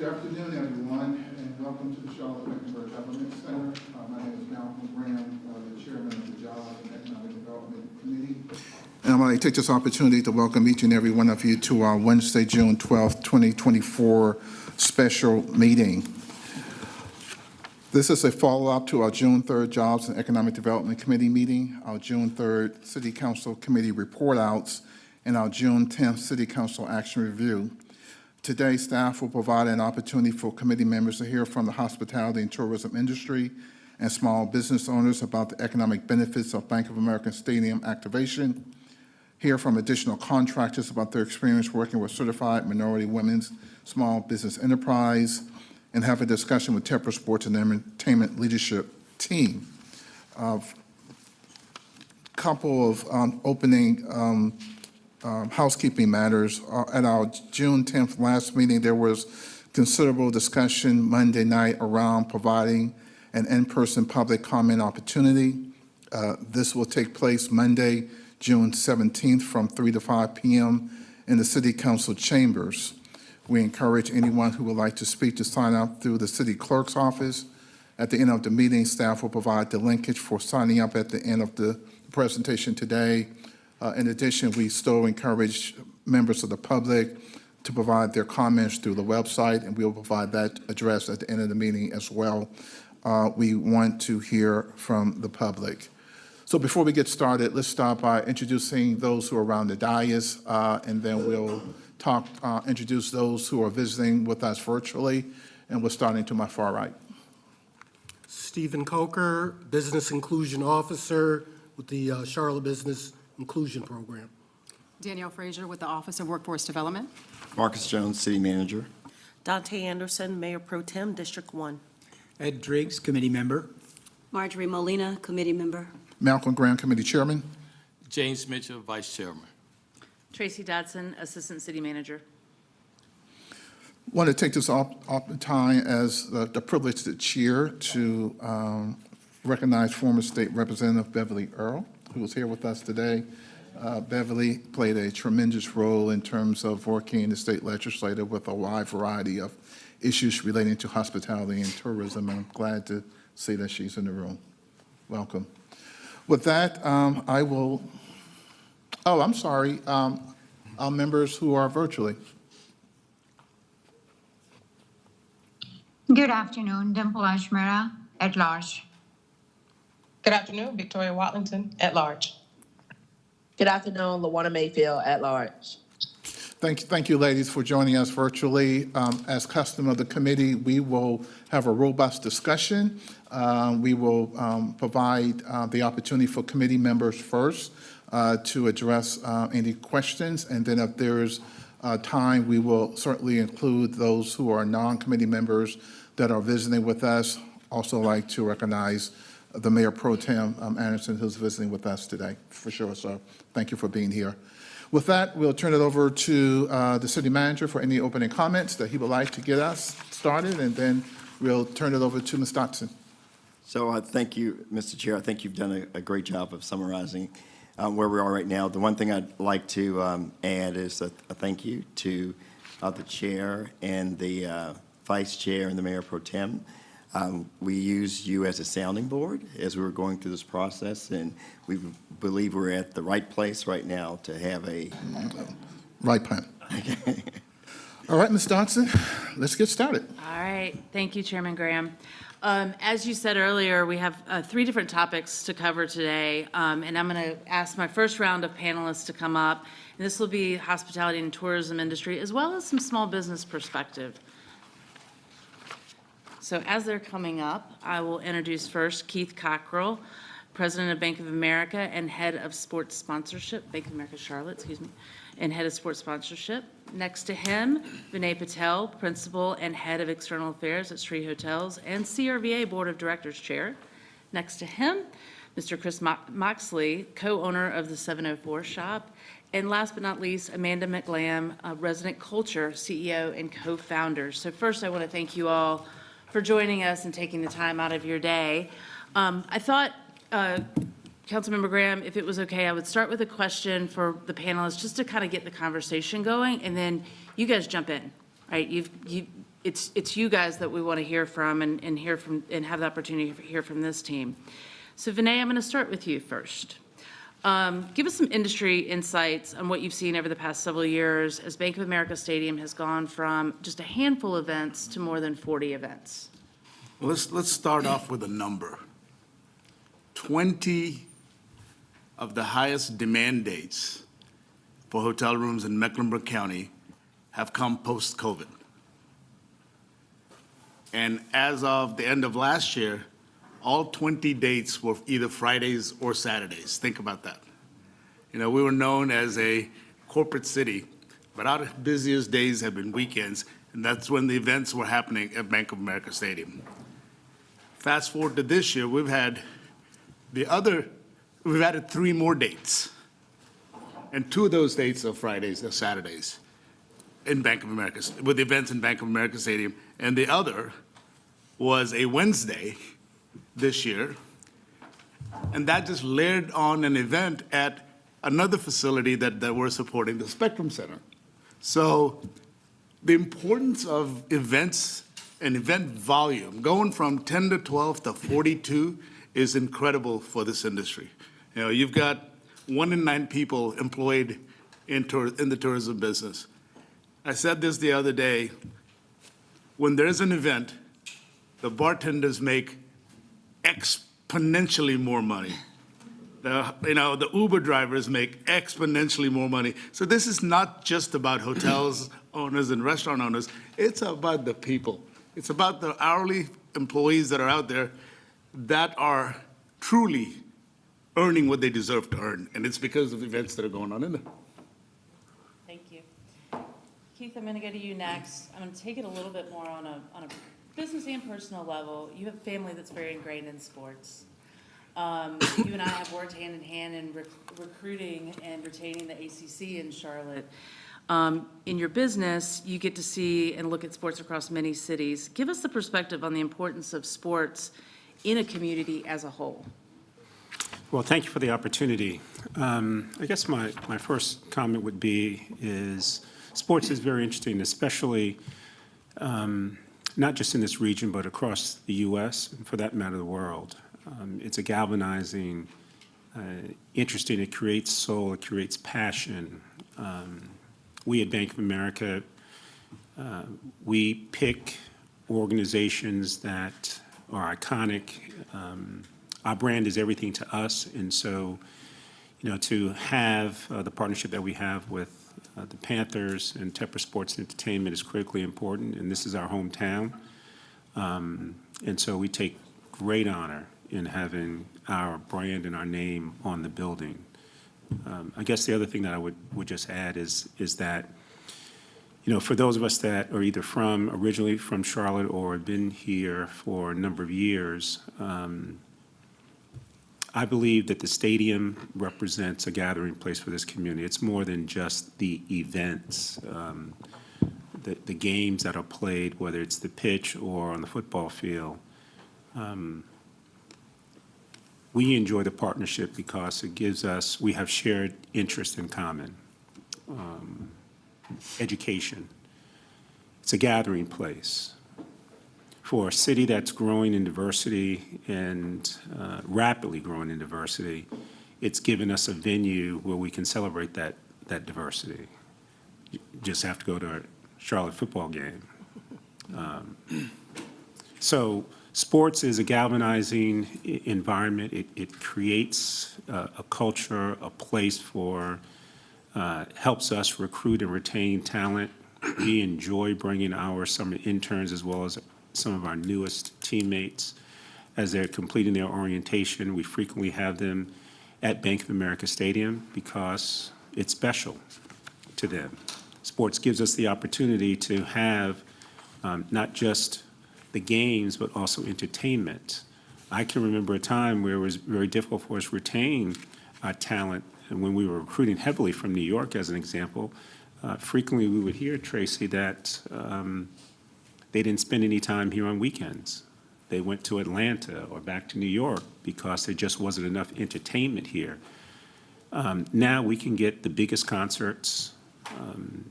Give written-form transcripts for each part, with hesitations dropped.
Good afternoon, everyone, and welcome to the Charlotte-Mecklenburg Government Center. My name is Malcolm Graham, the chairman of the Jobs and Economic Development Committee. And I'm going to take this opportunity to welcome each and every one of you to our Wednesday, June 12th, 2024 special meeting. This is a follow-up to our June 3rd Jobs and Economic Development Committee meeting, our June 3rd City Council Committee report outs, and our June 10th City Council Action Review. Today, staff will provide an opportunity for committee members to hear from the hospitality and tourism industry and small business owners about the economic benefits of Bank of America Stadium activation, hear from additional contractors about their experience working with certified minority women's small business enterprise, and have a discussion with Tepper Sports and Entertainment leadership team. Couple of opening housekeeping matters. At our June 10th last meeting, there was considerable discussion Monday night around providing an in-person public comment opportunity. This will take place Monday, June 17th from 3 to 5 p.m. in the City Council chambers. We encourage anyone who would like to speak to sign up through the City Clerk's office. At the end of the meeting, staff will provide the linkage for signing up at the end of the presentation today. In addition, we still encourage members of the public to provide their comments through the website, and we'll provide that address at the end of the meeting as well. We want to hear from the public. So before we get started, let's start by introducing those who are around the dais, and then we'll introduce those who are visiting with us virtually, and we're starting to my far right. Stephen Coker, Business Inclusion Officer with the Charlotte Business Inclusion Program. Danielle Frazier with the Office of Workforce Development. Marcus Jones, City Manager. Dante Anderson, Mayor Pro Tem, District 1. Ed Driggs, Committee Member. Marjorie Molina, Committee Member. Malcolm Graham, Committee Chairman. James Mitchell, Vice Chairman. Tracy Dodson, Assistant City Manager. I want to take this time as the privilege to chair to recognize former State Representative Beverly Earl, who is here with us today. Beverly played a tremendous role in terms of working in the state legislature with a wide variety of issues relating to hospitality and tourism, and I'm glad to see that she's in the room. Welcome. With that, I will, I'm sorry, our members who are virtually. Good afternoon, Dimple Ashmera, at large. Good afternoon, Victoria Watlington, at large. Good afternoon, Lawana Mayfield, at large. Thank you, ladies, for joining us virtually. As custom of the committee, we will have a robust discussion. We will provide the opportunity for committee members first to address any questions, and then if there's time, we will certainly include those who are non-committee members that are visiting with us. Also like to recognize the Mayor Pro Tem Anderson, who's visiting with us today, for sure. So thank you for being here. With that, we'll turn it over to the City Manager for any opening comments that he would like to get us started, and then we'll turn it over to Ms. Dotson. So thank you, Mr. Chair. I think you've done a great job of summarizing where we are right now. The one thing I'd like to add is a thank you to the Chair and the Vice Chair and the Mayor Pro Tem. We used you as a sounding board as we were going through this process, and we believe we're at the right place right now to have a... Right plan. Okay. All right, Ms. Dodson, let's get started. All right. Thank you, Chairman Graham. As you said earlier, we have 3 different topics to cover today, and I'm going to ask my first round of panelists to come up. And this will be hospitality and tourism industry, as well as some small business perspective. So as they're coming up, I will introduce first Keith Cockrell, President of Bank of America and Head of Sports Sponsorship, Bank of America Charlotte, excuse me, and Head of Sports Sponsorship. Next to him, Vinay Patel, Principal and Head of External Affairs at Sri Hotels and CRVA Board of Directors Chair. Next to him, Mr. Chris Moxley, co-owner of the 704 Shop. And last but not least, Amanda McLam, Resident Culture CEO and co-founder. So first, I want to thank you all for joining us and taking the time out of your day. I thought, Councilmember Graham, if it was okay, I would start with a question for the panelists just to kind of get the conversation going, and then you guys jump in, right? it's you guys that we want to hear from and hear from and have the opportunity to hear from this team. So Vinay, I'm going to start with you first. Give us some industry insights on what you've seen over the past several years as Bank of America Stadium has gone from just a handful of events to more than 40 events. Let's start off with a number. 20 of the highest demand dates for hotel rooms in Mecklenburg County have come post-COVID. And as of the end of last year, all 20 dates were either Fridays or Saturdays. Think about that. You know, we were known as a corporate city, but our busiest days have been weekends, and that's when the events were happening at Bank of America Stadium. Fast forward to this year, we've added 3 more dates. And 2 of those dates are Fridays or Saturdays in Bank of America, with events in Bank of America Stadium. And the other was a Wednesday this year. And that just layered on an event at another facility that we're supporting, the Spectrum Center. So the importance of events and event volume, going from 10 to 12 to 42 is incredible for this industry. You know, you've got 1 in 9 people employed in the tourism business. I said this the other day, when there's an event, the bartenders make exponentially more money. The Uber drivers make exponentially more money. So this is not just about hotels owners and restaurant owners, it's about the people. It's about the hourly employees that are out there that are truly earning what they deserve to earn, and it's because of the events that are going on in there. Thank you. Keith, I'm going to go to you next. I'm going to take it a little bit more on a business and personal level. You have a family that's very ingrained in sports. You and I have worked hand in hand in recruiting and retaining the ACC in Charlotte. In your business, you get to see and look at sports across many cities. Give us the perspective on the importance of sports in a community as a whole. Well, thank you for the opportunity. I guess my first comment would be is sports is very interesting, especially not just in this region, but across the U.S., and for that matter, the world. It's a galvanizing, interesting, it creates soul, it creates passion. We at Bank of America, we pick organizations that are iconic. Our brand is everything to us, and so, to have the partnership that we have with the Panthers and Tepper Sports and Entertainment is critically important, and this is our hometown. And so we take great honor in having our brand and our name on the building. I guess the other thing that I would just add is that, for those of us that are either originally from Charlotte or have been here for a number of years, I believe that the stadium represents a gathering place for this community. It's more than just the events, the games that are played, whether it's the pitch or on the football field. We enjoy the partnership because it gives us, we have shared interest in common. Education. It's a gathering place. For a city that's growing in diversity and rapidly growing in diversity, it's given us a venue where we can celebrate that diversity. You just have to go to a Charlotte football game. So sports is a galvanizing environment. It creates a culture, a place for, helps us recruit and retain talent. We enjoy bringing our summer interns as well as some of our newest teammates as they're completing their orientation. We frequently have them at Bank of America Stadium because it's special to them. Sports gives us the opportunity to have not just the games, but also entertainment. I can remember a time where it was very difficult for us to retain talent, and when we were recruiting heavily from New York, as an example, frequently we would hear, Tracy, that they didn't spend any time here on weekends. They went to Atlanta or back to New York because there just wasn't enough entertainment here. Now we can get the biggest concerts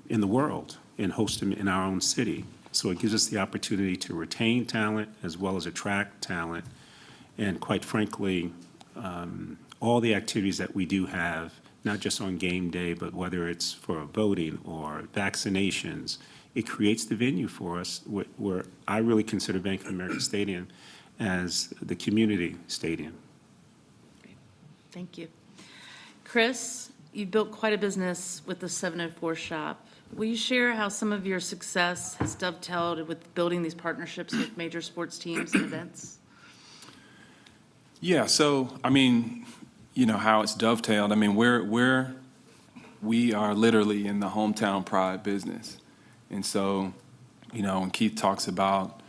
in the world and host them in our own city. So it gives us the opportunity to retain talent as well as attract talent. And quite frankly, all the activities that we do have, not just on game day, but whether it's for voting or vaccinations, it creates the venue for us where I really consider Bank of America Stadium as the community stadium. Thank you. Chris, you've built quite a business with the 704 shop. Will you share how some of your success has dovetailed with building these partnerships with major sports teams and events? Yeah, so, I mean, you know, how it's dovetailed. I mean, we are literally in the hometown pride business. And so, you know, when Keith talks about,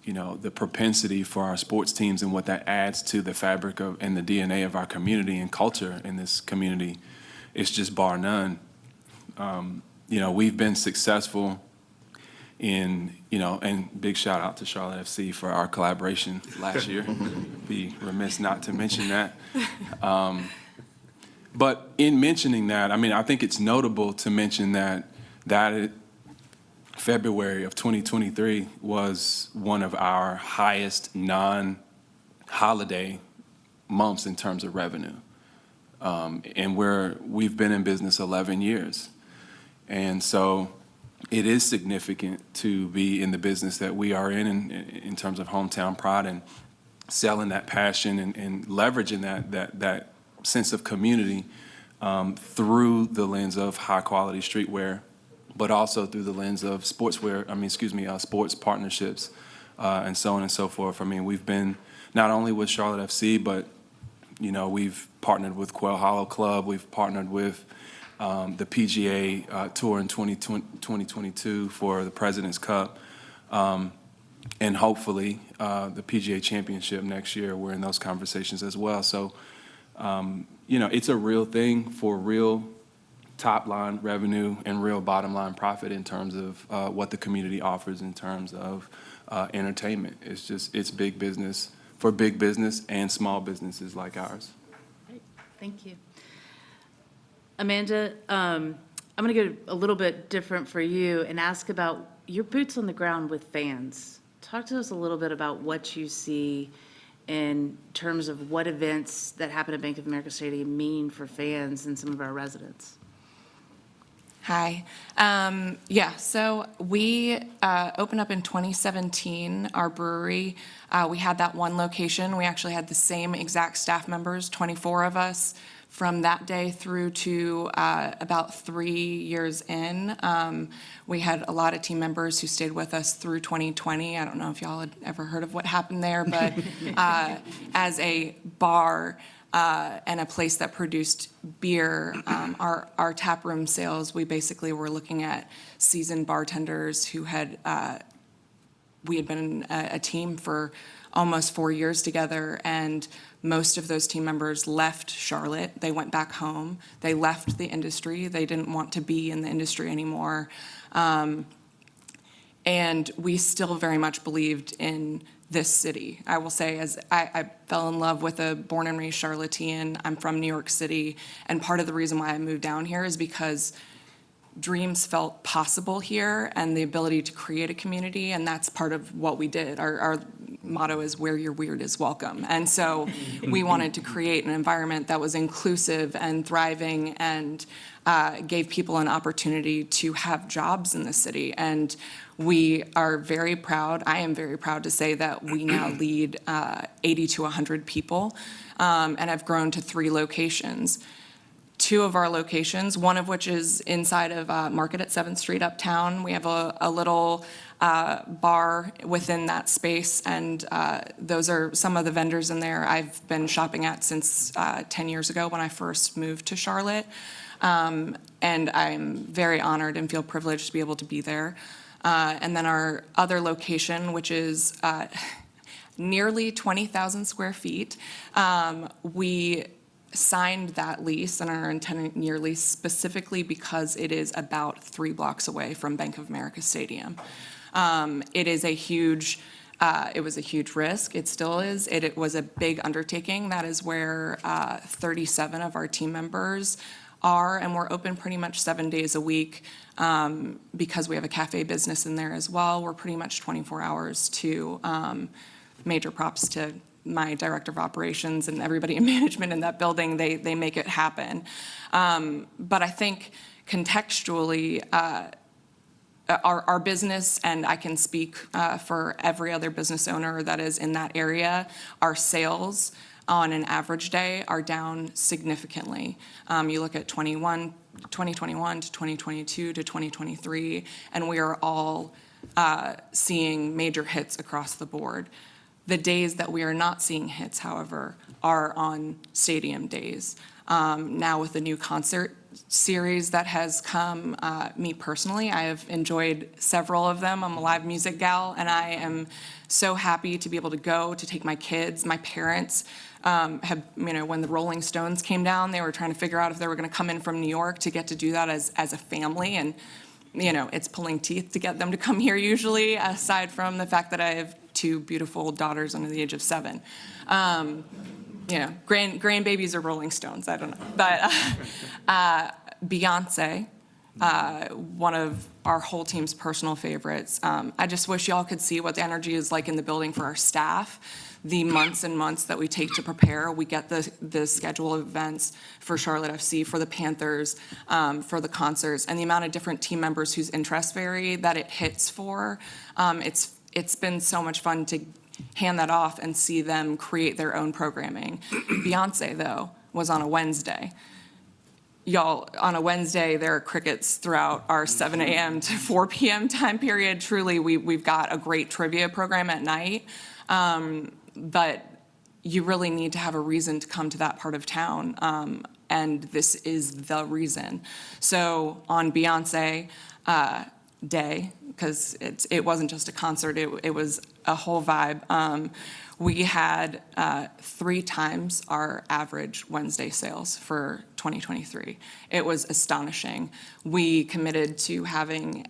you know, the propensity for our sports teams and what that adds to the fabric of and the DNA of our community and culture in this community, it's just bar none. You know, we've been successful in, you know, and big shout out to Charlotte FC for our collaboration last year. Be remiss not to mention that. But in mentioning that, I mean, I think it's notable to mention that February of 2023 was one of our highest non-holiday months in terms of revenue. And we've been in business 11 years. And so it is significant to be in the business that we are in terms of hometown pride and selling that passion and leveraging that sense of community through the lens of high-quality streetwear, but also through the lens of sports partnerships, and so on and so forth. I mean, we've been not only with Charlotte FC, but, you know, we've partnered with Quail Hollow Club, we've partnered with the PGA Tour in 2022 for the President's Cup, and hopefully the PGA Championship next year. We're in those conversations as well. So, you know, it's a real thing for real top-line revenue and real bottom-line profit in terms of what the community offers in terms of entertainment. It's big business for big business and small businesses like ours. Great. Thank you. Amanda, I'm going to get a little bit different for you and ask about your boots on the ground with fans. Talk to us a little bit about what you see in terms of what events that happen at Bank of America Stadium mean for fans and some of our residents. Hi. So we opened up in 2017, our brewery. We had that one location. We actually had the same exact staff members, 24 of us, from that day through to about 3 years in. We had a lot of team members who stayed with us through 2020. I don't know if y'all had ever heard of what happened there, but as a bar and a place that produced beer, our tap room sales, we basically were looking at seasoned bartenders who had, we had been a team for almost 4 years together, and most of those team members left Charlotte. They went back home. They left the industry. They didn't want to be in the industry anymore. And we still very much believed in this city. I will say, as I fell in love with a born and raised Charlottean. I'm from New York City, and part of the reason why I moved down here is because dreams felt possible here and the ability to create a community, and that's part of what we did. Our motto is where you're weird is welcome. And so we wanted to create an environment that was inclusive and thriving and gave people an opportunity to have jobs in the city. And we are very proud, I am very proud to say that we now lead 80 to 100 people and have grown to 3 locations. 2 of our locations, one of which is inside of Market at 7th Street Uptown. We have a little bar within that space, and those are some of the vendors in there I've been shopping at since 10 years ago when I first moved to Charlotte. And I'm very honored and feel privileged to be able to be there. And then our other location, which is nearly 20,000 square feet, we signed that lease and are intending year lease specifically because it is about 3 blocks away from Bank of America Stadium. It is a huge, it was a huge risk. It still is. It was a big undertaking. That is where 37 of our team members are, and we're open pretty much 7 days a week because we have a cafe business in there as well. We're pretty much 24 hours to major props to my director of operations and everybody in management in that building. They make it happen. But I think contextually, our business, and I can speak for every other business owner that is in that area, our sales on an average day are down significantly. You look at 2021 to 2022 to 2023, and we are all seeing major hits across the board. The days that we are not seeing hits, however, are on stadium days. Now with the new concert series that has come, me personally, I have enjoyed several of them. I'm a live music gal, and I am so happy to be able to go, to take my kids. My parents have, when the Rolling Stones came down, they were trying to figure out if they were gonna come in from New York to get to do that as a family, and it's pulling teeth to get them to come here usually, aside from the fact that I have 2 beautiful daughters under the age of 7. Grandbabies are Rolling Stones, I don't know. But Beyonce, one of our whole team's personal favorites. I just wish y'all could see what the energy is like in the building for our staff. The months and months that we take to prepare. We get the schedule of events for Charlotte FC, for the Panthers, for the concerts, and the amount of different team members whose interests vary that it hits for. It's been so much fun to hand that off and see them create their own programming. Beyonce, though, was on a Wednesday. Y'all, on a Wednesday, there are crickets throughout our 7 a.m. to 4 p.m. time period. Truly, we've got a great trivia program at night. But you really need to have a reason to come to that part of town, and this is the reason. So on Beyonce day, because it wasn't just a concert, it was a whole vibe, we had 3 times our average Wednesday sales for 2023. It was astonishing. We committed to having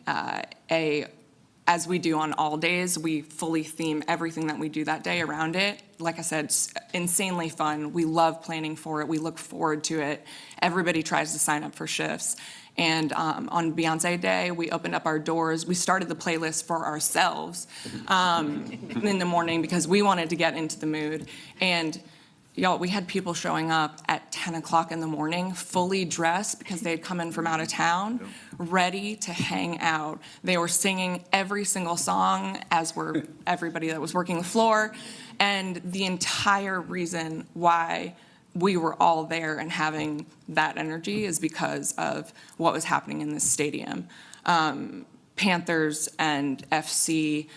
as we do on all days, we fully theme everything that we do that day around it. Like I said, insanely fun. We love planning for it. We look forward to it. Everybody tries to sign up for shifts. And on Beyonce Day, we opened up our doors. We started the playlist for ourselves in the morning because we wanted to get into the mood. And y'all, we had people showing up at 10 o'clock in the morning, fully dressed because they had come in from out of town, ready to hang out. They were singing every single song, as were everybody that was working the floor. And the entire reason why we were all there and having that energy is because of what was happening in this stadium. Panthers and FC,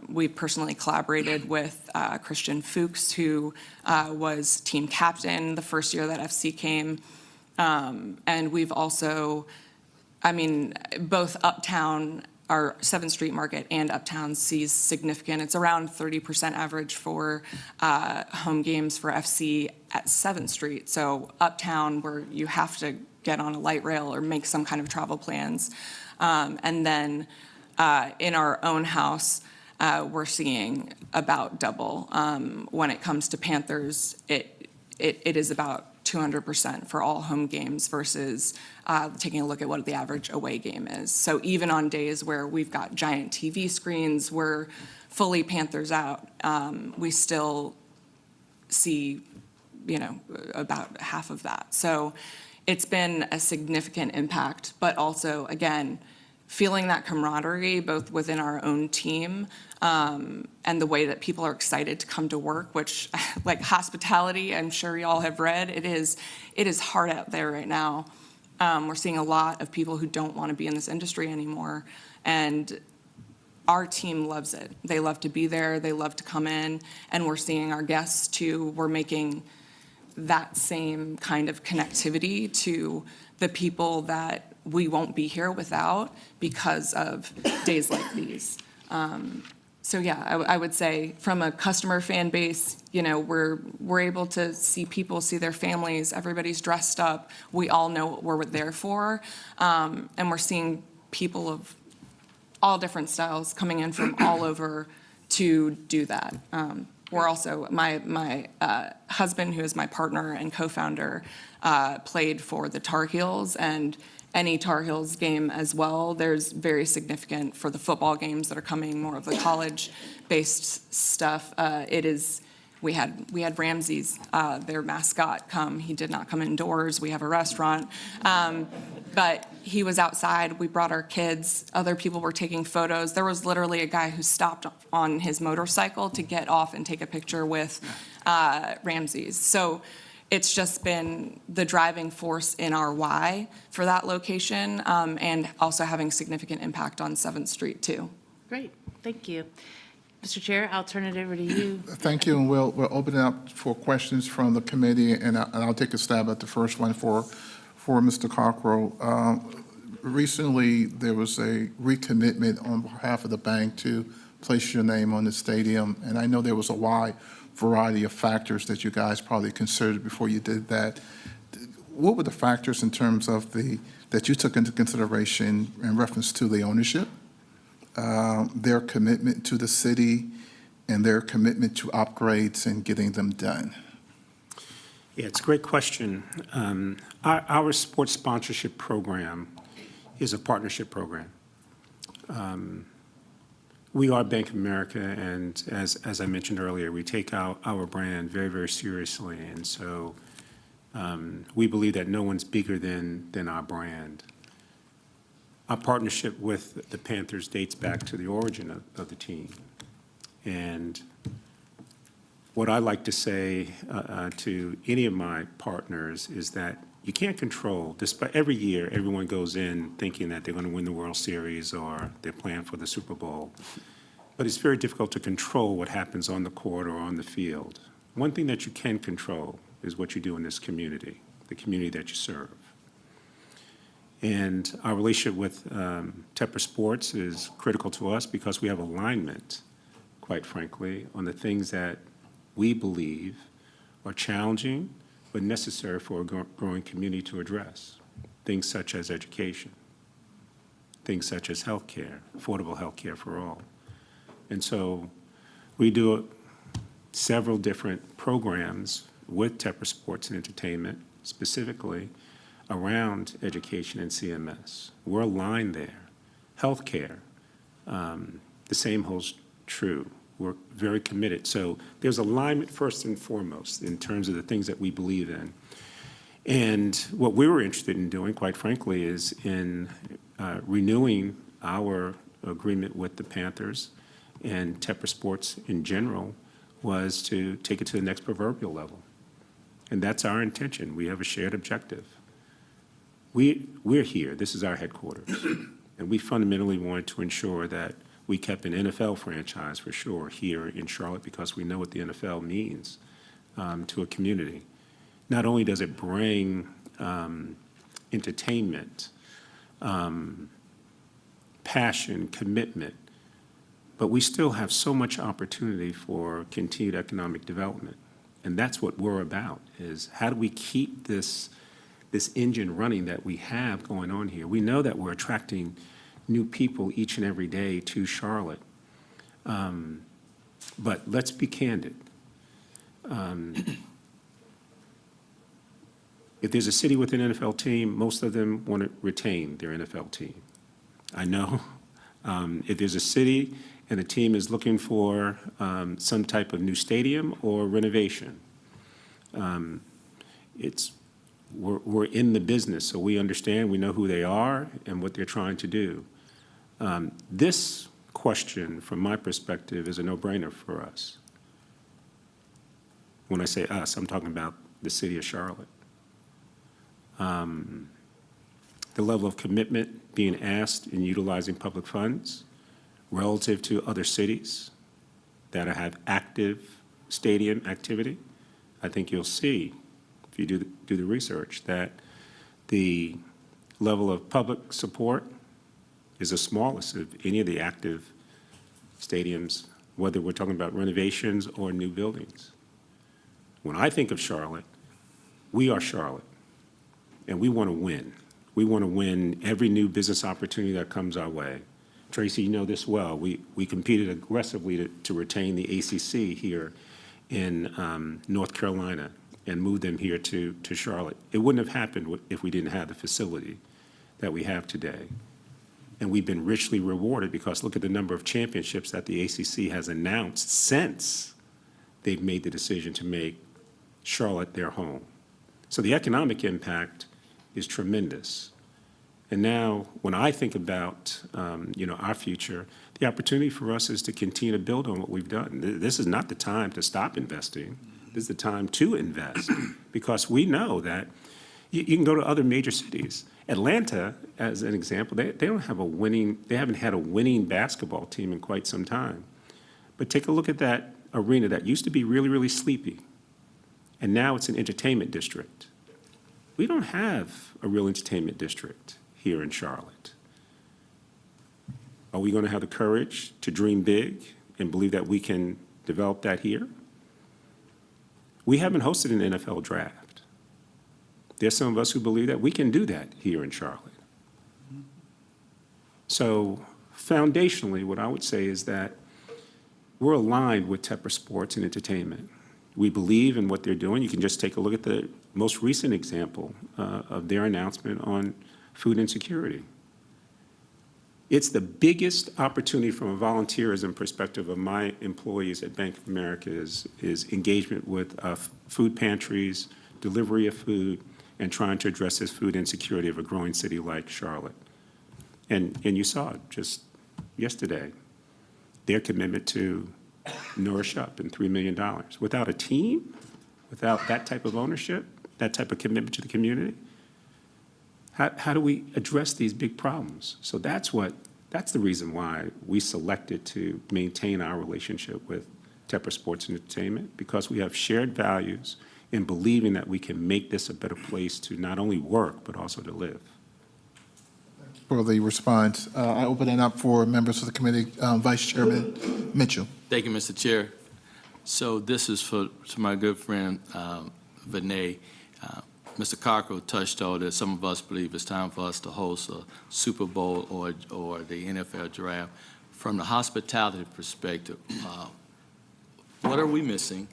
we personally collaborated with Christian Fuchs, who was team captain the first year that FC came. And we've also, both Uptown, our 7th Street Market, and Uptown sees significant, it's around 30% average for home games for FC at 7th Street. So Uptown, where you have to get on a light rail or make some kind of travel plans. And then in our own house, we're seeing about double. When it comes to Panthers, it is about 200% for all home games versus taking a look at what the average away game is. So even on days where we've got giant TV screens, we're fully Panthers out, we still see, about half of that. So it's been a significant impact, but also, again, feeling that camaraderie both within our own team and the way that people are excited to come to work, which, like hospitality, I'm sure y'all have read, it is hard out there right now. We're seeing a lot of people who don't want to be in this industry anymore, and our team loves it. They love to be there, they love to come in, and we're seeing our guests too. We're making that same kind of connectivity to the people that we won't be here without because of days like these. So yeah, I would say from a customer fan base, we're able to see people, see their families, everybody's dressed up. We all know what we're there for. And we're seeing people of all different styles coming in from all over to do that, We're also, my husband, who is my partner and co-founder, played for the Tar Heels, and any Tar Heels game as well. There's very significant for the football games that are coming, more of the college-based stuff. We had Ramsey's, their mascot, come. He did not come indoors. We have a restaurant. But he was outside. We brought our kids. Other people were taking photos. There was literally a guy who stopped on his motorcycle to get off and take a picture with Ramsey's. So it's just been the driving force in our why for that location, and also having significant impact on 7th Street, too. Great, thank you. Mr. Chair, I'll turn it over to you. Thank you, and we'll open it up for questions from the committee, and I'll take a stab at the first one for Mr. Cockrell. Recently, there was a recommitment on behalf of the bank to place your name on the stadium, and I know there was a wide variety of factors that you guys probably considered before you did that. What were the factors in terms of that you took into consideration in reference to the ownership, their commitment to the city, and their commitment to upgrades and getting them done? Yeah, it's a great question. Our sports sponsorship program is a partnership program. We are Bank of America, and as I mentioned earlier, we take our brand very, very seriously, and so we believe that no one's bigger than our brand. Our partnership with the Panthers dates back to the origin of the team. And what I like to say to any of my partners is that you can't control, despite every year, everyone goes in thinking that they're going to win the World Series or they're playing for the Super Bowl. But it's very difficult to control what happens on the court or on the field. One thing that you can control is what you do in this community, the community that you serve. And our relationship with Tepper Sports is critical to us because we have alignment, quite frankly, on the things that we believe are challenging but necessary for a growing community to address. Things such as education, things such as healthcare, affordable healthcare for all. And so we do several different programs with Tepper Sports and Entertainment, specifically around education and CMS. We're aligned there. Healthcare, the same holds true. We're very committed. So there's alignment first and foremost in terms of the things that we believe in. And what we were interested in doing, quite frankly, is in renewing our agreement with the Panthers and Tepper Sports in general, was to take it to the next proverbial level. And that's our intention. We have a shared objective. We're here. This is our headquarters. And we fundamentally wanted to ensure that we kept an NFL franchise for sure here in Charlotte because we know what the NFL means to a community. Not only does it bring entertainment, passion, commitment, but we still have so much opportunity for continued economic development. And that's what we're about, is how do we keep this engine running that we have going on here? We know that we're attracting new people each and every day to Charlotte. But let's be candid. If there's a city with an NFL team, most of them want to retain their NFL team. I know. If there's a city and a team is looking for some type of new stadium or renovation, we're in the business, so we understand, we know who they are and what they're trying to do. This question, from my perspective, is a no-brainer for us. When I say us, I'm talking about the city of Charlotte. The level of commitment being asked in utilizing public funds relative to other cities that have active stadium activity, I think you'll see, if you do the research, that the level of public support is the smallest of any of the active stadiums, whether we're talking about renovations or new buildings. When I think of Charlotte, we are Charlotte, and we want to win. We want to win every new business opportunity that comes our way. Tracy, you know this well. We competed aggressively to retain the ACC here in North Carolina and moved them here to Charlotte. It wouldn't have happened if we didn't have the facility that we have today. And we've been richly rewarded because look at the number of championships that the ACC has announced since they've made the decision to make Charlotte their home. So the economic impact is tremendous. And now, when I think about, our future, the opportunity for us is to continue to build on what we've done. This is not the time to stop investing. This is the time to invest because we know that you can go to other major cities. Atlanta, as an example, they haven't had a winning basketball team in quite some time. But take a look at that arena that used to be really, really sleepy, and now it's an entertainment district. We don't have a real entertainment district here in Charlotte. Are we going to have the courage to dream big and believe that we can develop that here? We haven't hosted an NFL draft. There's some of us who believe that we can do that here in Charlotte. So foundationally, what I would say is that we're aligned with Tepper Sports and Entertainment. We believe in what they're doing. You can just take a look at the most recent example of their announcement on food insecurity. It's the biggest opportunity from a volunteerism perspective of my employees at Bank of America is engagement with food pantries, delivery of food, and trying to address this food insecurity of a growing city like Charlotte. And you saw it just yesterday, their commitment to Nourish Up and $3 million. Without a team, without that type of ownership, that type of commitment to the community, how do we address these big problems? So that's the reason why we selected to maintain our relationship with Tepper Sports and Entertainment, because we have shared values in believing that we can make this a better place to not only work, but also to live. For the response, I open it up for members of the committee. Vice Chairman Mitchell. Thank you, Mr. Chair. So this is to my good friend, Vinay. Mr. Cockrell touched on that some of us believe it's time for us to host a Super Bowl or the NFL draft. From the hospitality perspective, what are we missing,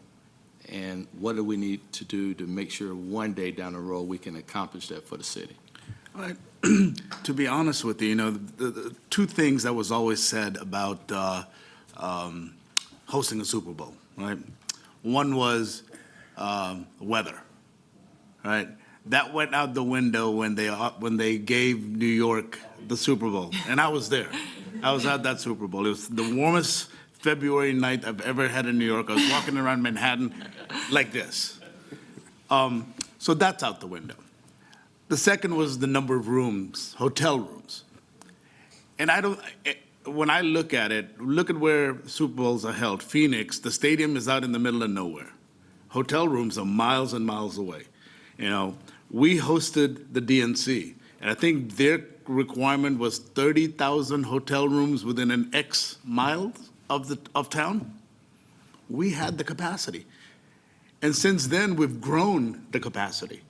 and what do we need to do to make sure one day down the road we can accomplish that for the city? All right. To be honest with you, the two things that was always said about hosting a Super Bowl, right? One was weather. Right, that went out the window when they gave New York the Super Bowl, and I was there. I was at that Super Bowl. It was the warmest February night I've ever had in New York. I was walking around Manhattan like this. So that's out the window. The second was the number of rooms, hotel rooms, and when I look at it, look at where Super Bowls are held. Phoenix, the stadium is out in the middle of nowhere. Hotel rooms are miles and miles away. We hosted the DNC, and I think their requirement was 30,000 hotel rooms within an X miles of town. We had the capacity. And since then, we've grown the capacity.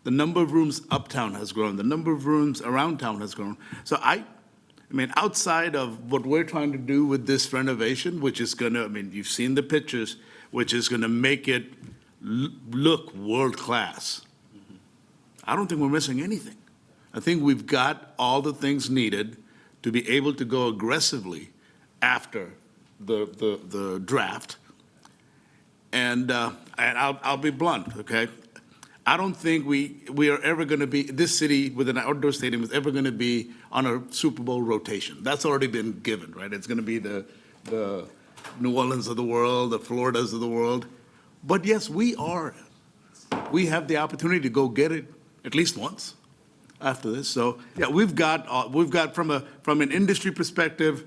The number of rooms uptown has grown. The number of rooms around town has grown. So I mean, outside of what we're trying to do with this renovation, which is going to, you've seen the pictures, which is going to make it look world-class. I don't think we're missing anything. I think we've got all the things needed to be able to go aggressively after the draft. And I'll be blunt, okay? I don't think we are ever going to be, this city with an outdoor stadium is ever going to be on a Super Bowl rotation. That's already been given, right? It's going to be the New Orleans of the world, the Floridas of the world. But yes, we have the opportunity to go get it at least once after this. So yeah, we've got from an industry perspective,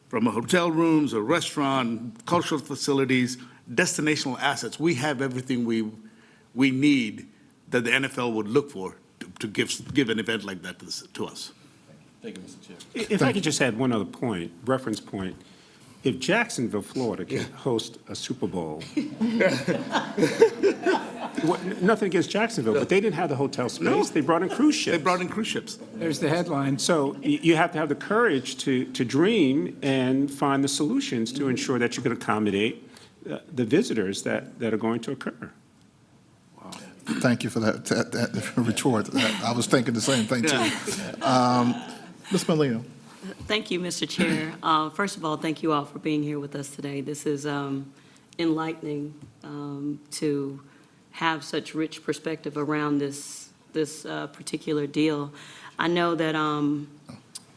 from a hotel rooms, a restaurant, cultural facilities, destinational assets, we have everything we need that the NFL would look for to give an event like that to us. Thank you, Mr. Chair. If I could just add one other point, reference point. If Jacksonville, Florida can host a Super Bowl, nothing against Jacksonville, but they didn't have the hotel space. No. They brought in cruise ships. They brought in cruise ships. There's the headline. So you have to have the courage to dream and find the solutions to ensure that you can accommodate the visitors that are going to occur. Thank you for that retort. I was thinking the same thing, too. Ms. Molina. Thank you, Mr. Chair. First of all, thank you all for being here with us today. This is enlightening to have such rich perspective around this particular deal. I know that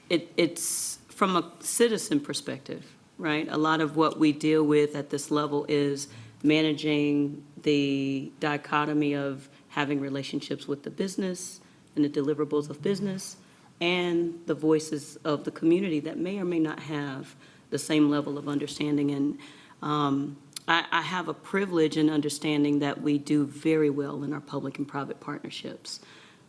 it's from a citizen perspective, right? A lot of what we deal with at this level is managing the dichotomy of having relationships with the business and the deliverables of business and the voices of the community that may or may not have the same level of understanding. And I have a privilege in understanding that we do very well in our public and private partnerships.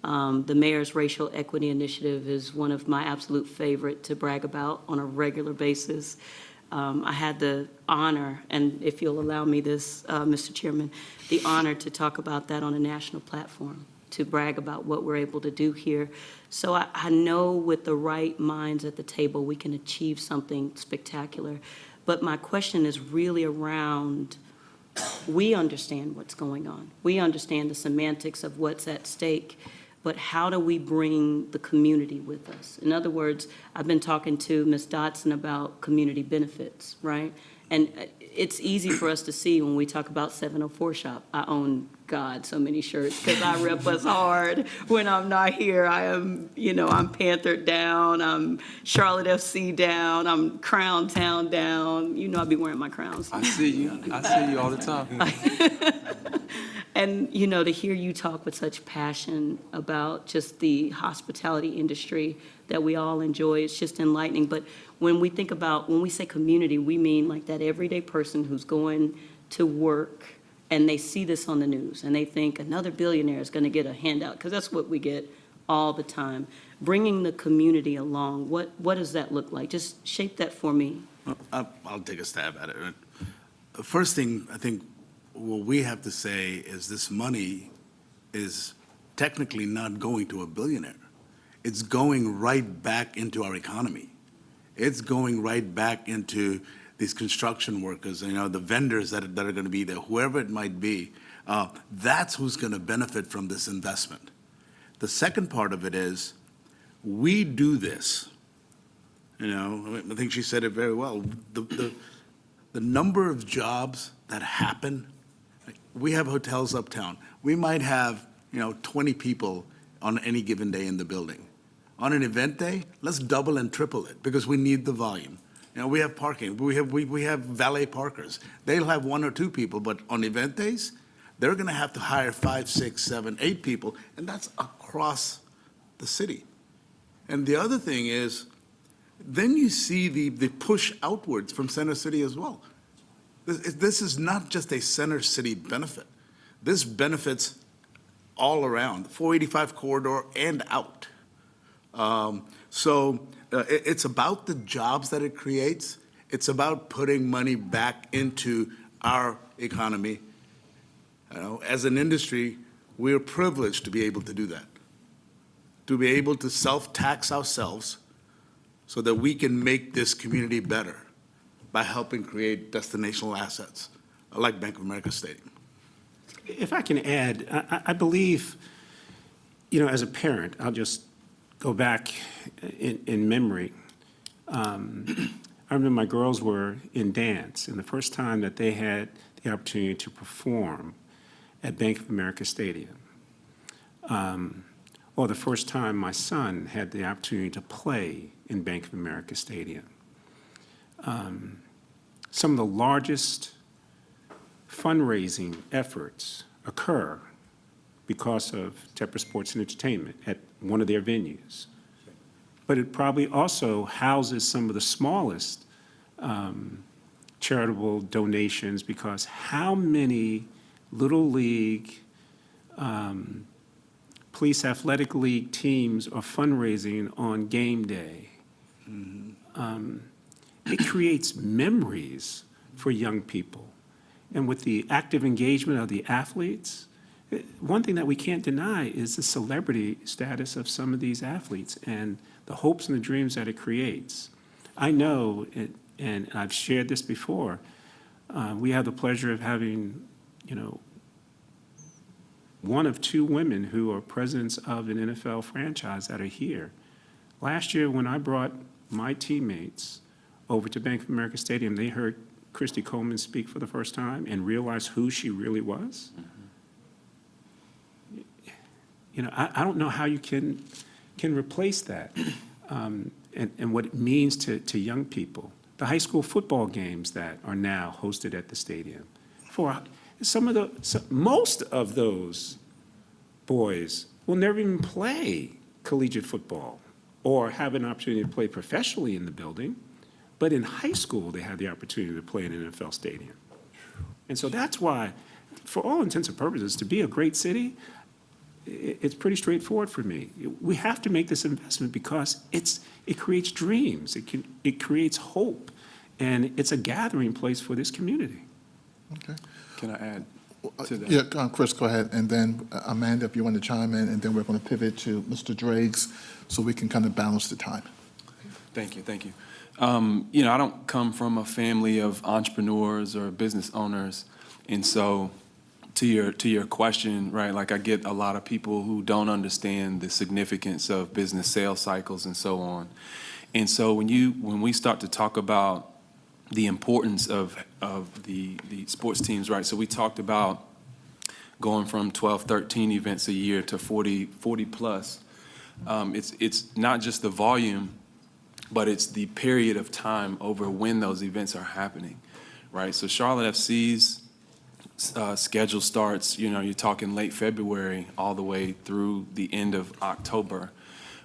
The Mayor's Racial Equity Initiative is one of my absolute favorite to brag about on a regular basis. I had the honor, and if you'll allow me this, Mr. Chairman, the honor to talk about that on a national platform, to brag about what we're able to do here. So I know with the right minds at the table, we can achieve something spectacular. But my question is really around, we understand what's going on. We understand the semantics of what's at stake, but how do we bring the community with us? In other words, I've been talking to Ms. Dotson about community benefits, right? And it's easy for us to see when we talk about 704 Shop. I own, God, so many shirts because I rep us hard. When I'm not here, I am, I'm Panther down, I'm Charlotte FC down, I'm Crown Town down. I be wearing my crowns. I see you. I see you all the time. And, to hear you talk with such passion about just the hospitality industry that we all enjoy, it's just enlightening. But when we say community, we mean like that everyday person who's going to work and they see this on the news and they think another billionaire is going to get a handout, because that's what we get all the time. Bringing the community along, what does that look like? Just shape that for me. I'll take a stab at it. The first thing I think what we have to say is this money is technically not going to a billionaire. It's going right back into our economy. It's going right back into these construction workers, the vendors that are going to be there, whoever it might be. That's who's going to benefit from this investment. The second part of it is we do this. I think she said it very well. The number of jobs that happen. We have hotels uptown. We might have, 20 people on any given day in the building. On an event day, let's double and triple it because we need the volume. We have parking. We have valet parkers. They'll have 1 or 2 people, but on event days, they're going to have to hire 5, 6, 7, 8 people, and that's across the city. And the other thing is, then you see the push outwards from Center City as well. This is not just a Center City benefit. This benefits all around, the 485 corridor and out. It's about the jobs that it creates. It's about putting money back into our economy. As an industry, we're privileged to be able to do that, to be able to self-tax ourselves so that we can make this community better by helping create destinational assets like Bank of America Stadium. If I can add, I believe, as a parent, I'll just go back in memory. I remember my girls were in dance, and the first time that they had the opportunity to perform at Bank of America Stadium, or the first time my son had the opportunity to play in Bank of America Stadium. Some of the largest fundraising efforts occur because of Tepper Sports and Entertainment at one of their venues. But it probably also houses some of the smallest charitable donations, because how many Little League, Police Athletic League teams are fundraising on game day? It creates memories for young people. And with the active engagement of the athletes, one thing that we can't deny is the celebrity status of some of these athletes and the hopes and the dreams that it creates. I know, and I've shared this before, We have the pleasure of having, one of two women who are presidents of an NFL franchise that are here. Last year, when I brought my teammates over to Bank of America Stadium, they heard Christy Coleman speak for the first time and realized who she really was. I don't know how you can replace that, and what it means to young people. The high school football games that are now hosted at the stadium. For most of those boys will never even play collegiate football or have an opportunity to play professionally in the building, but in high school they have the opportunity to play in an NFL stadium. And so that's why, for all intents and purposes, to be a great city, it's pretty straightforward for me. We have to make this investment because it creates dreams, it creates hope, and it's a gathering place for this community. Okay. Can I add to that? Yeah, Chris, go ahead, and then Amanda, if you want to chime in, and then we're going to pivot to Mr. Driggs so we can kind of balance the time. Thank you, thank you. I don't come from a family of entrepreneurs or business owners, and so to your question, right, like I get a lot of people who don't understand the significance of business sales cycles and so on. And so when we start to talk about the importance of the sports teams, right, so we talked about going from 12, 13 events a year to 40 plus. It's not just the volume, but it's the period of time over when those events are happening, right? So Charlotte FC's schedule starts, you're talking late February all the way through the end of October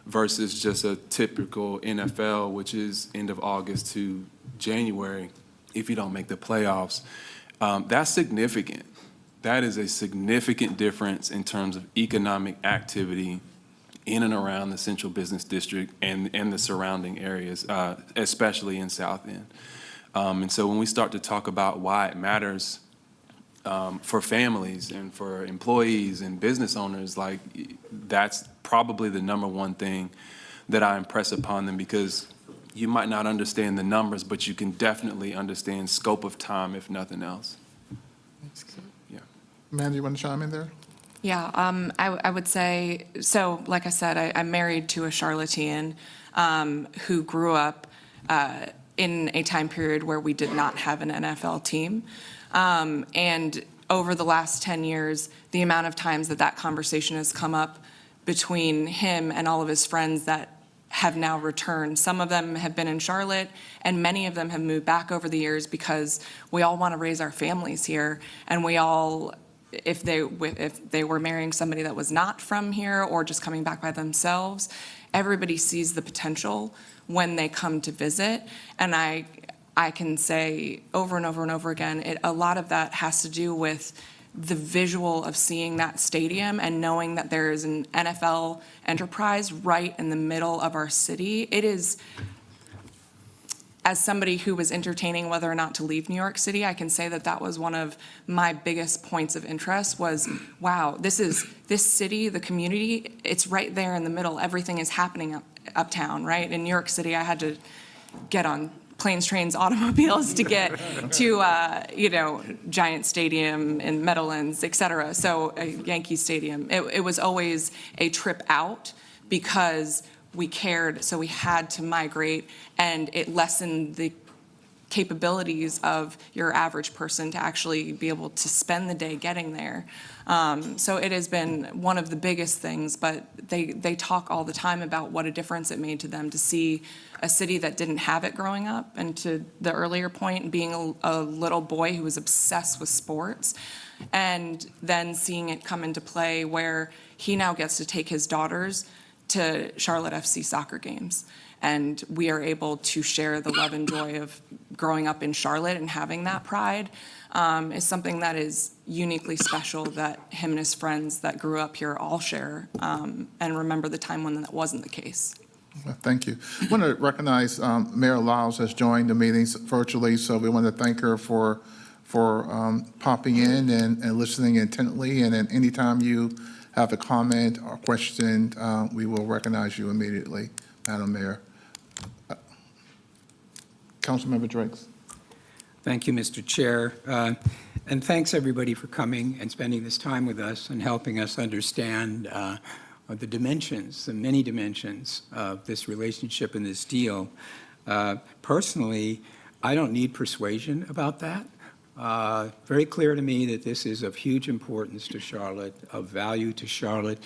versus just a typical NFL, which is end of August to January if you don't make the playoffs. That's significant. That is a significant difference in terms of economic activity in and around the Central Business District and the surrounding areas, especially in South End. And so when we start to talk about why it matters for families and for employees and business owners, like that's probably the number one thing that I impress upon them, because you might not understand the numbers, but you can definitely understand scope of time, if nothing else. Yeah. Amanda, you want to chime in there? Yeah, I would say, so like I said, I'm married to a Charlottean who grew up in a time period where we did not have an NFL team. And over the last 10 years, the amount of times that conversation has come up between him and all of his friends that have now returned. Some of them have been in Charlotte, and many of them have moved back over the years because we all want to raise our families here, and we all, if they were marrying somebody that was not from here or just coming back by themselves, everybody sees the potential when they come to visit. And I can say over and over and over again, a lot of that has to do with the visual of seeing that stadium and knowing that there is an NFL enterprise right in the middle of our city. It is, as somebody who was entertaining whether or not to leave New York City, I can say that was one of my biggest points of interest was, wow, this city, the community, it's right there in the middle. Everything is happening uptown, right? In New York City, I had to get on planes, trains, automobiles to get to, Giant Stadium in Meadowlands, et cetera. So Yankee Stadium. It was always a trip out because we cared, so we had to migrate, and it lessened the capabilities of your average person to actually be able to spend the day getting there. So it has been one of the biggest things, but they talk all the time about what a difference it made to them to see a city that didn't have it growing up, and to the earlier point, being a little boy who was obsessed with sports, and then seeing it come into play where he now gets to take his daughters to Charlotte FC soccer games. And we are able to share the love and joy of growing up in Charlotte and having that pride is something that is uniquely special that him and his friends that grew up here all share and remember the time when that wasn't the case. Thank you. I want to recognize Mayor Lyles has joined the meetings virtually, so we want to thank her for popping in and listening intently. And then anytime you have a comment or question, we will recognize you immediately, Madam Mayor. Councilmember Driggs. Thank you, Mr. Chair. And thanks, everybody, for coming and spending this time with us and helping us understand the dimensions, the many dimensions of this relationship and this deal. Personally, I don't need persuasion about that. Very clear to me that this is of huge importance to Charlotte, of value to Charlotte.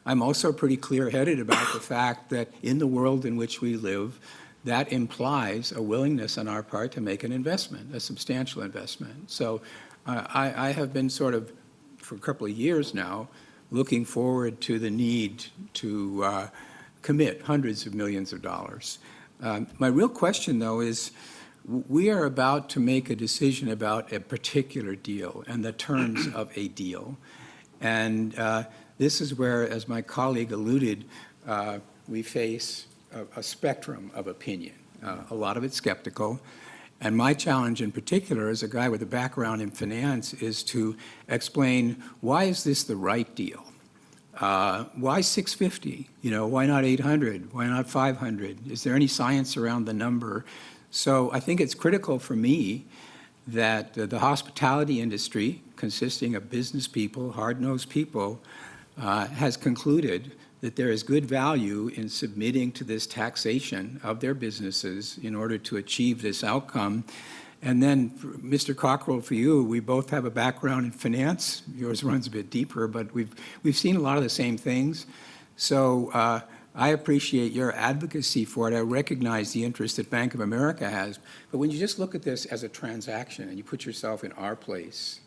I'm also pretty clear-headed about the fact that in the world in which we live, that implies a willingness on our part to make an investment, a substantial investment. So I have been sort of, for a couple of years now, looking forward to the need to commit hundreds of millions of dollars. My real question, though, is we are about to make a decision about a particular deal and the terms of a deal. And this is where, as my colleague alluded, we face a spectrum of opinion, a lot of it skeptical. And my challenge in particular, as a guy with a background in finance, is to explain, why is this the right deal? Why 650? Why not 800? Why not 500? Is there any science around the number? So I think it's critical for me that the hospitality industry, consisting of business people, hard-nosed people, has concluded that there is good value in submitting to this taxation of their businesses in order to achieve this outcome. And then, Mr. Cockrell, for you, we both have a background in finance. Yours runs a bit deeper, but we've seen a lot of the same things. So I appreciate your advocacy for it. I recognize the interest that Bank of America has. But when you just look at this as a transaction and you put yourself in our place,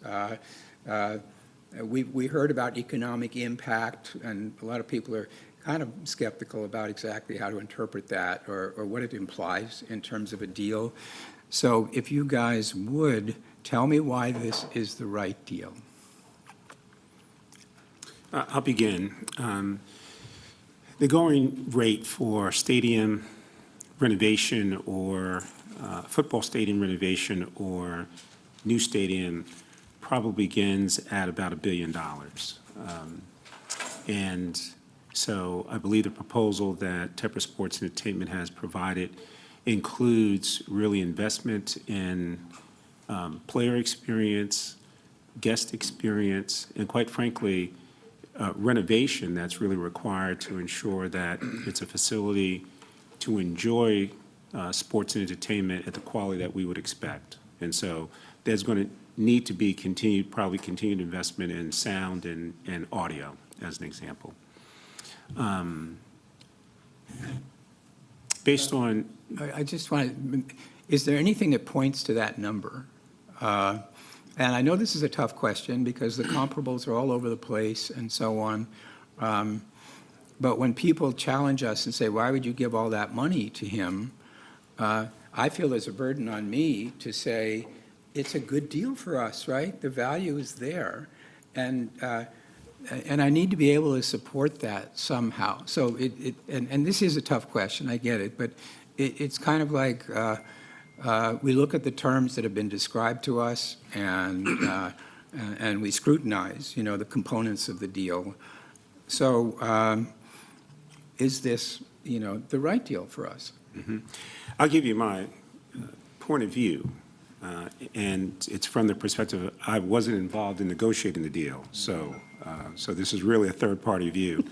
we heard about economic impact, and a lot of people are kind of skeptical about exactly how to interpret that or what it implies in terms of a deal. So if you guys would, tell me why this is the right deal. I'll begin. The going rate for stadium renovation or football stadium renovation or new stadium probably begins at about $1 billion. And so I believe the proposal that Tepper Sports Entertainment has provided includes really investment in player experience, guest experience, and quite frankly, renovation that's really required to ensure that it's a facility to enjoy sports and entertainment at the quality that we would expect. And so there's going to need to be probably continued investment in sound and audio, as an example. Based on... I just want to, is there anything that points to that number? And I know this is a tough question because the comparables are all over the place and so on. But when people challenge us and say, why would you give all that money to him? I feel there's a burden on me to say, it's a good deal for us, right? The value is there. And I need to be able to support that somehow. So and this is a tough question, I get it, but it's kind of like we look at the terms that have been described to us and we scrutinize, the components of the deal. So is this, the right deal for us? Mm-hmm. I'll give you my point of view. And it's from the perspective of I wasn't involved in negotiating the deal, so this is really a third-party view.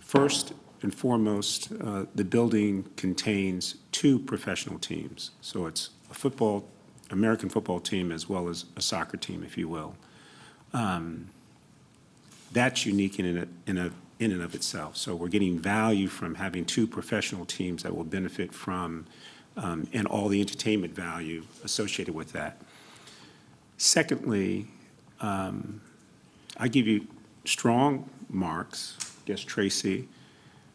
First and foremost, the building contains 2 professional teams, so it's a American football team as well as a soccer team, if you will. That's unique in and of itself. So we're getting value from having 2 professional teams that will benefit from and all the entertainment value associated with that. Secondly, I give you strong marks, I guess Tracy,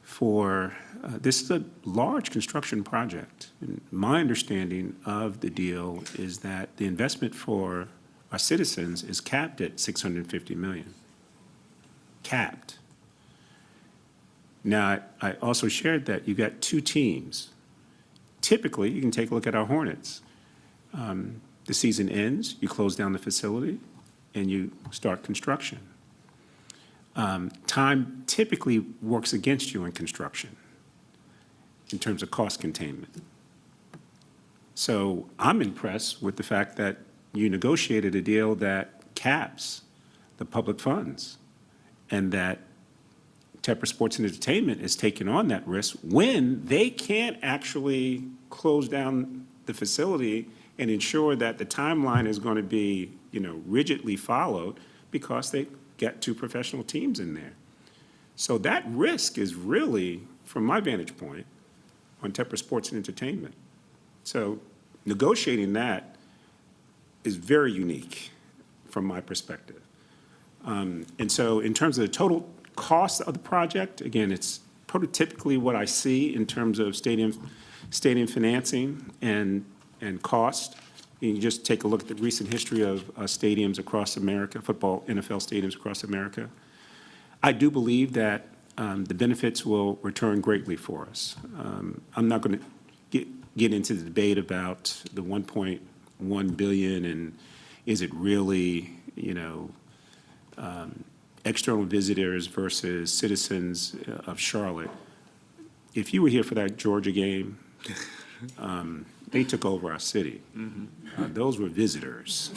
for this is a large construction project. And my understanding of the deal is that the investment for our citizens is capped at $650 million. Capped. Now, I also shared that you've got 2 teams. Typically, you can take a look at our Hornets. The season ends, you close down the facility, and you start construction. Time typically works against you in construction in terms of cost containment. So I'm impressed with the fact that you negotiated a deal that caps the public funds, and that Tepper Sports and Entertainment is taking on that risk when they can't actually close down the facility and ensure that the timeline is going to be, rigidly followed because they get 2 professional teams in there. So that risk is really, from my vantage point, on Tepper Sports and Entertainment. So negotiating that is very unique from my perspective. And so in terms of the total cost of the project, again, it's prototypically what I see in terms of stadium financing and cost. You can just take a look at the recent history of stadiums across America, football, NFL stadiums across America. I do believe that the benefits will return greatly for us. I'm not going to get into the debate about the $1.1 billion and is it really, external visitors versus citizens of Charlotte. If you were here for that Georgia game, they took over our city. Those were visitors.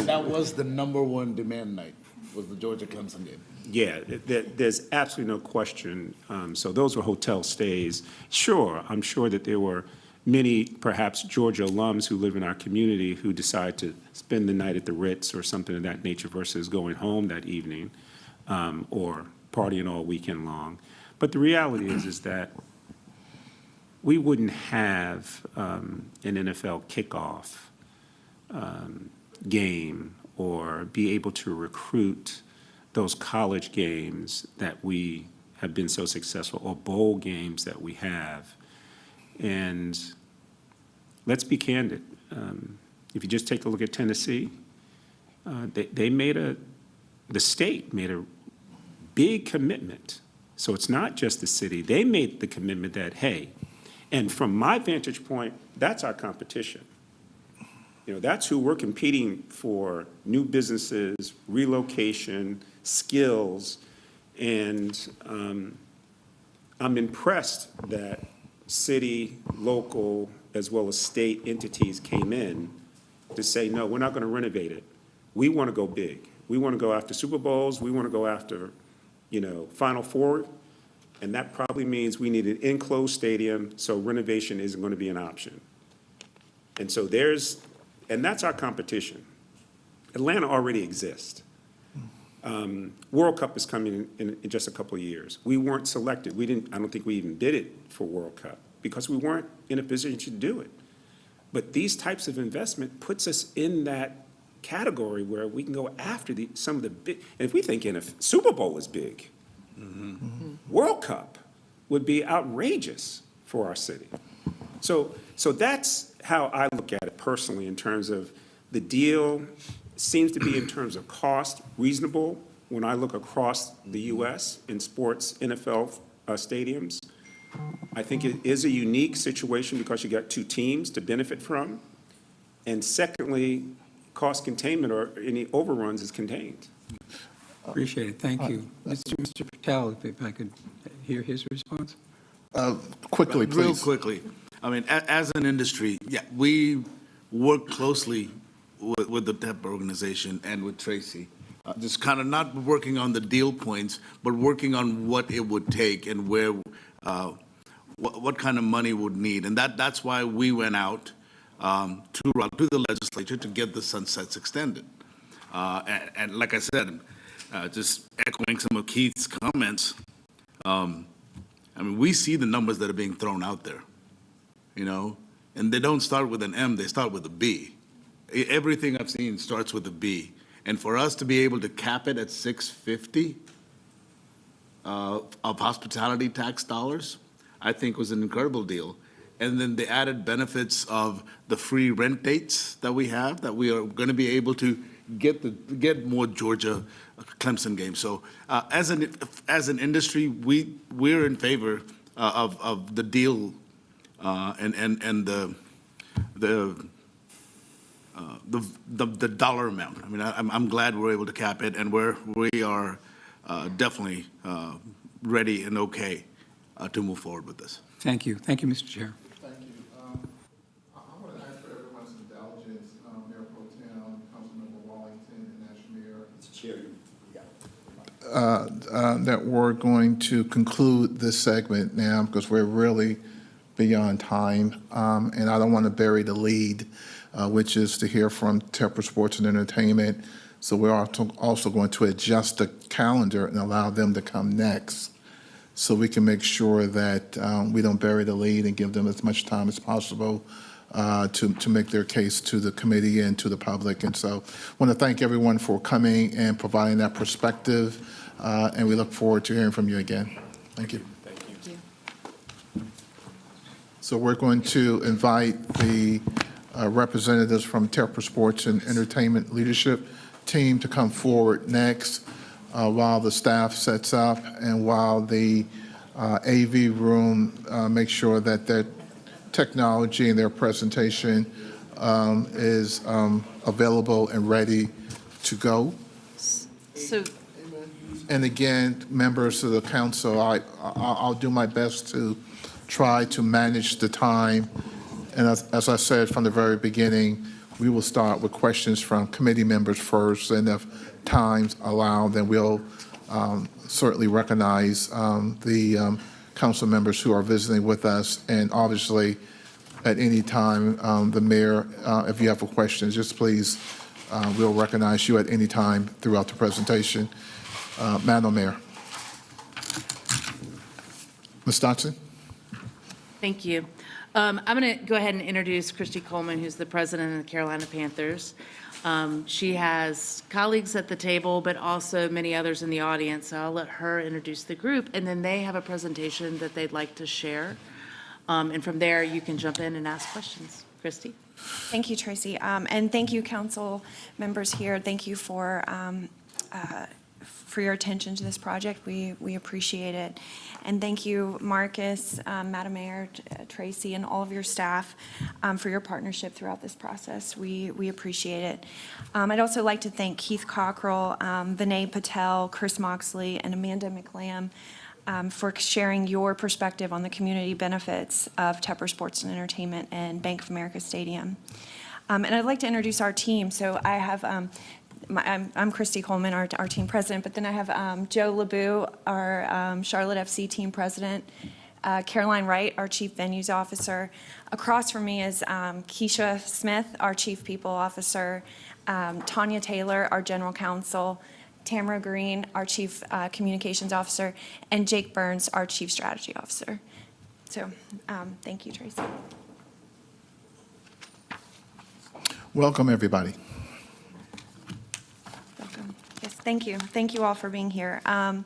That was the #1 demand night, was the Georgia Clemson game. Yeah, there's absolutely no question. So those were hotel stays. Sure, I'm sure that there were many, perhaps Georgia alums who live in our community who decide to spend the night at the Ritz or something of that nature versus going home that evening or partying all weekend long. But the reality is that we wouldn't have an NFL kickoff game or be able to recruit those college games that we have been so successful, or bowl games that we have. And let's be candid. If you just take a look at Tennessee, the state made a big commitment. So it's not just the city. They made the commitment that, hey, and from my vantage point, that's our competition. That's who we're competing for: new businesses, relocation, skills. And I'm impressed that city, local, as well as state entities came in to say, no, we're not going to renovate it. We want to go big. We want to go after Super Bowls. We want to go after, Final Four. And that probably means we need an enclosed stadium, so renovation isn't going to be an option. And so and that's our competition. Atlanta already exists. World Cup is coming in just a couple of years. We weren't selected. I don't think we even bid it for World Cup because we weren't in a position to do it. But these types of investment puts us in that category where we can go after some of the big, and if we think Super Bowl is big, World Cup would be outrageous for our city. So that's how I look at it personally in terms of the deal. Seems to be, in terms of cost, reasonable when I look across the U.S. in sports NFL stadiums. I think it is a unique situation because you got 2 teams to benefit from. And secondly, cost containment or any overruns is contained. Appreciate it. Thank you. Mr. Patel, if I could hear his response. Quickly, please. Real quickly. I mean, as an industry, we work closely with the Tepper organization and with Tracy. Just kind of not working on the deal points, but working on what it would take and where, what kind of money would need. And that's why we went out to the legislature to get the sunsets extended. And like I said, just echoing some of Keith's comments, we see the numbers that are being thrown out there, and they don't start with an M, they start with a B. Everything I've seen starts with a B. And for us to be able to cap it at $650 of hospitality tax dollars, I think was an incredible deal. And then the added benefits of the free rent dates that we have, that we are going to be able to get more Georgia Clemson games. So as an industry, we're in favor of the deal and the dollar amount. I'm glad we're able to cap it, and we are definitely ready and okay to move forward with this. Thank you. Thank you, Mr. Chair. Thank you. that we're going to conclude this segment now because we're really beyond time. And I don't want to bury the lead, which is to hear from Tepper Sports and Entertainment. So we're also going to adjust the calendar and allow them to come next so we can make sure that we don't bury the lead and give them as much time as possible to make their case to the committee and to the public. And so I want to thank everyone for coming and providing that perspective, and we look forward to hearing from you again. Thank you. Thank you. So we're going to invite the representatives from Tepper Sports and Entertainment Leadership Team to come forward next while the staff sets up and while the AV room makes sure that their technology and their presentation is available and ready to go. So, And again, members of the council, I'll do my best to try to manage the time. And as I said from the very beginning, we will start with questions from committee members first, and if times allow, then we'll certainly recognize the council members who are visiting with us. And obviously, at any time, the mayor, if you have a question, just please, we'll recognize you at any time throughout the presentation. Madam Mayor. Ms. Dotson? thank you. I'm going to go ahead and introduce Christy Coleman, who's the president of the Carolina Panthers. She has colleagues at the table, but also many others in the audience. So I'll let her introduce the group, and then they have a presentation that they'd like to share. And from there, you can jump in and ask questions. Christy? Thank you, Tracy. And thank you, council members here. Thank you for your attention to this project. We appreciate it. And thank you, Marcus, Madam Mayor, Tracy, and all of your staff for your partnership throughout this process. We appreciate it. I'd also like to thank Keith Cockrell, Vinay Patel, Chris Moxley, and Amanda McLam for sharing your perspective on the community benefits of Tepper Sports and Entertainment and Bank of America Stadium. And I'd like to introduce our team. So I have, I'm Christy Coleman, our team president, but then I have Joe LeBou, our Charlotte FC team president, Caroline Wright, our chief venues officer. Across from me is Keisha Smith, our chief people officer, Tanya Taylor, our general counsel, Tamara Green, our chief communications officer, and Jake Burns, our chief strategy officer. So thank you, Tracy. Welcome, everybody. Welcome. Yes, thank you. Thank you all for being here and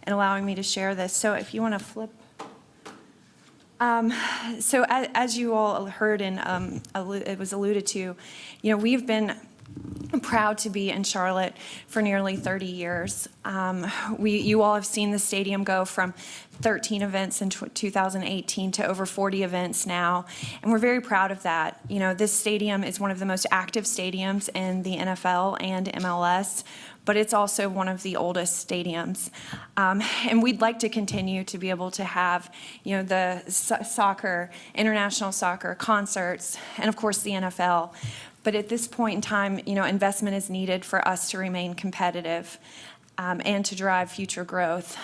allowing me to share this. So if you want to flip. So as you all heard and it was alluded to, we've been proud to be in Charlotte for nearly 30 years. You all have seen the stadium go from 13 events in 2018 to over 40 events now, and we're very proud of that. This stadium is one of the most active stadiums in the NFL and MLS, but it's also one of the oldest stadiums. And we'd like to continue to be able to have, the soccer, international soccer, concerts, and of course the NFL. But at this point in time, investment is needed for us to remain competitive and to drive future growth.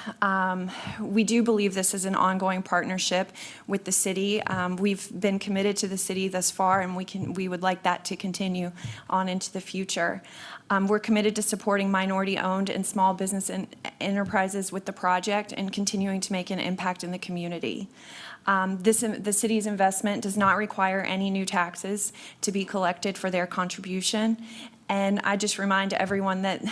We do believe this is an ongoing partnership with the city. We've been committed to the city thus far, and we would like that to continue on into the future. We're committed to supporting minority-owned and small business enterprises with the project and continuing to make an impact in the community. The city's investment does not require any new taxes to be collected for their contribution. And I just remind everyone that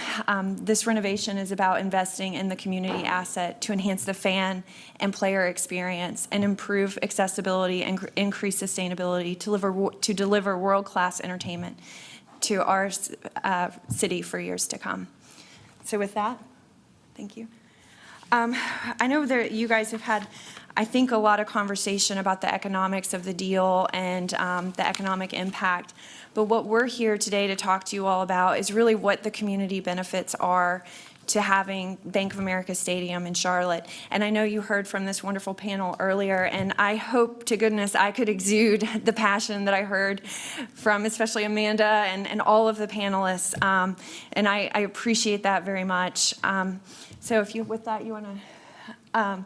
this renovation is about investing in the community asset to enhance the fan and player experience and improve accessibility and increase sustainability to deliver world-class entertainment to our city for years to come. So with that, thank you. I know that you guys have had, I think, a lot of conversation about the economics of the deal and the economic impact. But what we're here today to talk to you all about is really what the community benefits are to having Bank of America Stadium in Charlotte. And I know you heard from this wonderful panel earlier, and I hope to goodness I could exude the passion that I heard from especially Amanda and all of the panelists. And I appreciate that very much. So if you, with that, you want to...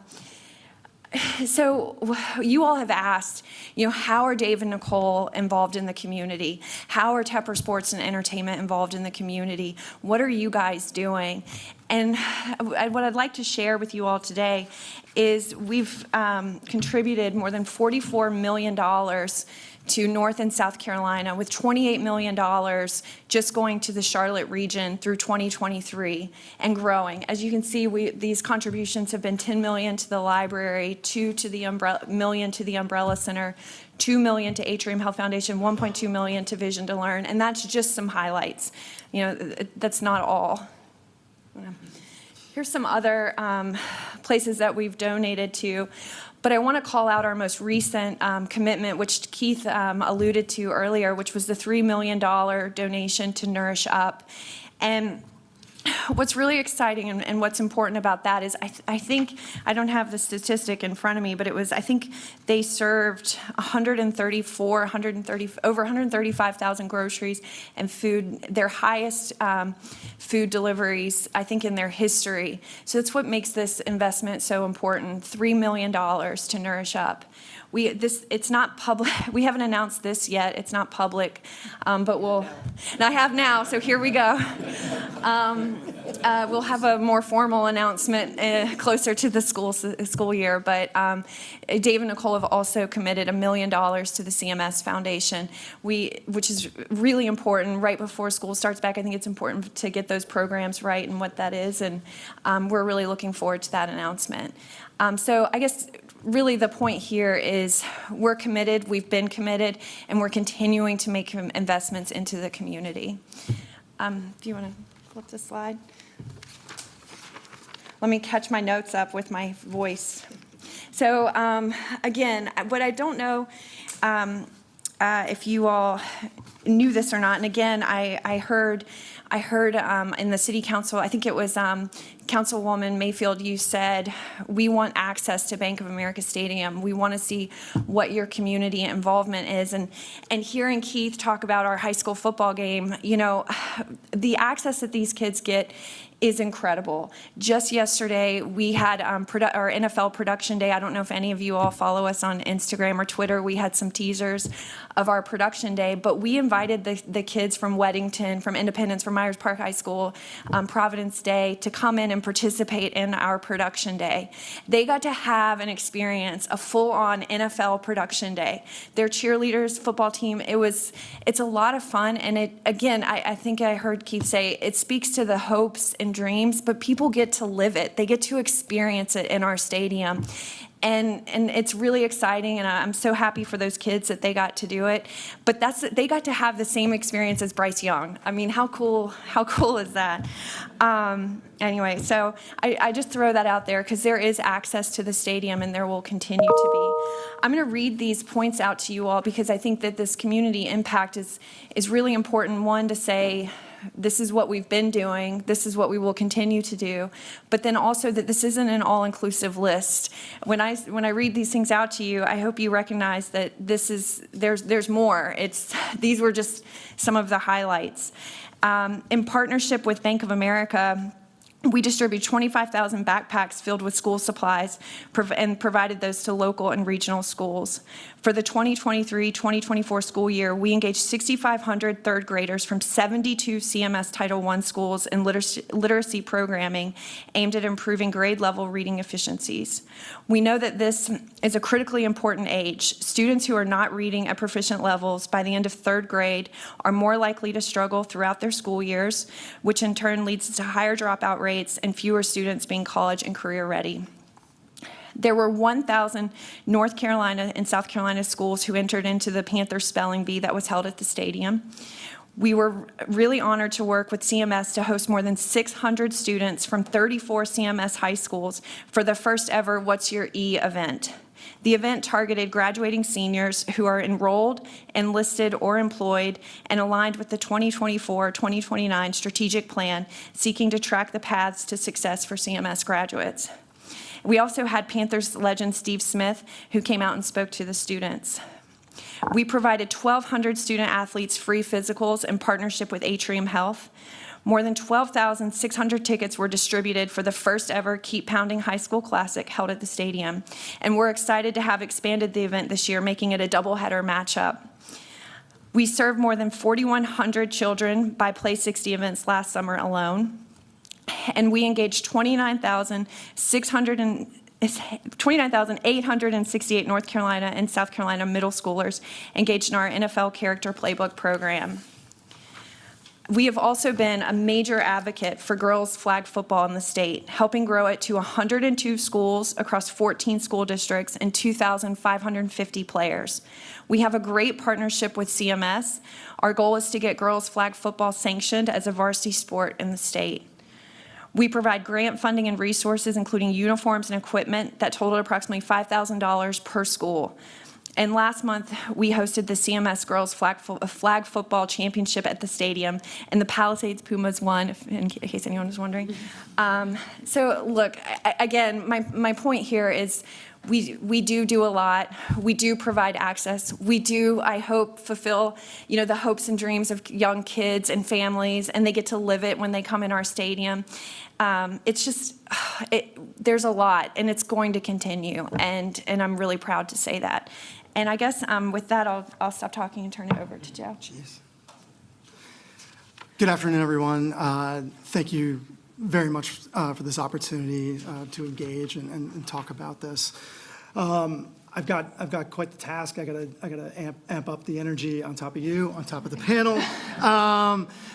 So you all have asked, how are Dave and Nicole involved in the community? How are Tepper Sports and Entertainment involved in the community? What are you guys doing? And what I'd like to share with you all today is we've contributed more than $44 million to North and South Carolina, with $28 million just going to the Charlotte region through 2023 and growing. As you can see, these contributions have been $10 million to the library, $2 million to the Umbrella Center, $2 million to Atrium Health Foundation, $1.2 million to Vision to Learn, and that's just some highlights. That's not all. Here's some other places that we've donated to. But I want to call out our most recent commitment, which Keith alluded to earlier, which was the $3 million donation to Nourish Up. And what's really exciting and what's important about that is I think, I don't have the statistic in front of me, but I think they served over 135,000 groceries and food, their highest food deliveries, I think, in their history. So that's what makes this investment so important, $3 million to Nourish Up. It's not public. We haven't announced this yet. It's not public, but and I have now, so here we go. We'll have a more formal announcement closer to the school year, but Dave and Nicole have also committed $1 million to the CMS Foundation, which is really important right before school starts back. I think it's important to get those programs right and what that is, and we're really looking forward to that announcement. So I guess really the point here is we're committed, we've been committed, and we're continuing to make investments into the community. If you want to flip the slide. Let me catch my notes up with my voice. So again, what I don't know if you all knew this or not, and again, I heard in the city council, I think it was Councilwoman Mayfield, you said, we want access to Bank of America Stadium. We want to see what your community involvement is. And hearing Keith talk about our high school football game, the access that these kids get is incredible. Just yesterday, we had our NFL production day. I don't know if any of you all follow us on Instagram or Twitter. We had some teasers of our production day, but we invited the kids from Weddington, from Independence, from Myers Park High School, Providence Day, to come in and participate in our production day. They got to have an experience, a full-on NFL production day. Their cheerleaders, football team, it's a lot of fun, and I think I heard Keith say, it speaks to the hopes and dreams, but people get to live it. They get to experience it in our stadium. And it's really exciting, and I'm so happy for those kids that they got to do it. But they got to have the same experience as Bryce Young. I mean, how cool is that? Anyway, so I just throw that out there because there is access to the stadium, and there will continue to be. I'm going to read these points out to you all because I think that this community impact is really important. One, to say, this is what we've been doing, this is what we will continue to do, but then also that this isn't an all-inclusive list. When I read these things out to you, I hope you recognize that there's more. These were just some of the highlights. In partnership with Bank of America, we distribute 25,000 backpacks filled with school supplies and provided those to local and regional schools. For the 2023-2024 school year, we engaged 6,500 third graders from 72 CMS Title I schools in literacy programming aimed at improving grade level reading efficiencies. We know that this is a critically important age. Students who are not reading at proficient levels by the end of third grade are more likely to struggle throughout their school years, which in turn leads to higher dropout rates and fewer students being college and career ready. There were 1,000 North Carolina and South Carolina schools who entered into the Panther Spelling Bee that was held at the stadium. We were really honored to work with CMS to host more than 600 students from 34 CMS high schools for the first ever What's Your E event. The event targeted graduating seniors who are enrolled, enlisted, or employed and aligned with the 2024-2029 strategic plan, seeking to track the paths to success for CMS graduates. We also had Panthers legend Steve Smith, who came out and spoke to the students. We provided 1,200 student athletes free physicals in partnership with Atrium Health. More than 12,600 tickets were distributed for the first ever Keep Pounding High School Classic held at the stadium. And we're excited to have expanded the event this year, making it a doubleheader matchup. We served more than 4,100 children by Play 60 events last summer alone. And we engaged 29,868 North Carolina and South Carolina middle schoolers engaged in our NFL Character Playbook program. We have also been a major advocate for girls flag football in the state, helping grow it to 102 schools across 14 school districts and 2,550 players. We have a great partnership with CMS. Our goal is to get girls flag football sanctioned as a varsity sport in the state. We provide grant funding and resources, including uniforms and equipment that totaled approximately $5,000 per school. And last month, we hosted the CMS Girls Flag Football Championship at the stadium, and the Palisades Pumas won, in case anyone was wondering. So look, again, my point here is we do a lot. We do provide access. We do, I hope, fulfill, the hopes and dreams of young kids and families, and they get to live it when they come in our stadium. It's just, there's a lot, and it's going to continue, and I'm really proud to say that. And I guess with that, I'll stop talking and turn it over to Joe. Good afternoon, everyone. Thank you very much for this opportunity to engage and talk about this. I've got quite the task. I gotta amp up the energy on top of you, on top of the panel.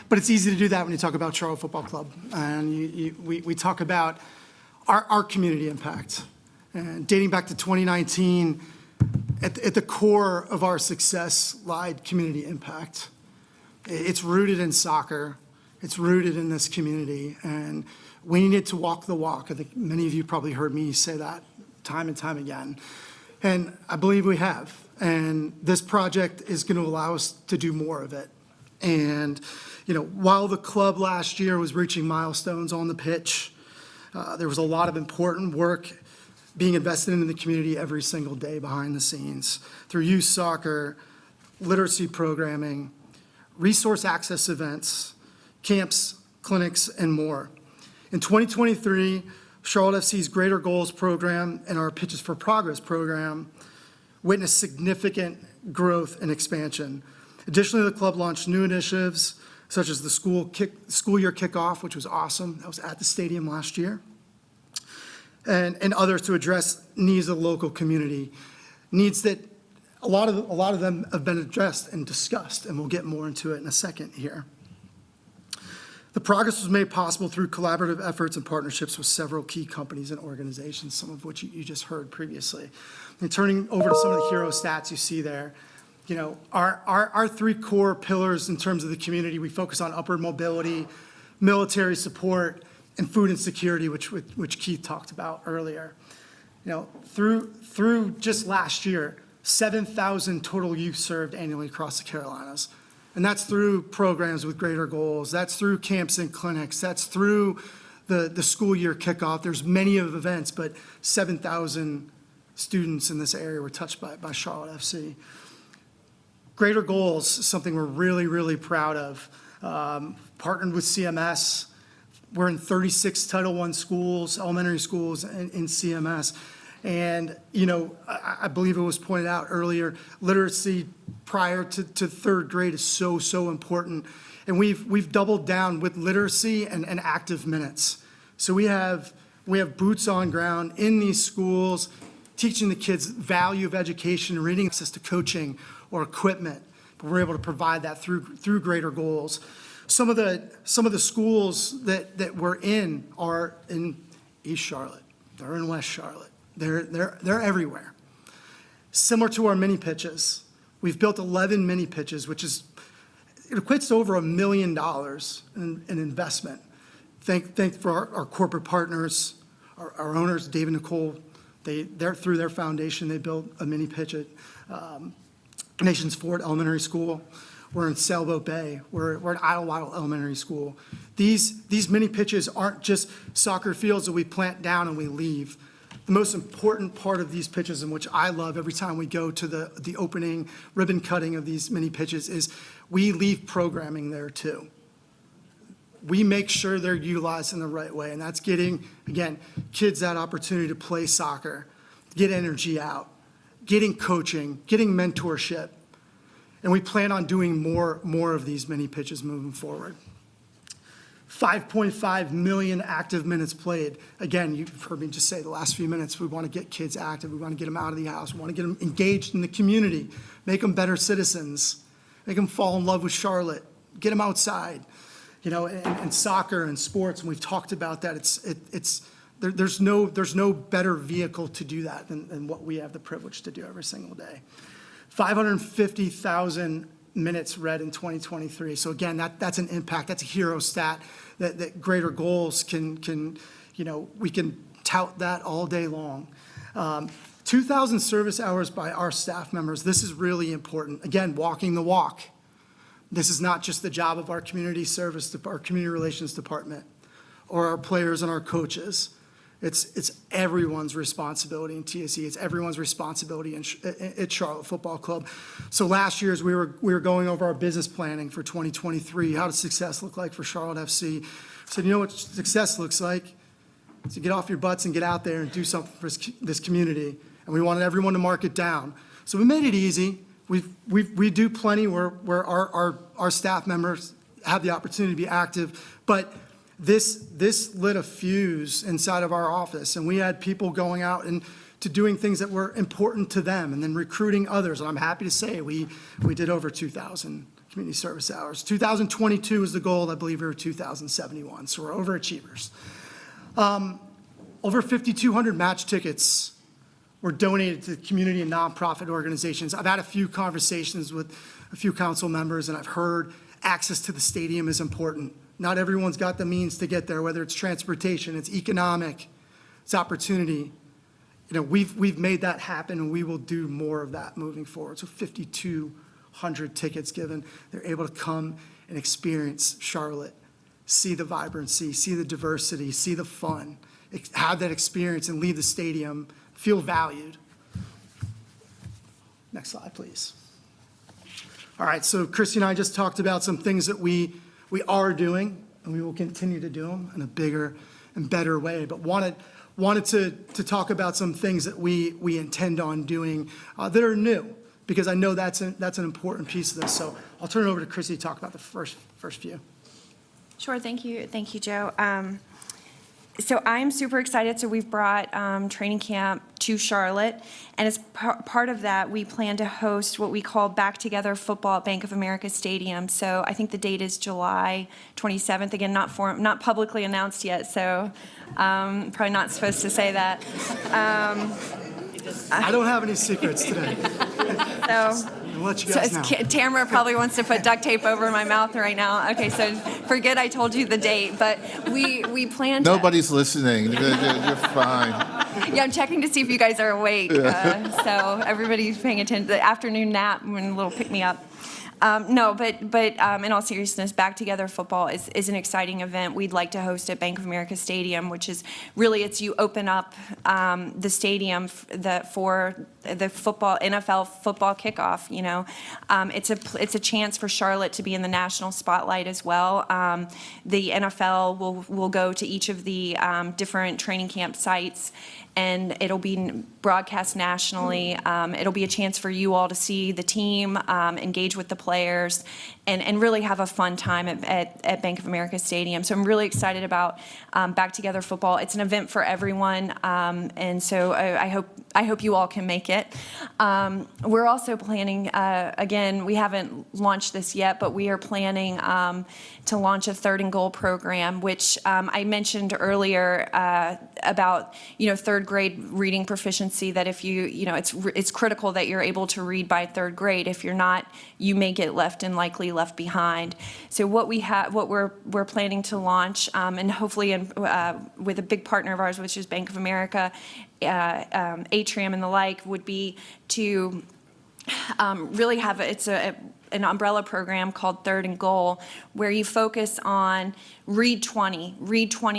But it's easy to do that when you talk about Charlotte Football Club, and we talk about our community impact. And dating back to 2019, at the core of our success lied community impact. It's rooted in soccer. It's rooted in this community, and we needed to walk the walk. I think many of you probably heard me say that time and time again, and I believe we have. And this project is going to allow us to do more of it. And while the club last year was reaching milestones on the pitch, there was a lot of important work being invested in the community every single day behind the scenes through youth soccer, literacy programming, resource access events, camps, clinics, and more. In 2023, Charlotte FC's Greater Goals program and our Pitches for Progress program witnessed significant growth and expansion. Additionally, the club launched new initiatives such as the school year kickoff, which was awesome. That was at the stadium last year. And others to address needs of the local community, needs that a lot of them have been addressed and discussed, and we'll get more into it in a second here. The progress was made possible through collaborative efforts and partnerships with several key companies and organizations, some of which you just heard previously. And turning over to some of the hero stats you see there, our three core pillars in terms of the community, we focus on upward mobility, military support, and food insecurity, which Keith talked about earlier. Through just last year, 7,000 total youth served annually across the Carolinas. And that's through programs with Greater Goals. That's through camps and clinics. That's through the school year kickoff. There's many of events, but 7,000 students in this area were touched by Charlotte FC. Greater Goals is something we're really, really proud of. Partnered with CMS. We're in 36 Title I schools, elementary schools in CMS. And, I believe it was pointed out earlier, literacy prior to third grade is so important. And we've doubled down with literacy and active minutes. So we have boots on ground in these schools, teaching the kids value of education, reading access to coaching or equipment. But we're able to provide that through Greater Goals. Some of the schools that we're in are in East Charlotte. They're in West Charlotte. They're everywhere. Similar to our mini pitches, we've built 11 mini pitches, which is equates to over $1 million in investment. Thank for our corporate partners, our owners, Dave and Nicole. They're through their foundation, they built a mini pitch at Nations Ford Elementary School. We're in Sailboat Bay. We're at Idlewild Elementary School. These mini pitches aren't just soccer fields that we plant down and we leave. The most important part of these pitches, and which I love every time we go to the opening ribbon cutting of these mini pitches, is we leave programming there too. We make sure they're utilized in the right way, and that's getting, again, kids that opportunity to play soccer, get energy out, getting coaching, getting mentorship. And we plan on doing more of these mini pitches moving forward. 5.5 million active minutes played. Again, you've heard me just say the last few minutes, we want to get kids active. We want to get them out of the house. We want to get them engaged in the community, make them better citizens, make them fall in love with Charlotte, get them outside, and soccer and sports. And we've talked about that. There's no better vehicle to do that than what we have the privilege to do every single day. 550,000 minutes read in 2023. So again, that's an impact. That's a hero stat that Greater Goals can we can tout that all day long. 2,000 service hours by our staff members. This is really important. Again, walking the walk. This is not just the job of our community service, our community relations department, or our players and our coaches. It's everyone's responsibility in TSE. It's everyone's responsibility at Charlotte Football Club. So last year, as we were going over our business planning for 2023, how does success look like for Charlotte FC? So you know what success looks like? So get off your butts and get out there and do something for this community. And we wanted everyone to mark it down. So we made it easy. We do plenty where our staff members have the opportunity to be active, but this lit a fuse inside of our office, and we had people going out and to doing things that were important to them, and then recruiting others. And I'm happy to say we did over 2,000 community service hours. 2022 is the goal. I believe we were 2,071, so we're overachievers. Over 5,200 match tickets were donated to community and nonprofit organizations. I've had a few conversations with a few council members, and I've heard access to the stadium is important. Not everyone's got the means to get there, whether it's transportation, it's economic, it's opportunity. We've made that happen, and we will do more of that moving forward. So 5,200 tickets given. They're able to come and experience Charlotte, see the vibrancy, see the diversity, see the fun, have that experience and leave the stadium, feel valued. Next slide, please. All right, so Christy and I just talked about some things that we are doing, and we will continue to do them in a bigger and better way, but wanted to talk about some things that we intend on doing that are new, because I know that's an important piece of this. So I'll turn it over to Christy to talk about the first few. Sure, thank you, Joe. So I'm super excited. So we've brought training camp to Charlotte, and as part of that, we plan to host what we call Back Together Football at Bank of America Stadium. So I think the date is July 27th. Again, not publicly announced yet, so probably not supposed to say that. I don't have any secrets today. So. I'll let you guys know. Tamara probably wants to put duct tape over my mouth right now. Okay, so forget I told you the date, but we plan to. Nobody's listening. You're fine. Yeah, I'm checking to see if you guys are awake. So everybody's paying attention. The afternoon nap, and a little pick-me-up. No, but in all seriousness, Back Together Football is an exciting event. We'd like to host at Bank of America Stadium, which is really, you open up the stadium for the NFL football kickoff. It's a chance for Charlotte to be in the national spotlight as well. The NFL will go to each of the different training camp sites, and it'll be broadcast nationally. It'll be a chance for you all to see the team, engage with the players, and really have a fun time at Bank of America Stadium. So I'm really excited about Back Together Football. It's an event for everyone, and so I hope I hope you all can make it. We're also planning, again, we haven't launched this yet, but we are planning to launch a Third and Goal program, which I mentioned earlier about, third grade reading proficiency, that if it's critical that you're able to read by third grade. If you're not, you may get likely left behind. So what we're planning to launch, and hopefully with a big partner of ours, which is Bank of America, Atrium and the like, would be to really have an umbrella program called Third and Goal, where you focus on read 20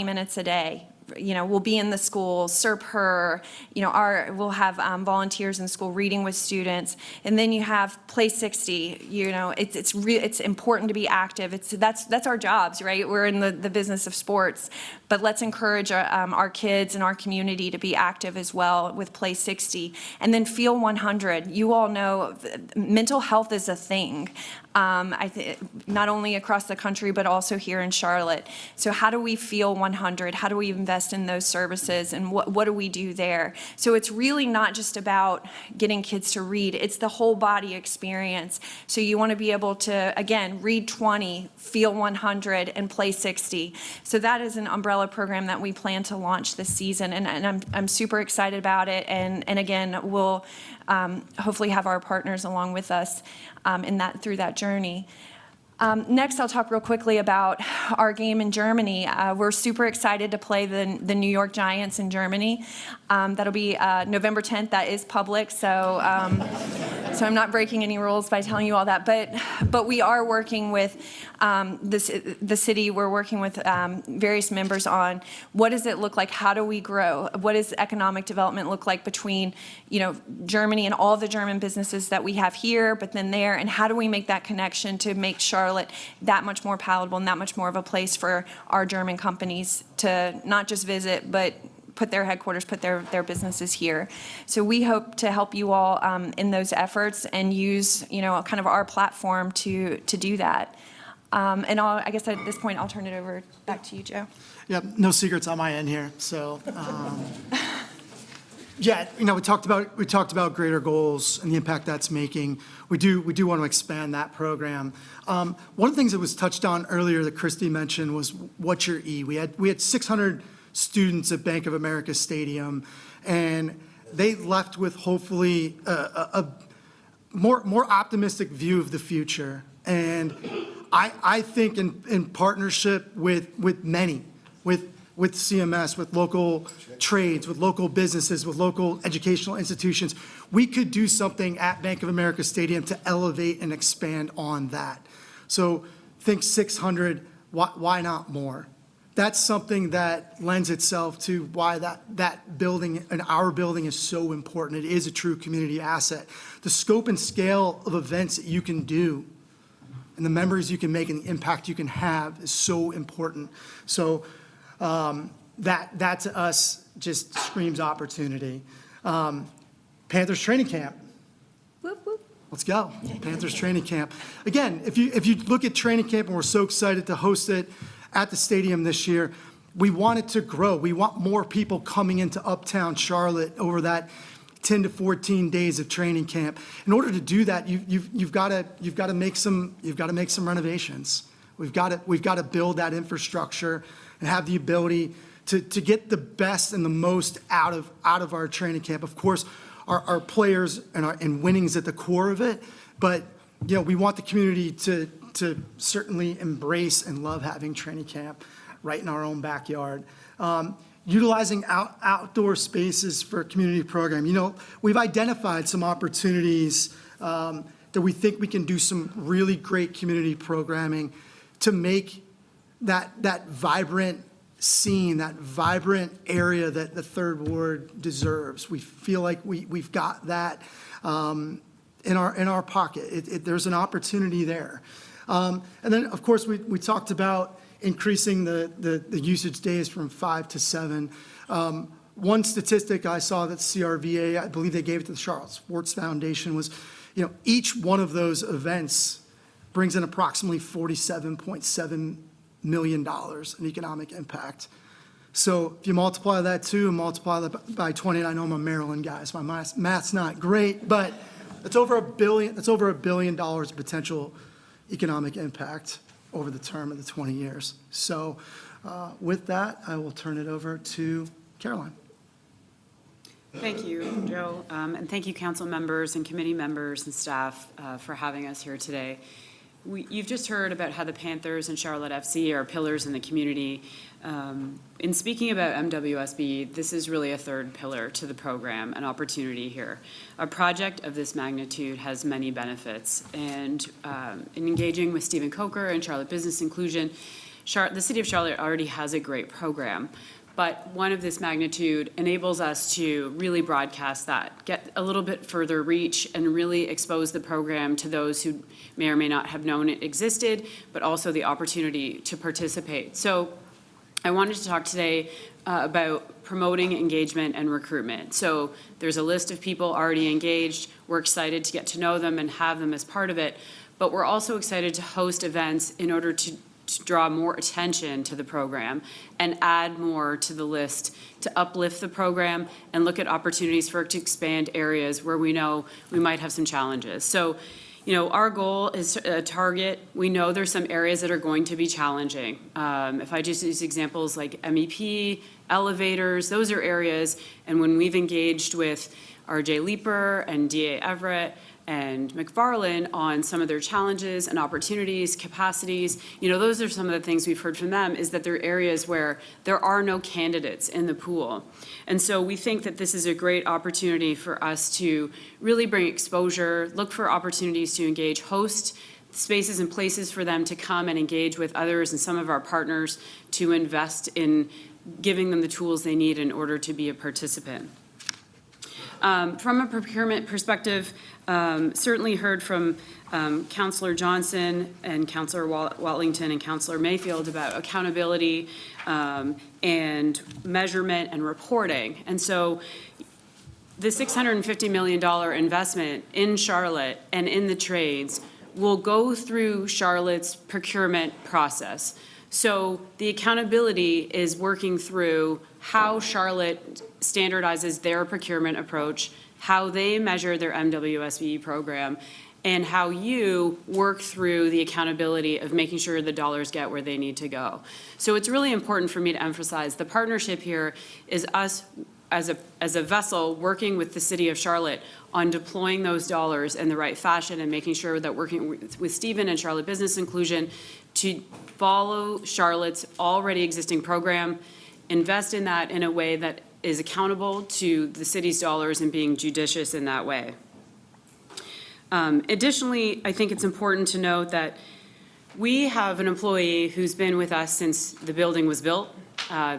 minutes a day. We'll be in the school, SERP, we'll have volunteers in school reading with students, and then you have Play 60. It's important to be active. That's our jobs, right? We're in the business of sports, but let's encourage our kids and our community to be active as well with Play 60, and then Feel 100. You all know mental health is a thing. Not only across the country, but also here in Charlotte. So how do we feel 100? How do we invest in those services? And what do we do there? So it's really not just about getting kids to read. It's the whole body experience. So you want to be able to, again, read 20, feel 100, and play 60. So that is an umbrella program that we plan to launch this season. And I'm super excited about it. And again, we'll hopefully have our partners along with us through that journey. Next, I'll talk real quickly about our game in Germany. We're super excited to play the New York Giants in Germany. That'll be November 10th. That is public, so I'm not breaking any rules by telling you all that. But we are working with the city. We're working with various members on what does it look like? How do we grow? What does economic development look like between Germany and all the German businesses that we have here, but then there, and how do we make that connection to make Charlotte that much more palatable and that much more of a place for our German companies to not just visit, but put their headquarters, put their businesses here. So we hope to help you all in those efforts and use, kind of our platform to do that. And I guess at this point, I'll turn it over back to you, Joe. Yeah, no secrets on my end here. So, yeah, we talked about greater goals and the impact that's making. We do want to expand that program. One of the things that was touched on earlier that Christy mentioned was what's your E? We had 600 students at Bank of America Stadium, and they left with hopefully a more optimistic view of the future. And I think in partnership with many, with CMS, with local trades, with local businesses, with local educational institutions, we could do something at Bank of America Stadium to elevate and expand on that. So think 600, why not more? That's something that lends itself to why that building and our building is so important. It is a true community asset. The scope and scale of events that you can do and the memories you can make and the impact you can have is so important. So that to us just screams opportunity. Panthers training camp. Whoop, whoop. Let's go. Panthers training camp. Again, if you look at training camp, and we're so excited to host it at the stadium this year, we want it to grow. We want more people coming into Uptown Charlotte over that 10 to 14 days of training camp. In order to do that, you've got to make some renovations. We've got to build that infrastructure and have the ability to get the best and the most out of our training camp. Of course, our players and winning's at the core of it, but we want the community to certainly embrace and love having training camp right in our own backyard. Utilizing outdoor spaces for community program. We've identified some opportunities that we think we can do some really great community programming to make that vibrant scene, that vibrant area that the Third Ward deserves. We feel like we've got that in our pocket. There's an opportunity there. And then, of course, we talked about increasing the usage days from 5 to 7. One statistic I saw that CRVA, I believe they gave it to the Charlotte Sports Foundation, was each one of those events brings in approximately $47.7 million in economic impact. So if you multiply that 2 and multiply that by 20, and I know I'm a Maryland guy, so my math's not great, but it's over $1 billion, that's over $1 billion potential economic impact over the term of the 20 years. So with that, I will turn it over to Caroline. Thank you, Joe, and thank you, council members and committee members and staff for having us here today. You've just heard about how the Panthers and Charlotte FC are pillars in the community. In speaking about MWSB, this is really a third pillar to the program, an opportunity here. A project of this magnitude has many benefits, and in engaging with Stephen Coker and Charlotte Business Inclusion, the City of Charlotte already has a great program. But one of this magnitude enables us to really broadcast that, get a little bit further reach, and really expose the program to those who may or may not have known it existed, but also the opportunity to participate. So I wanted to talk today about promoting engagement and recruitment. So there's a list of people already engaged. We're excited to get to know them and have them as part of it. But we're also excited to host events in order to draw more attention to the program and add more to the list to uplift the program and look at opportunities for it to expand areas where we know we might have some challenges. So, you know, our goal is a target. We know there's some areas that are going to be challenging. If I just use examples like MEP, elevators, those are areas, and when we've engaged with RJ Leeper and DA Everett and McFarland on some of their challenges and opportunities, capacities, you know, those are some of the things we've heard from them, is that there are areas where there are no candidates in the pool. And so we think that this is a great opportunity for us to really bring exposure, look for opportunities to engage, host spaces and places for them to come and engage with others and some of our partners to invest in giving them the tools they need in order to be a participant. From a procurement perspective, certainly heard from Councillor Johnson and Councillor Watlington and Councillor Mayfield about accountability and measurement and reporting. And so the $650 million investment in Charlotte and in the trades will go through Charlotte's procurement process. So the accountability is working through how Charlotte standardizes their procurement approach, how they measure their MWSBE program, and how you work through the accountability of making sure the dollars get where they need to go. So it's really important for me to emphasize the partnership here is us as a vessel working with the City of Charlotte on deploying those dollars in the right fashion and making sure that working with Stephen and Charlotte Business Inclusion to follow Charlotte's already existing program, invest in that in a way that is accountable to the city's dollars and being judicious in that way. Additionally, I think it's important to note that we have an employee who's been with us since the building was built.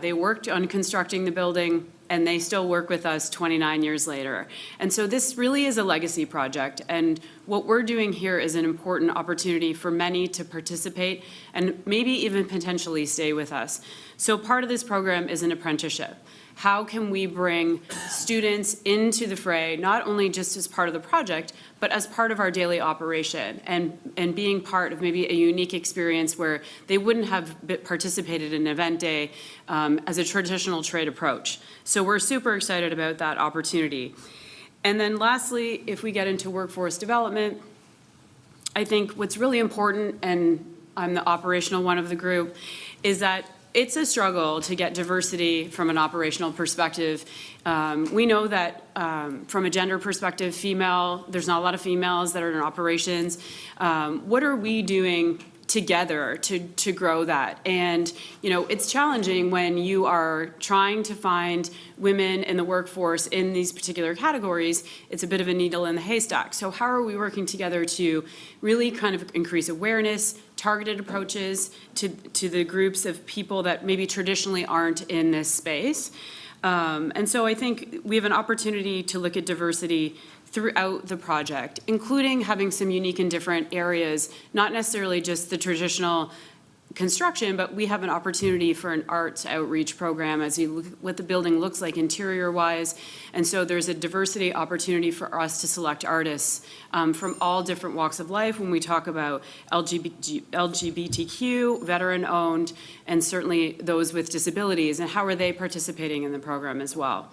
They worked on constructing the building, and they still work with us 29 years later. And so this really is a legacy project, and what we're doing here is an important opportunity for many to participate and maybe even potentially stay with us. So part of this program is an apprenticeship. How can we bring students into the fray, not only just as part of the project, but as part of our daily operation and being part of maybe a unique experience where they wouldn't have participated in an event day as a traditional trade approach. So we're super excited about that opportunity. And then lastly, if we get into workforce development, I think what's really important, and I'm the operational one of the group, is that it's a struggle to get diversity from an operational perspective. We know that from a gender perspective, there's not a lot of females that are in operations. What are we doing together to grow that? And, you know, it's challenging when you are trying to find women in the workforce in these particular categories. It's a bit of a needle in the haystack. So how are we working together to really kind of increase awareness, targeted approaches to the groups of people that maybe traditionally aren't in this space? And so I think we have an opportunity to look at diversity throughout the project, including having some unique and different areas, not necessarily just the traditional construction, but we have an opportunity for an arts outreach program as you look what the building looks like interior-wise. And so there's a diversity opportunity for us to select artists from all different walks of life when we talk about LGBTQ, veteran-owned, and certainly those with disabilities, and how are they participating in the program as well.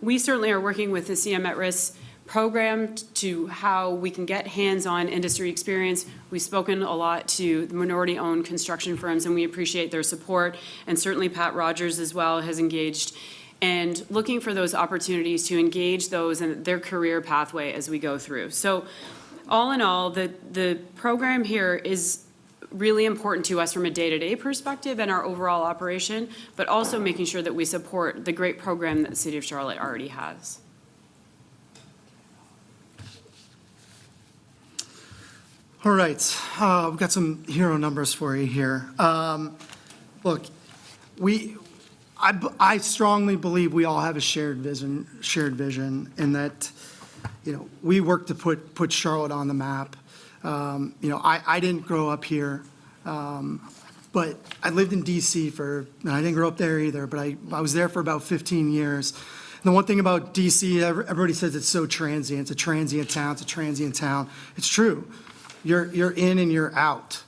We certainly are working with the CM at Risk program to how we can get hands-on industry experience. We've spoken a lot to the minority-owned construction firms, and we appreciate their support. And certainly Pat Rogers as well has engaged, and looking for those opportunities to engage those in their career pathway as we go through. So all in all, the program here is really important to us from a day-to-day perspective and our overall operation, but also making sure that we support the great program that the City of Charlotte already has. All right, we've got some hero numbers for you here. Look, I strongly believe we all have a shared vision, in that, we work to put Charlotte on the map. I didn't grow up here, but I lived in DC and I didn't grow up there either, but I was there for about 15 years. And the one thing about DC, everybody says it's so transient. It's a transient town. It's a transient town. It's true. You're in and you're out.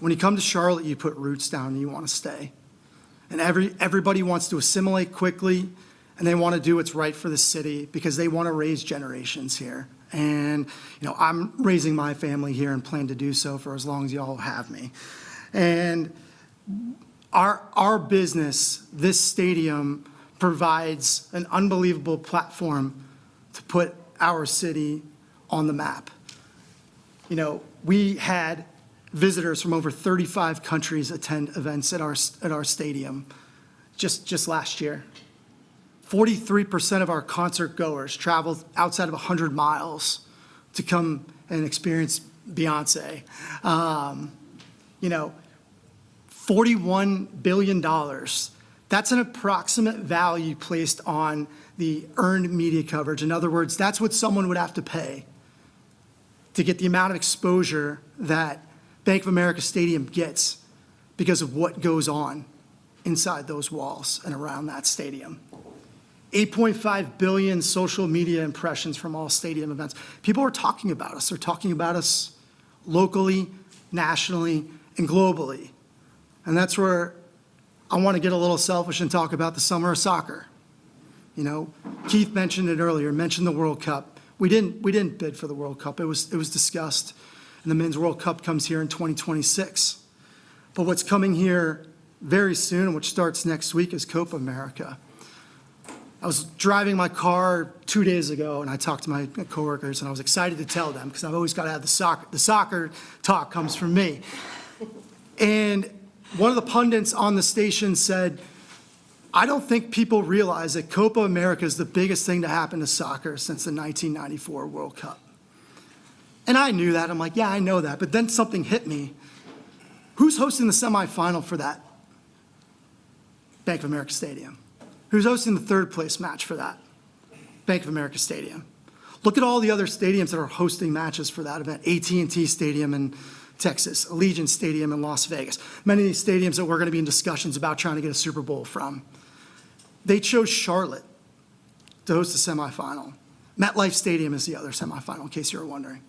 When you come to Charlotte, you put roots down and you want to stay. And everybody wants to assimilate quickly, and they want to do what's right for the city because they want to raise generations here. And, I'm raising my family here and plan to do so for as long as y'all have me. And our business, this stadium, provides an unbelievable platform to put our city on the map. We had visitors from over 35 countries attend events at our stadium just last year. 43% of our concert goers traveled outside of 100 miles to come and experience Beyonce. $41 billion. That's an approximate value placed on the earned media coverage. In other words, that's what someone would have to pay to get the amount of exposure that Bank of America Stadium gets because of what goes on inside those walls and around that stadium. 8.5 billion social media impressions from all stadium events. People are talking about us. They're talking about us locally, nationally, and globally. And that's where I want to get a little selfish and talk about the summer of soccer. Keith mentioned it earlier, mentioned the World Cup. We didn't bid for the World Cup. It was discussed. And the Men's World Cup comes here in 2026. But what's coming here very soon, which starts next week, is Copa America. I was driving my car 2 days ago, and I talked to my coworkers, and I was excited to tell them because I've always got to have the soccer. The soccer talk comes from me. And one of the pundits on the station said, I don't think people realize that Copa America is the biggest thing to happen to soccer since the 1994 World Cup. And I knew that. I'm like, yeah, I know that. But then something hit me. Who's hosting the semifinal for that? Bank of America Stadium. Who's hosting the third place match for that? Bank of America Stadium. Look at all the other stadiums that are hosting matches for that event. AT&T Stadium in Texas, Allegiant Stadium in Las Vegas. Many of these stadiums that we're going to be in discussions about trying to get a Super Bowl from. They chose Charlotte to host the semifinal. MetLife Stadium is the other semifinal, in case you were wondering.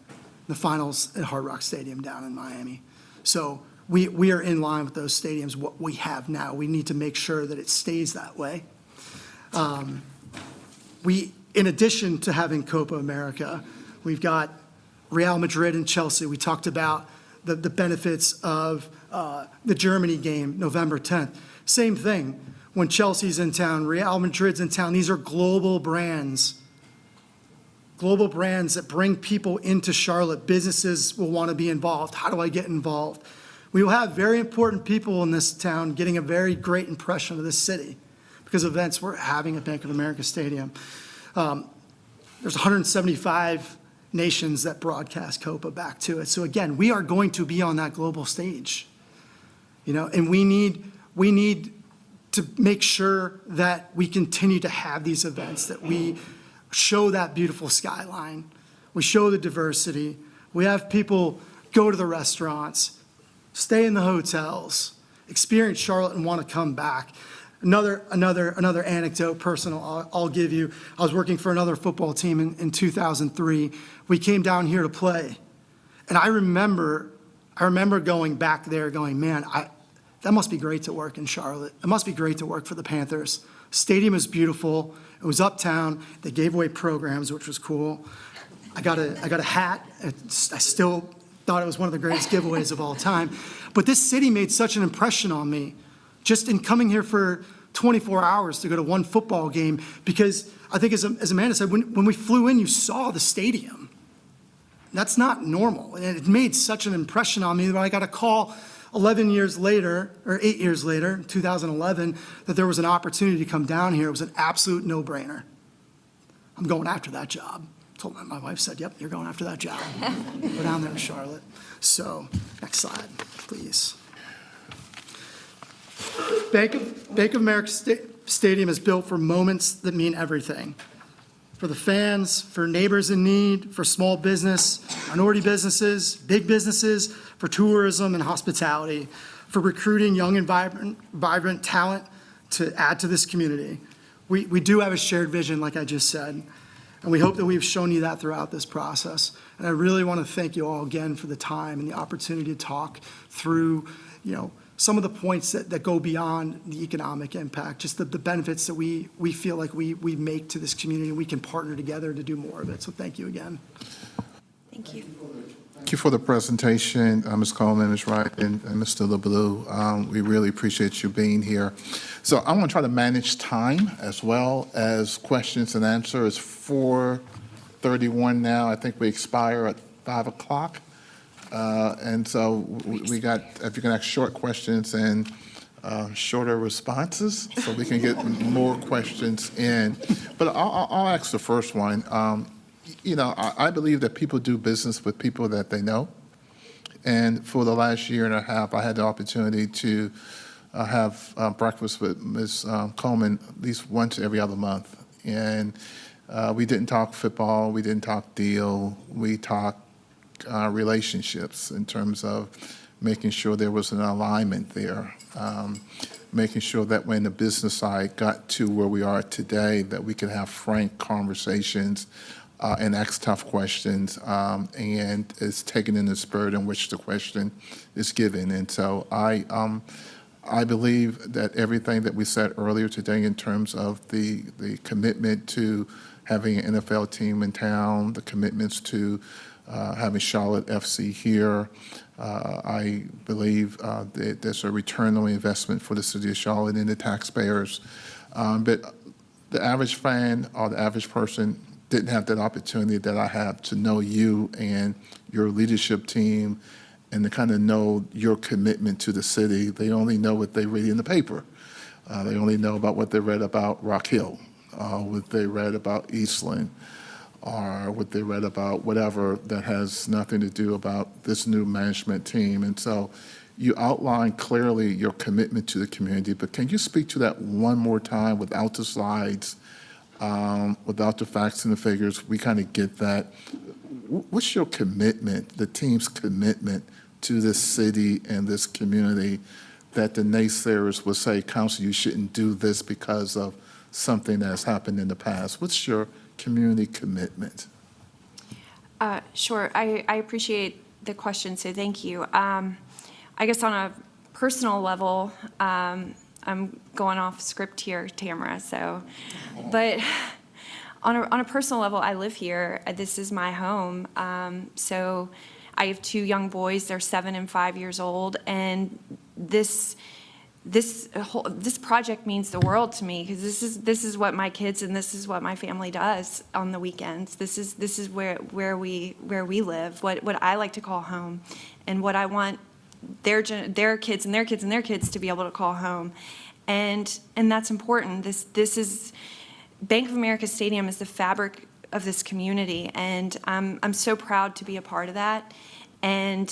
The finals at Hard Rock Stadium down in Miami. So we are in line with those stadiums, what we have now. We need to make sure that it stays that way. In addition to having Copa America, we've got Real Madrid and Chelsea. We talked about the benefits of the Germany game, November 10th. Same thing. When Chelsea's in town, Real Madrid's in town, these are global brands that bring people into Charlotte. Businesses will want to be involved. How do I get involved? We will have very important people in this town getting a very great impression of this city because of events we're having at Bank of America Stadium. There's 175 nations that broadcast Copa back to it. So again, we are going to be on that global stage, and we need to make sure that we continue to have these events, that we show that beautiful skyline, we show the diversity, we have people go to the restaurants, stay in the hotels, experience Charlotte and want to come back. Another anecdote, personal, I'll give you. I was working for another football team in 2003. We came down here to play. And I remember going back there going, man, that must be great to work in Charlotte. It must be great to work for the Panthers. Stadium is beautiful. It was uptown. They gave away programs, which was cool. I got a hat. I still thought it was one of the greatest giveaways of all time. But this city made such an impression on me just in coming here for 24 hours to go to one football game, because I think as Amanda said, when we flew in, you saw the stadium. That's not normal. And it made such an impression on me that I got a call 11 years later, or 8 years later, 2011, that there was an opportunity to come down here. It was an absolute no-brainer. I'm going after that job. My wife said, yep, you're going after that job. Go down there in Charlotte. So, next slide, please. Bank of America Stadium is built for moments that mean everything. For the fans, for neighbors in need, for small business, minority businesses, big businesses, for tourism and hospitality, for recruiting young and vibrant talent to add to this community. We do have a shared vision, like I just said, and we hope that we've shown you that throughout this process. And I really want to thank you all again for the time and the opportunity to talk through, some of the points that go beyond the economic impact, just the benefits that we feel like we make to this community, and we can partner together to do more of it. So thank you again. Thank you. Thank you for the presentation, Ms. Coleman, Ms. Wright, and Mr. LeBlue. We really appreciate you being here. So I'm going to try to manage time as well as questions and answers. It's 4:31 now. I think we expire at 5 o'clock. And so we got, if you can ask short questions and shorter responses, so we can get more questions in. But I'll ask the first one. I believe that people do business with people that they know. And for the last year and a half, I had the opportunity to have breakfast with Ms. Coleman at least once every other month. And we didn't talk football, we didn't talk deal, we talked relationships in terms of making sure there was an alignment there, making sure that when the business side got to where we are today, that we could have frank conversations and ask tough questions, and it's taken in the spirit in which the question is given. And so I believe that everything that we said earlier today in terms of the commitment to having an NFL team in town, the commitments to having Charlotte FC here, I believe that there's a return on investment for the city of Charlotte and the taxpayers. But the average fan or the average person didn't have that opportunity that I have to know you and your leadership team and to kind of know your commitment to the city. They only know what they read in the paper. They only know about what they read about Rock Hill, what they read about Eastland, or what they read about whatever that has nothing to do about this new management team. And so you outlined clearly your commitment to the community, but can you speak to that one more time without the slides, without the facts and the figures? We kind of get that. What's your commitment, the team's commitment to this city and this community that the naysayers would say, Council, you shouldn't do this because of something that has happened in the past? What's your community commitment? Sure. I appreciate the question, so thank you. I guess on a personal level, I'm going off script here, Tamara, so, but on a personal level, I live here. This is my home. So I have two young boys. They're 7 and 5 years old, and this project means the world to me, because this is what my kids and this is what my family does on the weekends. This is where we live, what I like to call home, and what I want their kids and their kids and their kids to be able to call home, and that's important. This is Bank of America Stadium is the fabric of this community, and I'm so proud to be a part of that, and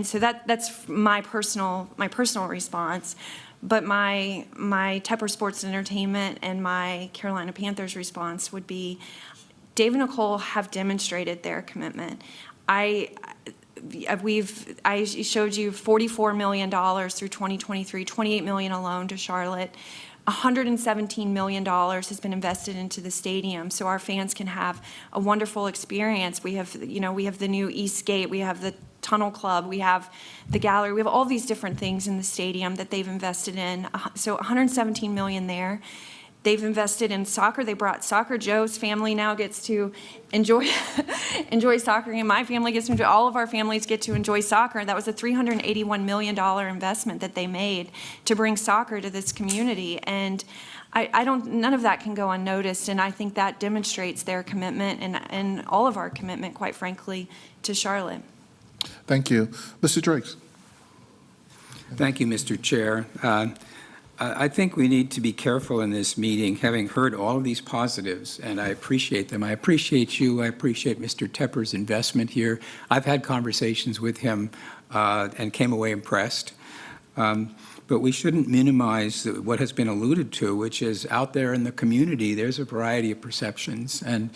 so that's my personal response. But my Tepper Sports and Entertainment and my Carolina Panthers response would be, Dave and Nicole have demonstrated their commitment. I showed you $44 million through 2023, $28 million alone to Charlotte. $117 million has been invested into the stadium, so our fans can have a wonderful experience. We have, we have the new East Gate, we have the Tunnel Club, we have the gallery, we have all these different things in the stadium that they've invested in. So $117 million there. They've invested in soccer. They brought soccer. Joe's family now gets to enjoy enjoy soccer, and my family gets to enjoy. All of our families get to enjoy soccer. That was a $381 million investment that they made to bring soccer to this community, and none of that can go unnoticed. And I think that demonstrates their commitment and all of our commitment, quite frankly, to Charlotte. Thank you. Mr. Drakes. Thank you, Mr. Chair. I think we need to be careful in this meeting, having heard all of these positives, and I appreciate them. I appreciate you. I appreciate Mr. Tepper's investment here. I've had conversations with him and came away impressed. But we shouldn't minimize what has been alluded to, which is out there in the community, there's a variety of perceptions. And,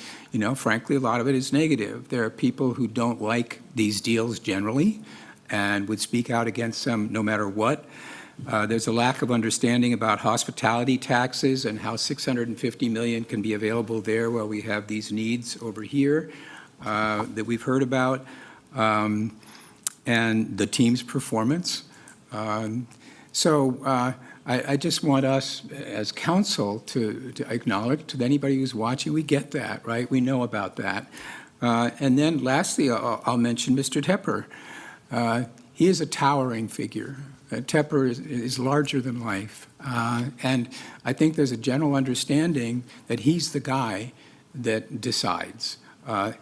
frankly, a lot of it is negative. There are people who don't like these deals generally and would speak out against them no matter what. There's a lack of understanding about hospitality taxes and how $650 million can be available there while we have these needs over here that we've heard about, and the team's performance. So I just want us as council to acknowledge to anybody who's watching, we get that, right? We know about that. And then lastly, I'll mention Mr. Tepper. He is a towering figure. Tepper is larger than life. And I think there's a general understanding that he's the guy that decides.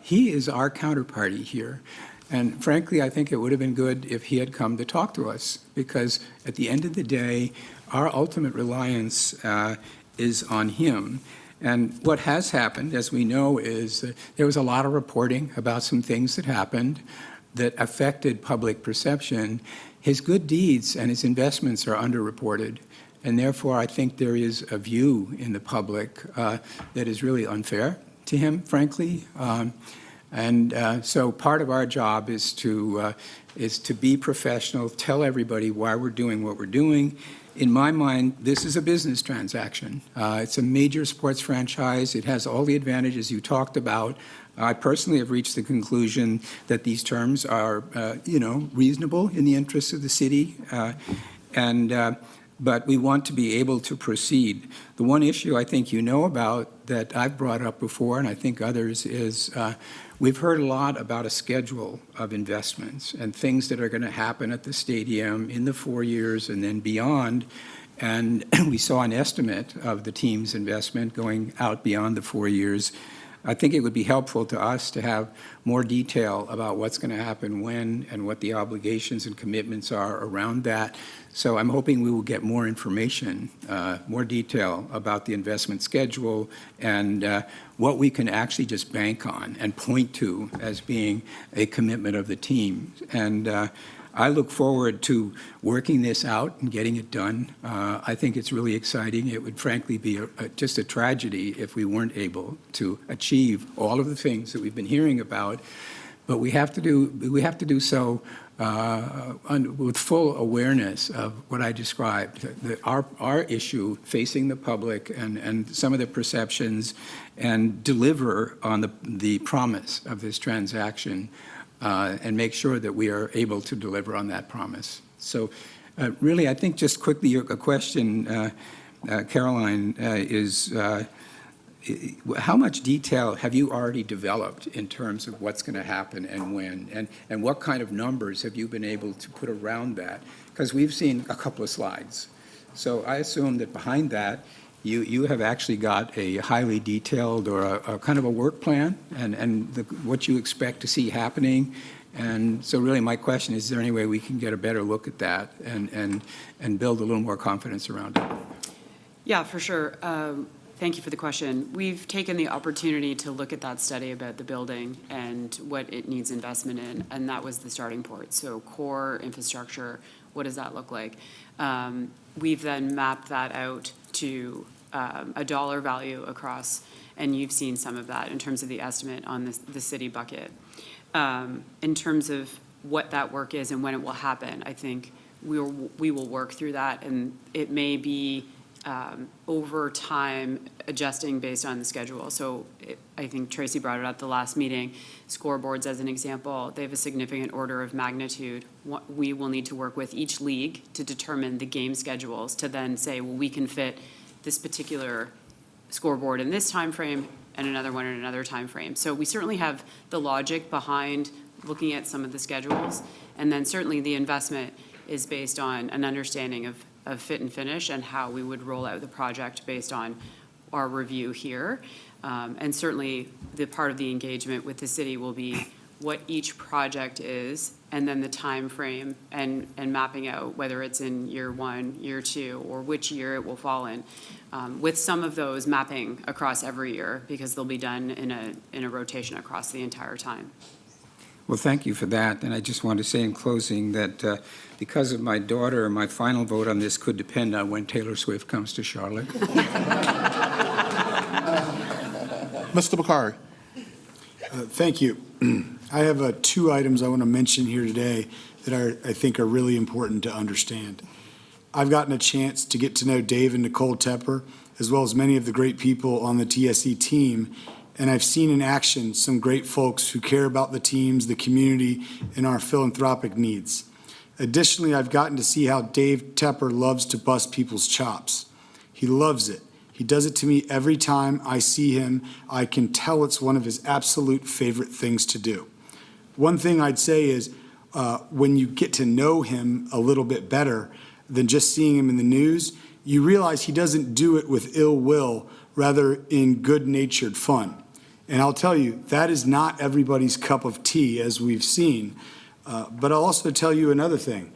He is our counterparty here. And frankly, I think it would have been good if he had come to talk to us, because at the end of the day, our ultimate reliance is on him. And what has happened, as we know, is that there was a lot of reporting about some things that happened that affected public perception. His good deeds and his investments are underreported, and therefore I think there is a view in the public that is really unfair to him, frankly. So part of our job is to be professional, tell everybody why we're doing what we're doing. In my mind, this is a business transaction. It's a major sports franchise. It has all the advantages you talked about. I personally have reached the conclusion that these terms are, reasonable in the interests of the city, but we want to be able to proceed. The one issue I think you know about that I've brought up before, and I think others, is we've heard a lot about a schedule of investments and things that are going to happen at the stadium in the 4 years and then beyond. And we saw an estimate of the team's investment going out beyond the 4 years. I think it would be helpful to us to have more detail about what's going to happen when and what the obligations and commitments are around that. So I'm hoping we will get more information, more detail about the investment schedule and what we can actually just bank on and point to as being a commitment of the team. And I look forward to working this out and getting it done. I think it's really exciting. It would frankly be just a tragedy if we weren't able to achieve all of the things that we've been hearing about. But we have to do so with full awareness of what I described, our issue facing the public and some of the perceptions, and deliver on the promise of this transaction. And make sure that we are able to deliver on that promise. So really, I think just quickly, a question, Caroline, is how much detail have you already developed in terms of what's going to happen and when? And what kind of numbers have you been able to put around that? Because we've seen a couple of slides. So I assume that behind that, you have actually got a highly detailed or a kind of a work plan and what you expect to see happening. And so really my question is there any way we can get a better look at that and build a little more confidence around it? Yeah, for sure. Thank you for the question. We've taken the opportunity to look at that study about the building and what it needs investment in, and that was the starting point. So core infrastructure, what does that look like? We've then mapped that out to a dollar value across, and you've seen some of that in terms of the estimate on the city bucket. In terms of what that work is and when it will happen. I think we will work through that, and it may be over time adjusting based on the schedule. So I think Tracy brought it up the last meeting, scoreboards as an example, they have a significant order of magnitude. We will need to work with each league to determine the game schedules to then say, well, we can fit this particular scoreboard in this time frame and another one in another time frame. So we certainly have the logic behind looking at some of the schedules, and then certainly the investment is based on an understanding of fit and finish and how we would roll out the project based on our review here. And certainly the part of the engagement with the city will be what each project is, and then the time frame and mapping out whether it's in year 1, year 2, or which year it will fall in, with some of those mapping across every year because they'll be done in a rotation across the entire time. Well, thank you for that. And I just want to say in closing that because of my daughter, my final vote on this could depend on when Taylor Swift comes to Charlotte. Mr. Bakari. Thank you. I have 2 items I want to mention here today that I think are really important to understand. I've gotten a chance to get to know Dave and Nicole Tepper, as well as many of the great people on the TSE team, and I've seen in action some great folks who care about the teams, the community, and our philanthropic needs. Additionally, I've gotten to see how Dave Tepper loves to bust people's chops. He loves it. He does it to me every time I see him. I can tell it's one of his absolute favorite things to do. One thing I'd say is when you get to know him a little bit better than just seeing him in the news, you realize he doesn't do it with ill will, rather in good-natured fun. And I'll tell you, that is not everybody's cup of tea, as we've seen. But I'll also tell you another thing.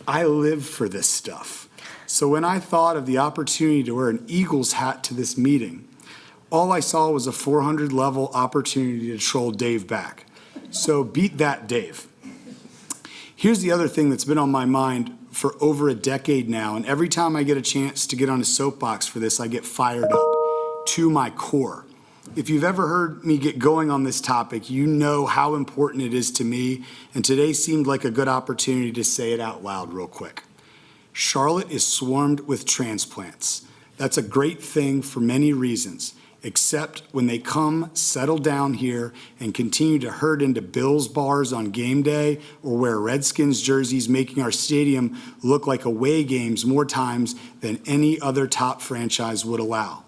I live for this stuff. So when I thought of the opportunity to wear an Eagles hat to this meeting, all I saw was a 400-level opportunity to troll Dave back. So beat that, Dave. Here's the other thing that's been on my mind for over a decade now, and every time I get a chance to get on a soapbox for this, I get fired up to my core. If you've ever heard me get going on this topic, you know how important it is to me, and today seemed like a good opportunity to say it out loud real quick. Charlotte is swarmed with transplants. That's a great thing for many reasons, except when they come, settle down here, and continue to herd into Bills bars on game day or wear Redskins jerseys, making our stadium look like away games more times than any other top franchise would allow.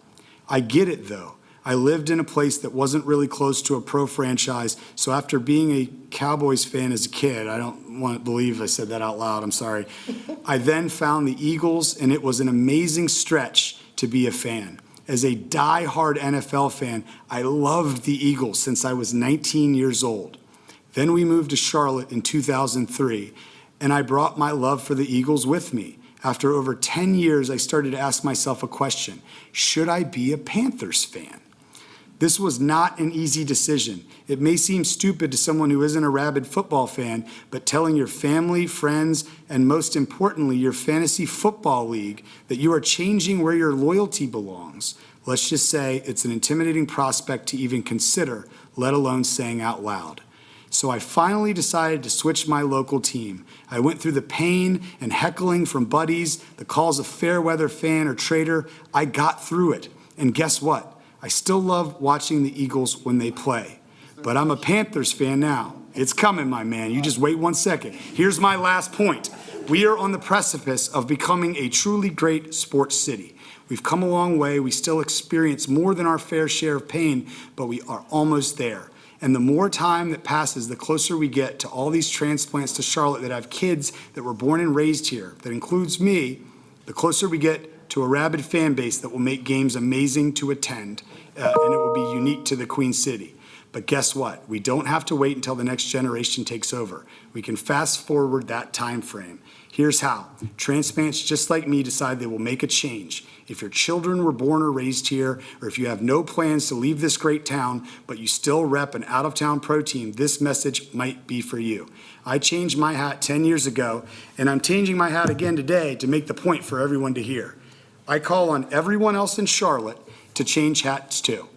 I get it, though. I lived in a place that wasn't really close to a pro franchise, so after being a Cowboys fan as a kid, I don't want to believe I said that out loud, I'm sorry, I then found the Eagles, and it was an amazing stretch to be a fan. As a die-hard NFL fan, I loved the Eagles since I was 19 years old. Then we moved to Charlotte in 2003, and I brought my love for the Eagles with me. After over 10 years, I started to ask myself a question: should I be a Panthers fan? This was not an easy decision. It may seem stupid to someone who isn't a rabid football fan, but telling your family, friends, and most importantly, your fantasy football league that you are changing where your loyalty belongs, let's just say it's an intimidating prospect to even consider, let alone saying out loud. So I finally decided to switch my local team. I went through the pain and heckling from buddies, the calls of fair weather fan or traitor. I got through it. And guess what? I still love watching the Eagles when they play. But I'm a Panthers fan now. It's coming, my man. You just wait 1 second. Here's my last point. We are on the precipice of becoming a truly great sports city. We've come a long way. We still experience more than our fair share of pain, but we are almost there. And the more time that passes, the closer we get to all these transplants to Charlotte that have kids that were born and raised here, that includes me, the closer we get to a rabid fan base that will make games amazing to attend, and it will be unique to the Queen City. But guess what? We don't have to wait until the next generation takes over. We can fast forward that time frame. Here's how. Transplants just like me decide they will make a change. If your children were born or raised here, or if you have no plans to leave this great town, but you still rep an out-of-town pro team, this message might be for you. I changed my hat 10 years ago, and I'm changing my hat again today to make the point for everyone to hear. I call on everyone else in Charlotte to change hats too.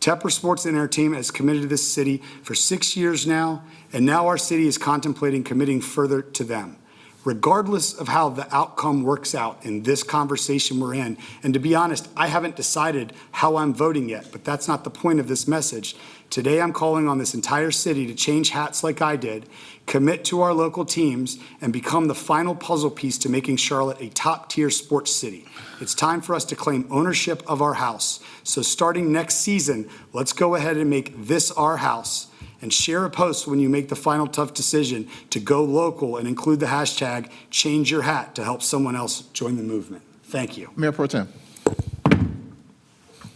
Tepper Sports and Entertainment is committed to this city for 6 years now, and now our city is contemplating committing further to them. Regardless of how the outcome works out in this conversation we're in, and to be honest, I haven't decided how I'm voting yet, but that's not the point of this message. Today, I'm calling on this entire city to change hats like I did, commit to our local teams, and become the final puzzle piece to making Charlotte a top-tier sports city. It's time for us to claim ownership of our house. So starting next season, let's go ahead and make this our house. And share a post when you make the final tough decision to go local and include the hashtag change your hat to help someone else join the movement. Thank you. Mayor Pro Tem.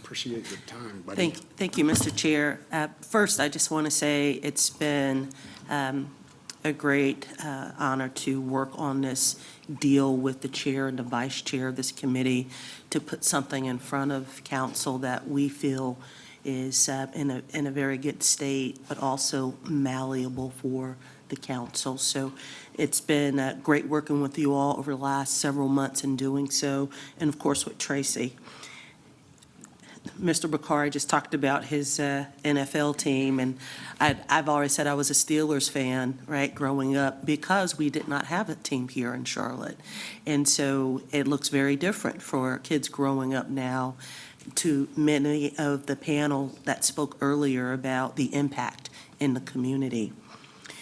Appreciate your time, buddy. Thank you, Mr. Chair. First, I just want to say it's been a great honor to work on this deal with the chair and the vice chair of this committee to put something in front of council that we feel is in a very good state, but also malleable for the council. So it's been great working with you all over the last several months in doing so, and of course with Tracy. Mr. Bakari just talked about his NFL team, and I've always said I was a Steelers fan, right, growing up, because we did not have a team here in Charlotte. And so it looks very different for kids growing up now, to many of the panel that spoke earlier about the impact in the community.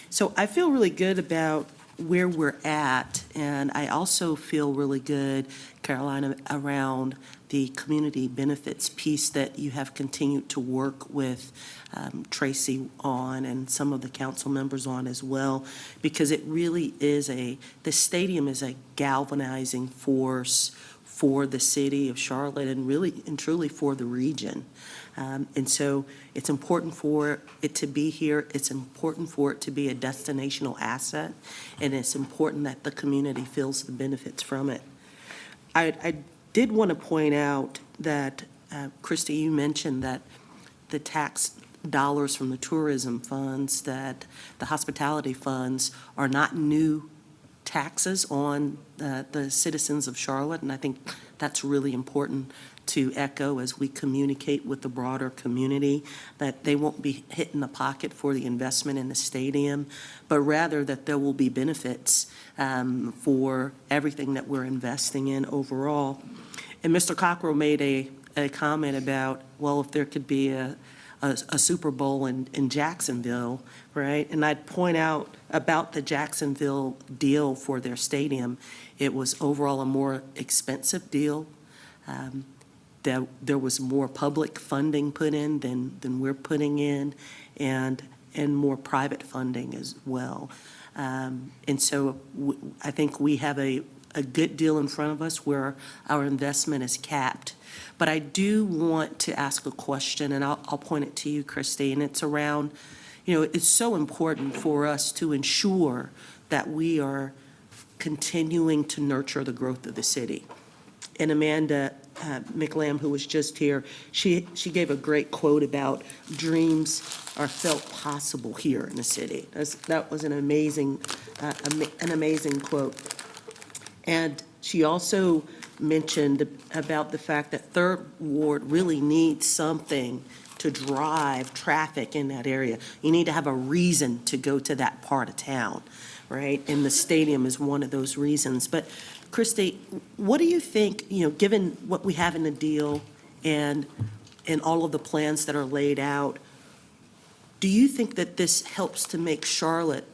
So I feel really good about where we're at, and I also feel really good, Carolina, around the community benefits piece that you have continued to work with Tracy on and some of the council members on as well, because it really is the stadium is a galvanizing force for the city of Charlotte and really and truly for the region. And so it's important for it to be here. It's important for it to be a destinational asset, and it's important that the community feels the benefits from it. I did want to point out that, Christy, you mentioned that the tax dollars from the tourism funds, that the hospitality funds are not new taxes on the citizens of Charlotte, and I think that's really important to echo as we communicate with the broader community, that they won't be hitting the pocket for the investment in the stadium, but rather that there will be benefits for everything that we're investing in overall. And Mr. Cockrell made a comment about, well, if there could be a Super Bowl in Jacksonville, right? And I'd point out about the Jacksonville deal for their stadium, it was overall a more expensive deal. There was more public funding put in than we're putting in, and more private funding as well. And so I think we have a good deal in front of us where our investment is capped. But I do want to ask a question, and I'll point it to you, Christy, and it's around, it's so important for us to ensure that we are continuing to nurture the growth of the city. And Amanda McLam, who was just here, she gave a great quote about dreams are felt possible here in the city. That was an amazing quote. And she also mentioned about the fact that Third Ward really needs something to drive traffic in that area. You need to have a reason to go to that part of town, right? And the stadium is one of those reasons. But Christy, what do you think, given what we have in the deal and all of the plans that are laid out, do you think that this helps to make Charlotte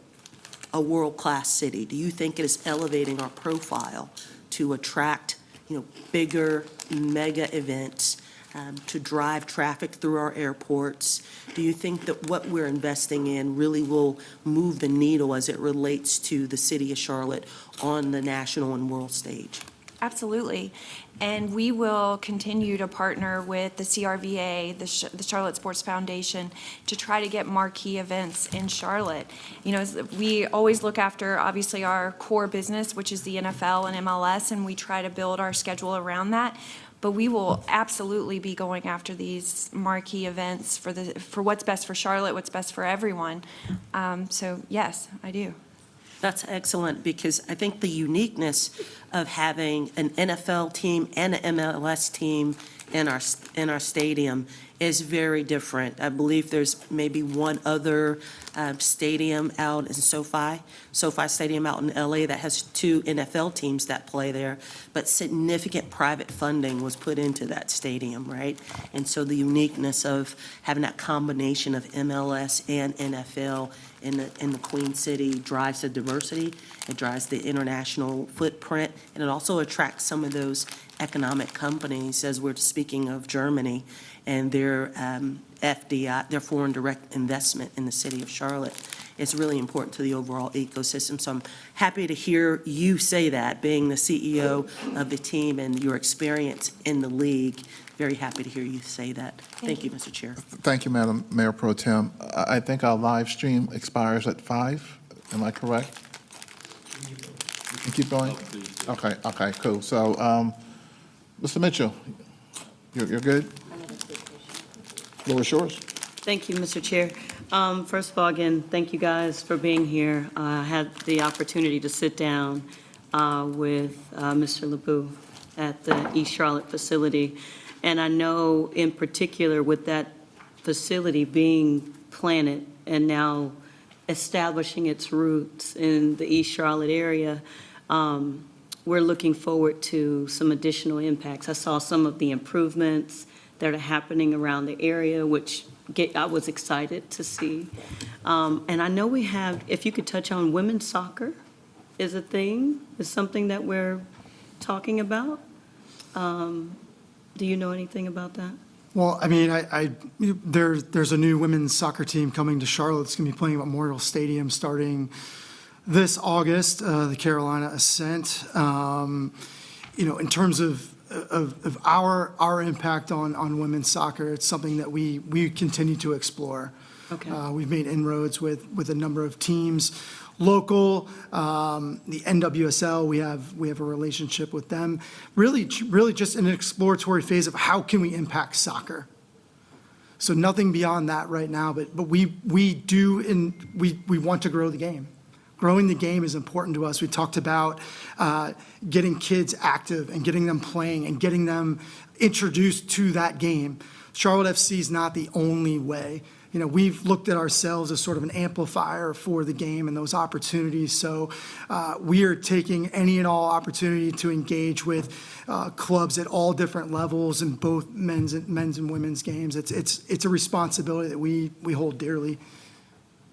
a world-class city? Do you think it is elevating our profile to attract, bigger mega events, to drive traffic through our airports? Do you think that what we're investing in really will move the needle as it relates to the city of Charlotte on the national and world stage? Absolutely. And we will continue to partner with the CRVA, the Charlotte Sports Foundation, to try to get marquee events in Charlotte. We always look after, obviously, our core business, which is the NFL and MLS, and we try to build our schedule around that. But we will absolutely be going after these marquee events for what's best for Charlotte, what's best for everyone. So yes, I do. That's excellent, because I think the uniqueness of having an NFL team and an MLS team in our stadium is very different. I believe there's maybe one other stadium out in SoFi Stadium out in LA that has 2 NFL teams that play there, but significant private funding was put into that stadium, right? And so the uniqueness of having that combination of MLS and NFL in the Queen City drives the diversity, it drives the international footprint, and it also attracts some of those economic companies, as we're speaking of Germany, and their FDI, their foreign direct investment in the city of Charlotte. It's really important to the overall ecosystem. So I'm happy to hear you say that, being the CEO of the team and your experience in the league. Very happy to hear you say that. Thank you, Mr. Chair. Thank you, Madam Mayor Pro Tem. I think our live stream expires at 5. Am I correct? You can keep going? Okay, cool. So, Mr. Mitchell, you're good? Floor is yours. Thank you, Mr. Chair. First of all, again, thank you guys for being here. I had the opportunity to sit down with Mr. LeBeau at the East Charlotte facility. And I know in particular with that facility being planted and now establishing its roots in the East Charlotte area, we're looking forward to some additional impacts. I saw some of the improvements that are happening around the area, which I was excited to see. And I know we have, if you could touch on women's soccer is a thing, is something that we're talking about. Do you know anything about that? Well, I mean, there's a new women's soccer team coming to Charlotte. It's going to be playing at Memorial Stadium starting this August, the Carolina Ascent. In terms of our impact on women's soccer, it's something that we continue to explore. Okay. We've made inroads with a number of teams, local, the NWSL. We have a relationship with them. Really just in an exploratory phase of how can we impact soccer. So nothing beyond that right now, but we want to grow the game. Growing the game is important to us. We talked about getting kids active and getting them playing and getting them introduced to that game. Charlotte FC is not the only way. We've looked at ourselves as sort of an amplifier for the game and those opportunities. So we are taking any and all opportunity to engage with clubs at all different levels in both men's and women's games. It's a responsibility that we hold dearly.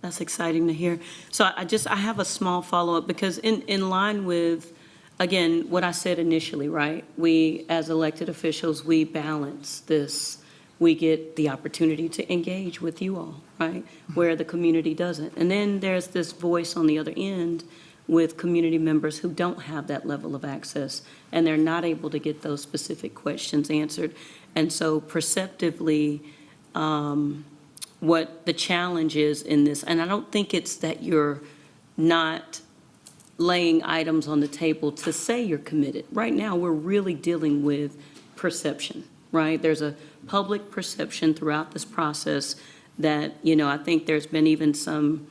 That's exciting to hear. So I have a small follow-up because in line with, again, what I said initially, right? We, as elected officials, we balance this. We get the opportunity to engage with you all, right? Where the community doesn't. And then there's this voice on the other end with community members who don't have that level of access and they're not able to get those specific questions answered. And so perceptively, what the challenge is in this, and I don't think it's that you're not laying items on the table to say you're committed. Right now, we're really dealing with perception, right? There's a public perception throughout this process that, I think there's been even some,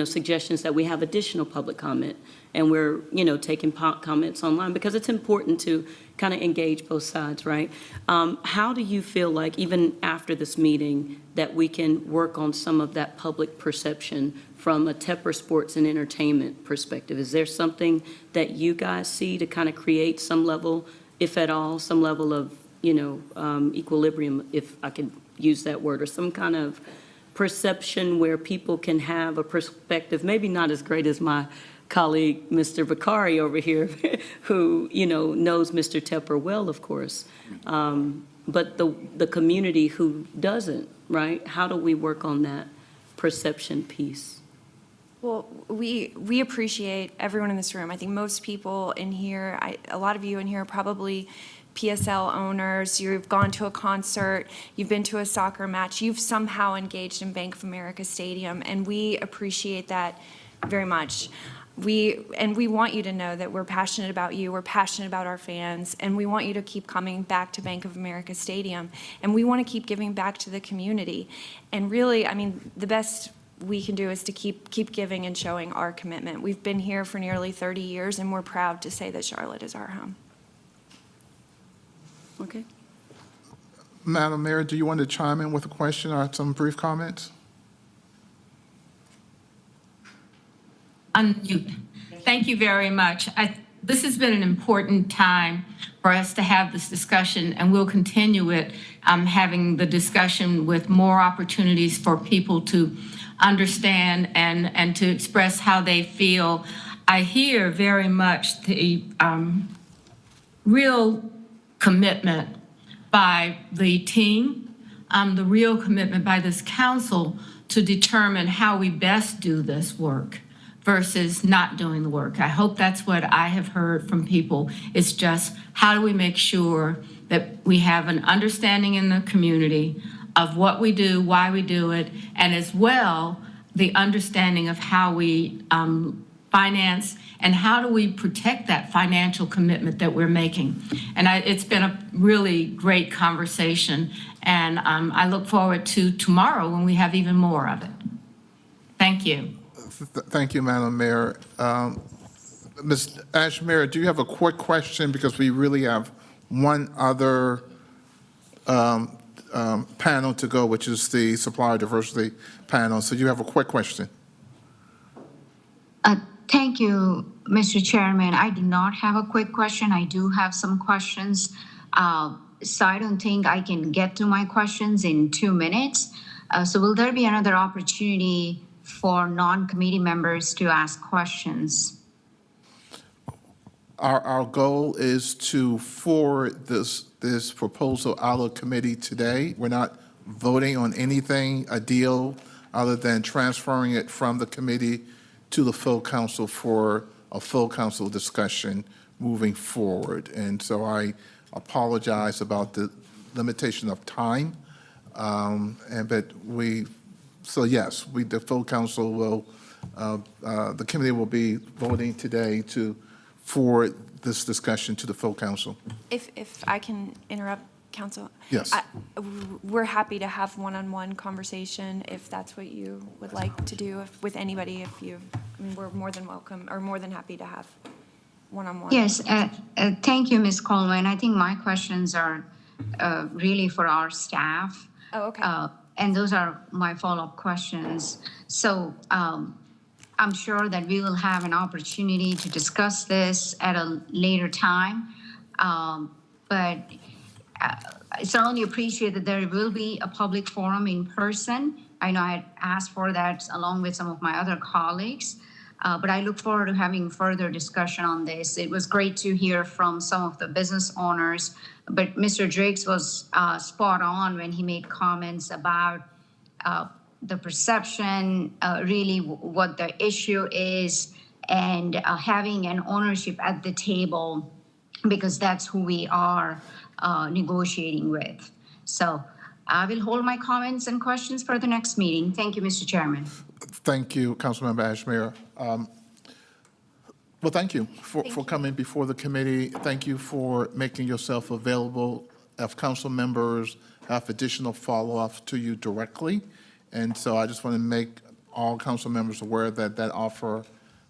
suggestions that we have additional public comment and we're, taking comments online because it's important to kind of engage both sides, right? How do you feel like, even after this meeting, that we can work on some of that public perception from a Tepper Sports and Entertainment perspective? Is there something that you guys see to kind of create some level, if at all, some level of, equilibrium, if I could use that word, or some kind of perception where people can have a perspective, maybe not as great as my colleague, Mr. Vicari over here, who, knows Mr. Tepper well, of course, but the community who doesn't, right? How do we work on that perception piece? Well, we appreciate everyone in this room. I think most people in here, a lot of you in here are probably PSL owners. You've gone to a concert, you've been to a soccer match, you've somehow engaged in Bank of America Stadium, and we appreciate that very much. We want you to know that we're passionate about you, we're passionate about our fans, and we want you to keep coming back to Bank of America Stadium, and we want to keep giving back to the community. And really, the best we can do is to keep giving and showing our commitment. We've been here for nearly 30 years, and we're proud to say that Charlotte is our home. Okay. Madam Mayor, do you want to chime in with a question or some brief comments? Unmute. Thank you very much. This has been an important time for us to have this discussion, and we'll continue it, having the discussion with more opportunities for people to understand and to express how they feel. I hear very much the real commitment by the team, the real commitment by this council to determine how we best do this work versus not doing the work. I hope that's what I have heard from people. It's just, how do we make sure that we have an understanding in the community of what we do, why we do it, and as well, the understanding of how we finance and how do we protect that financial commitment that we're making. And it's been a really great conversation, and I look forward to tomorrow when we have even more of it. Thank you. Thank you, Madam Mayor. Ms. Ashmere, do you have a quick question? Because we really have one other panel to go, which is the supplier diversity panel. So you have a quick question. Thank you, Mr. Chairman. I do not have a quick question. I do have some questions. So I don't think I can get to my questions in 2 minutes. So will there be another opportunity for non-committee members to ask questions? Our goal is to forward this proposal out of committee today. We're not voting on anything, a deal, other than transferring it from the committee to the full council for a full council discussion moving forward. And so I apologize about the limitation of time. So yes, the full council will, the committee will be voting today to forward this discussion to the full council. If I can interrupt, Council? Yes. We're happy to have one-on-one conversation if that's what you would like to do with anybody. We're more than welcome, or more than happy to have one-on-one. Yes, thank you, Ms. Coleman. I think my questions are really for our staff. Oh, okay. And those are my follow-up questions. So I'm sure that we will have an opportunity to discuss this at a later time. But I certainly appreciate that there will be a public forum in person. I know I had asked for that along with some of my other colleagues. But I look forward to having further discussion on this. It was great to hear from some of the business owners, but Mr. Driggs was spot on when he made comments about the perception, really what the issue is, and having an ownership at the table, because that's who we are negotiating with. So I will hold my comments and questions for the next meeting. Thank you, Mr. Chairman. Thank you, Councilmember Ashmere. Well, thank you for coming before the committee. Thank you for making yourself available. If council members have additional follow-up to you directly. And so I just want to make all council members aware that that offer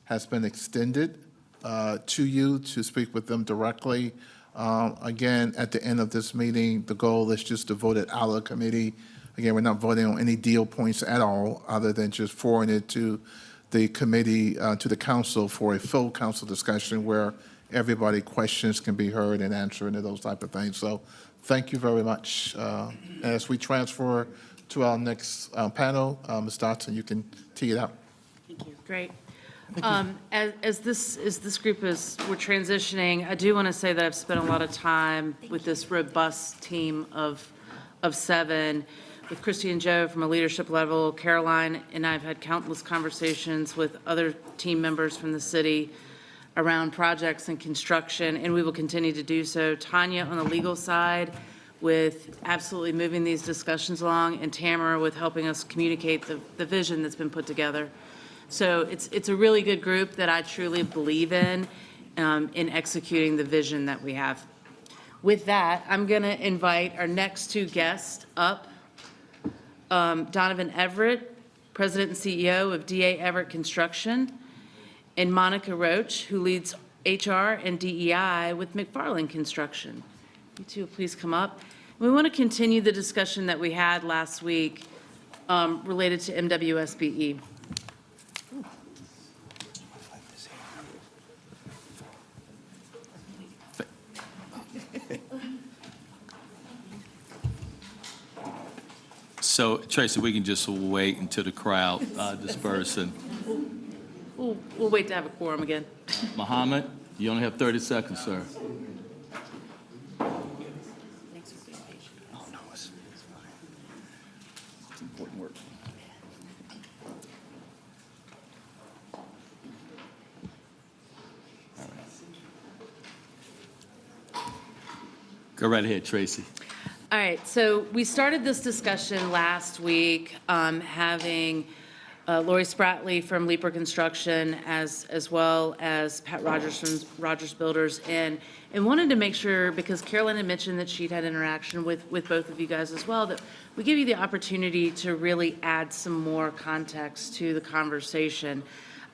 has been extended to you to speak with them directly. Again, at the end of this meeting, the goal is just to vote it out of the committee. Again, we're not voting on any deal points at all, other than just forwarding it to the committee, to the council for a full council discussion where everybody questions can be heard and answered and those type of things. So thank you very much. As we transfer to our next panel, Ms. Dotson, you can tee it up. Thank you. Great. As this group we're transitioning, I do want to say that I've spent a lot of time with this robust team of 7, with Christy and Joe from a leadership level. Caroline and I have had countless conversations with other team members from the city around projects and construction, and we will continue to do so. Tanya on the legal side with absolutely moving these discussions along, and Tamara with helping us communicate the vision that's been put together. So it's a really good group that I truly believe in executing the vision that we have. With that, I'm going to invite our next 2 guests up. Donovan Everett, President and CEO of D.A. Everett Construction, and Monica Roach, who leads HR and DEI with McFarland Construction. You two, please come up. We want to continue the discussion that we had last week related to MWSBE. So Tracy, we can just wait until the crowd disperses. And We'll wait to have a quorum again. Mohammed, you only have 30 seconds, sir. Oh, no, it's fine. It's important work. Go right ahead, Tracy. All right, so we started this discussion last week, having Lori Spratley from Leaper Construction as well as Pat Rogers from Rogers Builders and wanted to make sure, because Carolyn had mentioned that she'd had interaction with both of you guys as well, that we give you the opportunity to really add some more context to the conversation.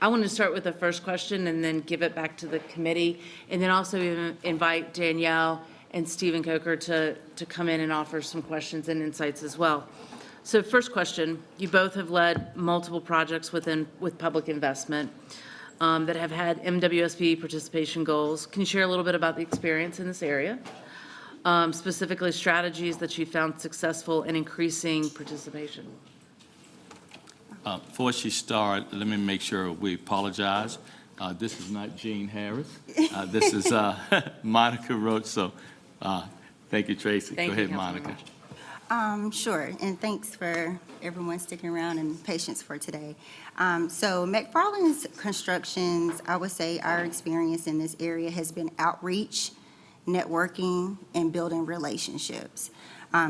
I want to start with the first question and then give it back to the committee, and then also invite Danielle and Stephen Coker to come in and offer some questions and insights as well. So first question, you both have led multiple projects with public investment that have had MWSB participation goals. Can you share a little bit about the experience in this area? Specifically strategies that you found successful in increasing participation? Before she starts, let me make sure we apologize. This is not Jean Harris. This is Monica Roach. So thank you, Tracy. Thank Go you, ahead, Monica. Sure, and thanks for everyone sticking around and patience for today. So McFarland's Constructions, I would say our experience in this area has been outreach, networking, and building relationships.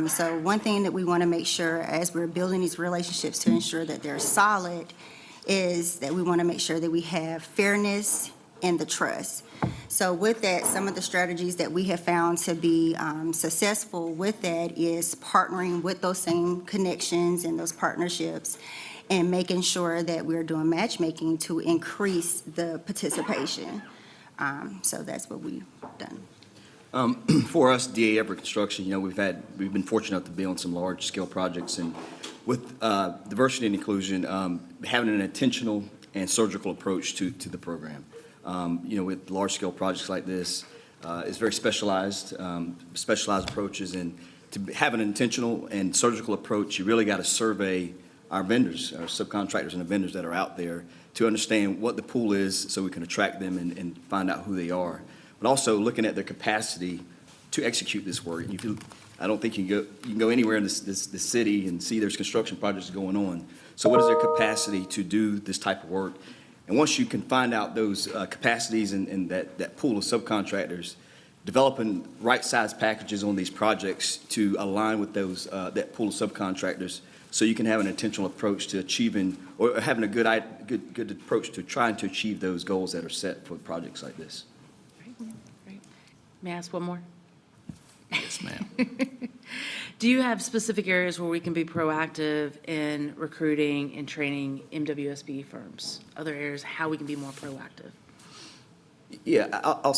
So one thing that we want to make sure as we're building these relationships to ensure that they're solid is that we want to make sure that we have fairness and the trust. So with that, some of the strategies that we have found to be successful with that is partnering with those same connections and those partnerships and making sure that we're doing matchmaking to increase the participation. So that's what we've done. For us, DA Everett Construction, we've been fortunate enough to be on some large-scale projects, and with diversity and inclusion, having an intentional and surgical approach to the program. With large-scale projects like this, it's very specialized approaches, and to have an intentional and surgical approach, you really got to survey our vendors, our subcontractors and the vendors that are out there to understand what the pool is so we can attract them and find out who they are. But also looking at their capacity to execute this work. I don't think you can go anywhere in this city and see there's construction projects going on. So what is their capacity to do this type of work? And once you can find out those capacities and that pool of subcontractors, developing right-sized packages on these projects to align with those that pool of subcontractors, so you can have an intentional approach to achieving or having a good approach to trying to achieve those goals that are set for projects like this. Great. May I ask one more? Yes, ma'am. Do you have specific areas where we can be proactive in recruiting and training MWSB firms? Other areas, how we can be more proactive? Yeah, I'll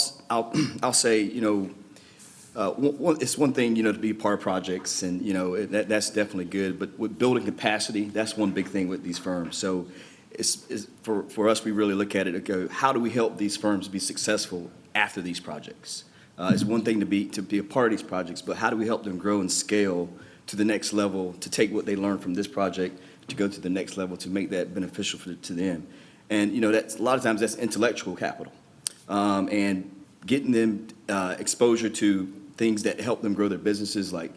say, it's one thing, to be part of projects, and, that's definitely good. But with building capacity, that's one big thing with these firms. So it's for us, we really look at it and go, how do we help these firms be successful after these projects? It's one thing to be a part of these projects, but how do we help them grow and scale to the next level, to take what they learned from this project to go to the next level, to make that beneficial to them? And, that's a lot of times that's intellectual capital. And getting them exposure to things that help them grow their businesses, like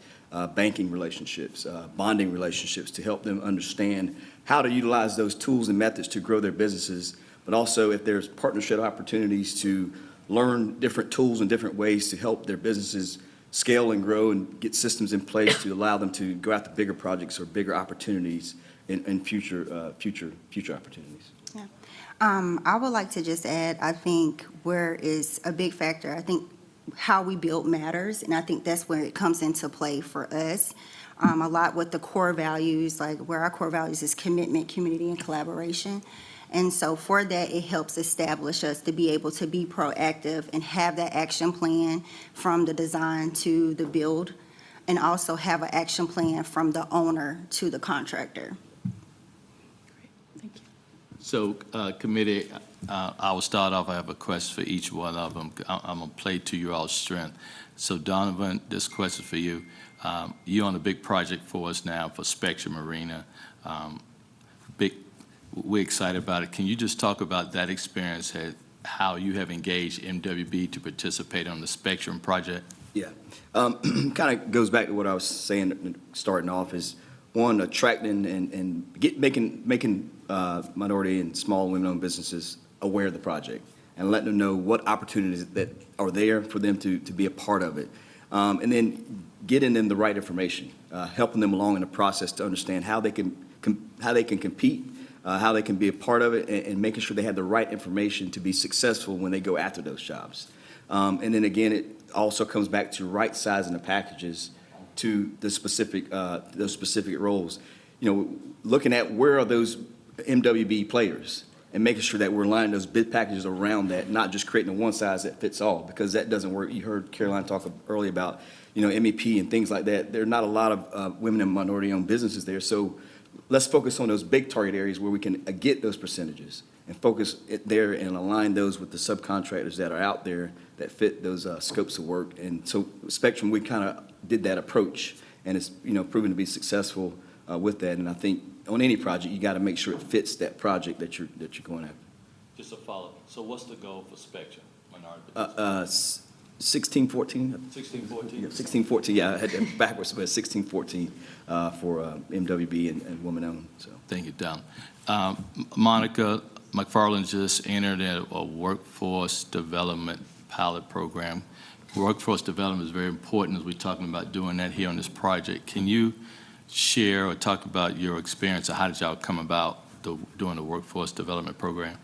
banking relationships, bonding relationships, to help them understand how to utilize those tools and methods to grow their businesses, but also if there's partnership opportunities to learn different tools and different ways to help their businesses scale and grow and get systems in place to allow them to go after bigger projects or bigger opportunities in future opportunities. Yeah. I would like to just add, I think where is a big factor, I think how we build matters, and I think that's where it comes into play for us. A lot with the core values, like where our core values is commitment, community, and collaboration. And so for that, it helps establish us to be able to be proactive and have that action plan from the design to the build, and also have an action plan from the owner to the contractor. So, committee, I will start off, I have a question for each one of them. I'm going to play to your all's strength. So Donovan, this question for you. You're on a big project for us now for Spectrum Arena. We're excited about it. Can you just talk about that experience, how you have engaged MWB to participate on the Spectrum project? Yeah. Kind of goes back to what I was saying starting off is, one, attracting and making minority and small women-owned businesses aware of the project and letting them know what opportunities that are there for them to be a part of it. And then getting them the right information, helping them along in the process to understand how they can compete, how they can be a part of it, and making sure they have the right information to be successful when they go after those jobs. And then again, it also comes back to right sizing the packages to the specific those specific roles. You know, looking at where are those MWB players and making sure that we're lining those bid packages around that, not just creating a one size that fits all, because that doesn't work. You heard Caroline talk earlier about, you know, MEP and things like that. There are not a lot of women and minority-owned businesses there, so let's focus on those big target areas where we can get those percentages and focus it there and align those with the subcontractors that are out there that fit those scopes of work. And so Spectrum, we kind of did that approach, and it's, you know, proven to be successful with that. And I think on any project, you got to make sure it fits that project that you're going after. Just a follow-up. So what's the goal for Spectrum, minority? 1614. 1614? Yeah, 1614. Yeah, I had that backwards, but 1614 for MWB and woman-owned. So thank you, Don. Monica McFarland just entered a workforce development pilot program. Workforce development is very important as we're talking about doing that here on this project. Can you share or talk about your experience, or how did y'all come about doing the workforce development program?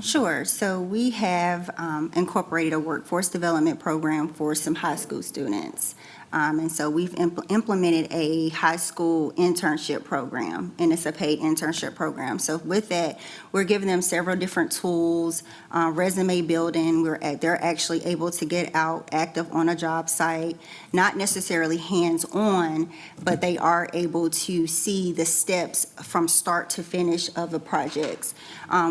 Sure. So we have incorporated a workforce development program for some high school students. And so we've implemented a high school internship program, and it's a paid internship program. So with that, we're giving them several different tools, resume building. They're actually able to get out active on a job site, not necessarily hands-on, but they are able to see the steps from start to finish of the projects.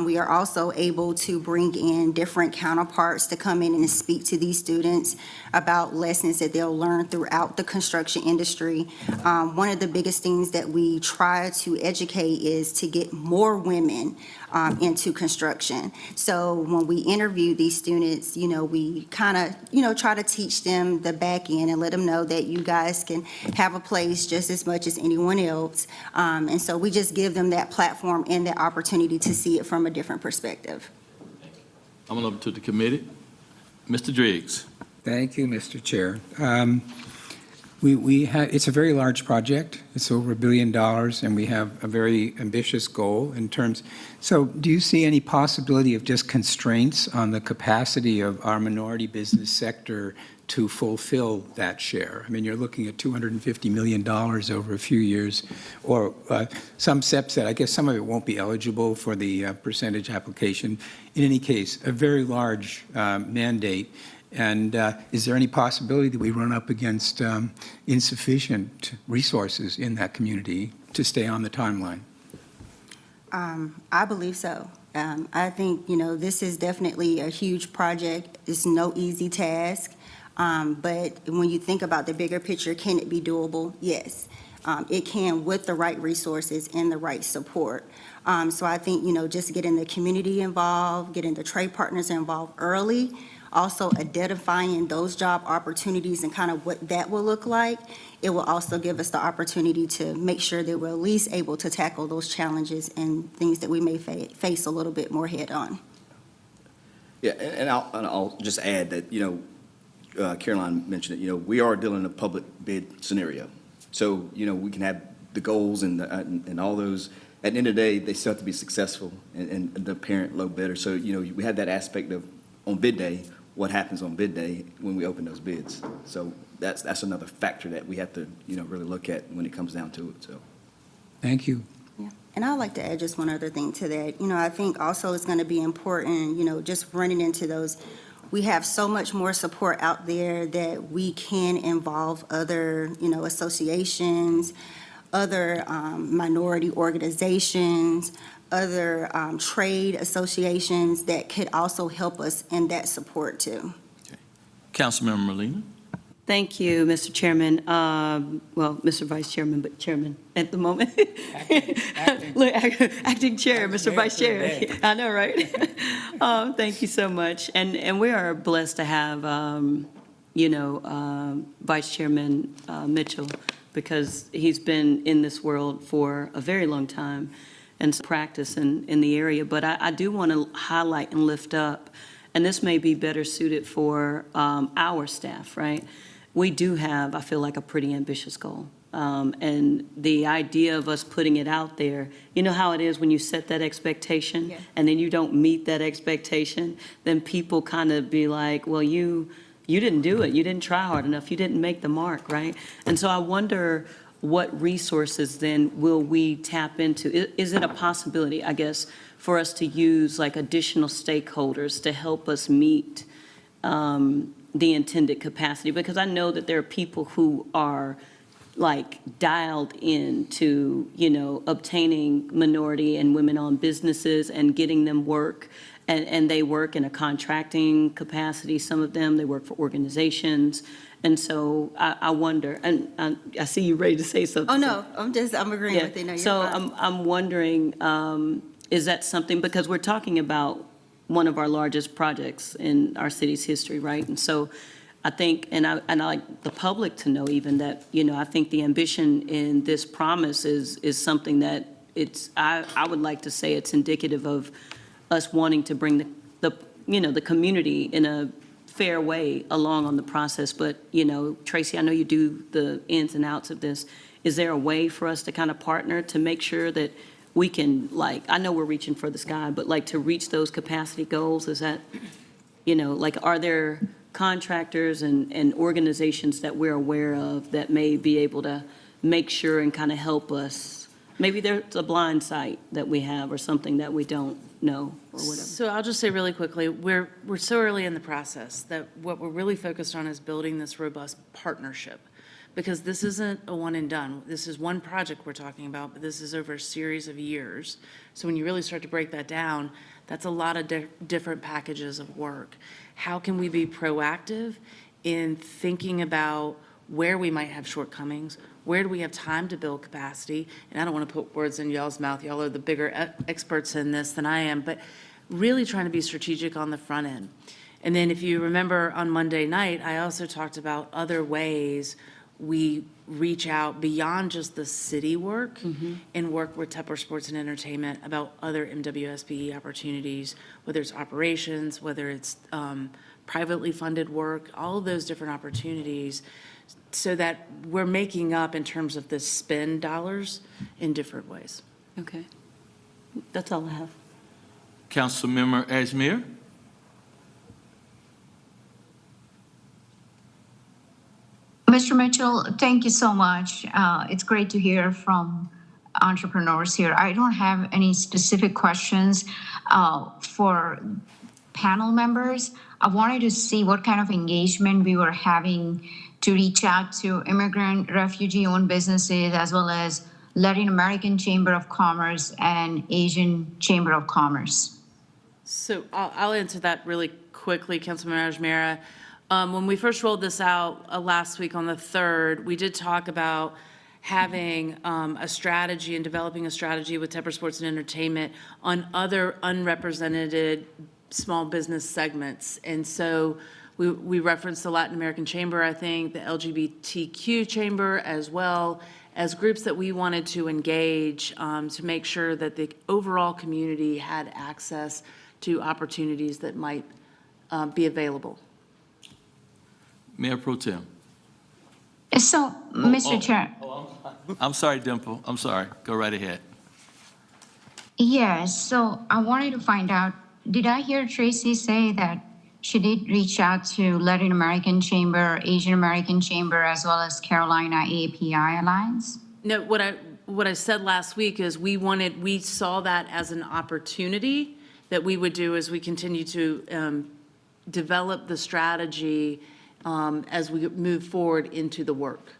We are also able to bring in different counterparts to come in and speak to these students about lessons that they'll learn throughout the construction industry. One of the biggest things that we try to educate is to get more women into construction. So when we interview these students, you know, we kind of, you know, try to teach them the back end and let them know that you guys can have a place just as much as anyone else. And so we just give them that platform and the opportunity to see it from a different perspective. I'm going over to the committee. Mr. Driggs. Thank you, Mr. Chair. It's a very large project. It's over $1 billion, and we have a very ambitious goal in terms. So do you see any possibility of just constraints on the capacity of our minority business sector to fulfill that share? I mean, you're looking at $250 million over a few years, or some steps that I guess some of it won't be eligible for the percentage application. In any case, a very large mandate. And is there any possibility that we run up against insufficient resources in that community to stay on the timeline? I believe so. I think, you know, this is definitely a huge project. It's no easy task. But when you think about the bigger picture, can it be doable? Yes, it can, with the right resources and the right support. So I think, you know, just getting the community involved, getting the trade partners involved early, also identifying those job opportunities and kind of what that will look like, it will also give us the opportunity to make sure that we're at least able to tackle those challenges and things that we may face a little bit more head on. yeah, and I'll just add that, you know, Caroline mentioned it, you know, we are dealing in a public bid scenario. So, you know, we can have the goals and all those. At the end of the day, they still have to be successful and the apparent low bidder. So, you know, we have that aspect of on bid day, what happens on bid day when we open those bids. So that's another factor that we have to, you know, really look at when it comes down to it. So, thank you. Yeah. And I'd like to add just one other thing to that. I think also it's going to be important, just running into those. We have so much more support out there that we can involve other, associations, other minority organizations, other trade associations that could also help us in that support too. Councilmember Molina? Thank you, Mr. Chairman. Well, Mr. Vice Chairman, but Chairman at the moment. Look, acting chair, Mr. Vice Chair. I know, right? Thank you so much. And we are blessed to have, Vice Chairman Mitchell, because he's been in this world for a very long time and practice in the area. But I do want to highlight and lift up, and this may be better suited for our staff, right? We do have, I feel like, a pretty ambitious goal. And the idea of us putting it out there, you know how it is when you set that expectation and then you don't meet that expectation, then people kind of be like, well, you didn't do it. You didn't try hard enough. You didn't make the mark, right? And so I wonder what resources then will we tap into? Is it a possibility, I guess, for us to use like additional stakeholders to help us meet the intended capacity? Because I know that there are people who are like dialed in to, obtaining minority and women-owned businesses and getting them work. And they work in a contracting capacity. Some of them, they work for organizations. And so I wonder, and I see you ready to say something. Oh, no, I'm agreeing with you. No, you're So fine. I'm wondering, is that something, because we're talking about one of our largest projects in our city's history, right? And so I think, and I like the public to know even that, I think the ambition in this promise is something that I would like to say it's indicative of us wanting to bring the community in a fair way along on the process. But, Tracy, I know you do the ins and outs of this. Is there a way for us to kind of partner to make sure that we can, I know we're reaching for the sky, but to reach those capacity goals? Is that, are there contractors and organizations that we're aware of that may be able to make sure and kind of help us? Maybe there's a blind sight that we have or something that we don't know or whatever. So I'll just say really quickly, we're so early in the process that what we're really focused on is building this robust partnership. Because this isn't a one and done. This is one project we're talking about, but this is over a series of years. So when you really start to break that down, that's a lot of different packages of work. How can we be proactive in thinking about where we might have shortcomings? Where do we have time to build capacity? And I don't want to put words in y'all's mouth. Y'all are the bigger experts in this than I am, but really trying to be strategic on the front end. And then if you remember on Monday night, I also talked about other ways we reach out beyond just the city work and work with Tepper Sports and Entertainment about other MWSBE opportunities, whether it's operations, whether it's privately funded work, all of those different opportunities, so that we're making up in terms of the spend dollars in different ways. Okay. That's all I have. Councilmember Ajmer? Mr. Mitchell, thank you so much. It's great to hear from entrepreneurs here. I don't have any specific questions for panel members. I wanted to see what kind of engagement we were having to reach out to immigrant, refugee-owned businesses, as well as Latin American Chamber of Commerce and Asian Chamber of Commerce. So I'll answer that really quickly, Councilmember Ajmer. When we first rolled this out last week on the 3rd, we did talk about having a strategy and developing a strategy with Tepper Sports and Entertainment on other unrepresented small business segments. And so we referenced the Latin American Chamber, I think, the LGBTQ Chamber, as well as groups that we wanted to engage to make sure that the overall community had access to opportunities that might be available. Mayor Pro Tem. So, Mr. Chair. I'm sorry, Dimple. I'm sorry. Go right ahead. Yes, so I wanted to find out, did I hear Tracy say that she did reach out to Latin American Chamber, Asian American Chamber, as well as Carolina API Alliance? No, what I said last week is we saw that as an opportunity that we would do as we continue to develop the strategy as we move forward into the work.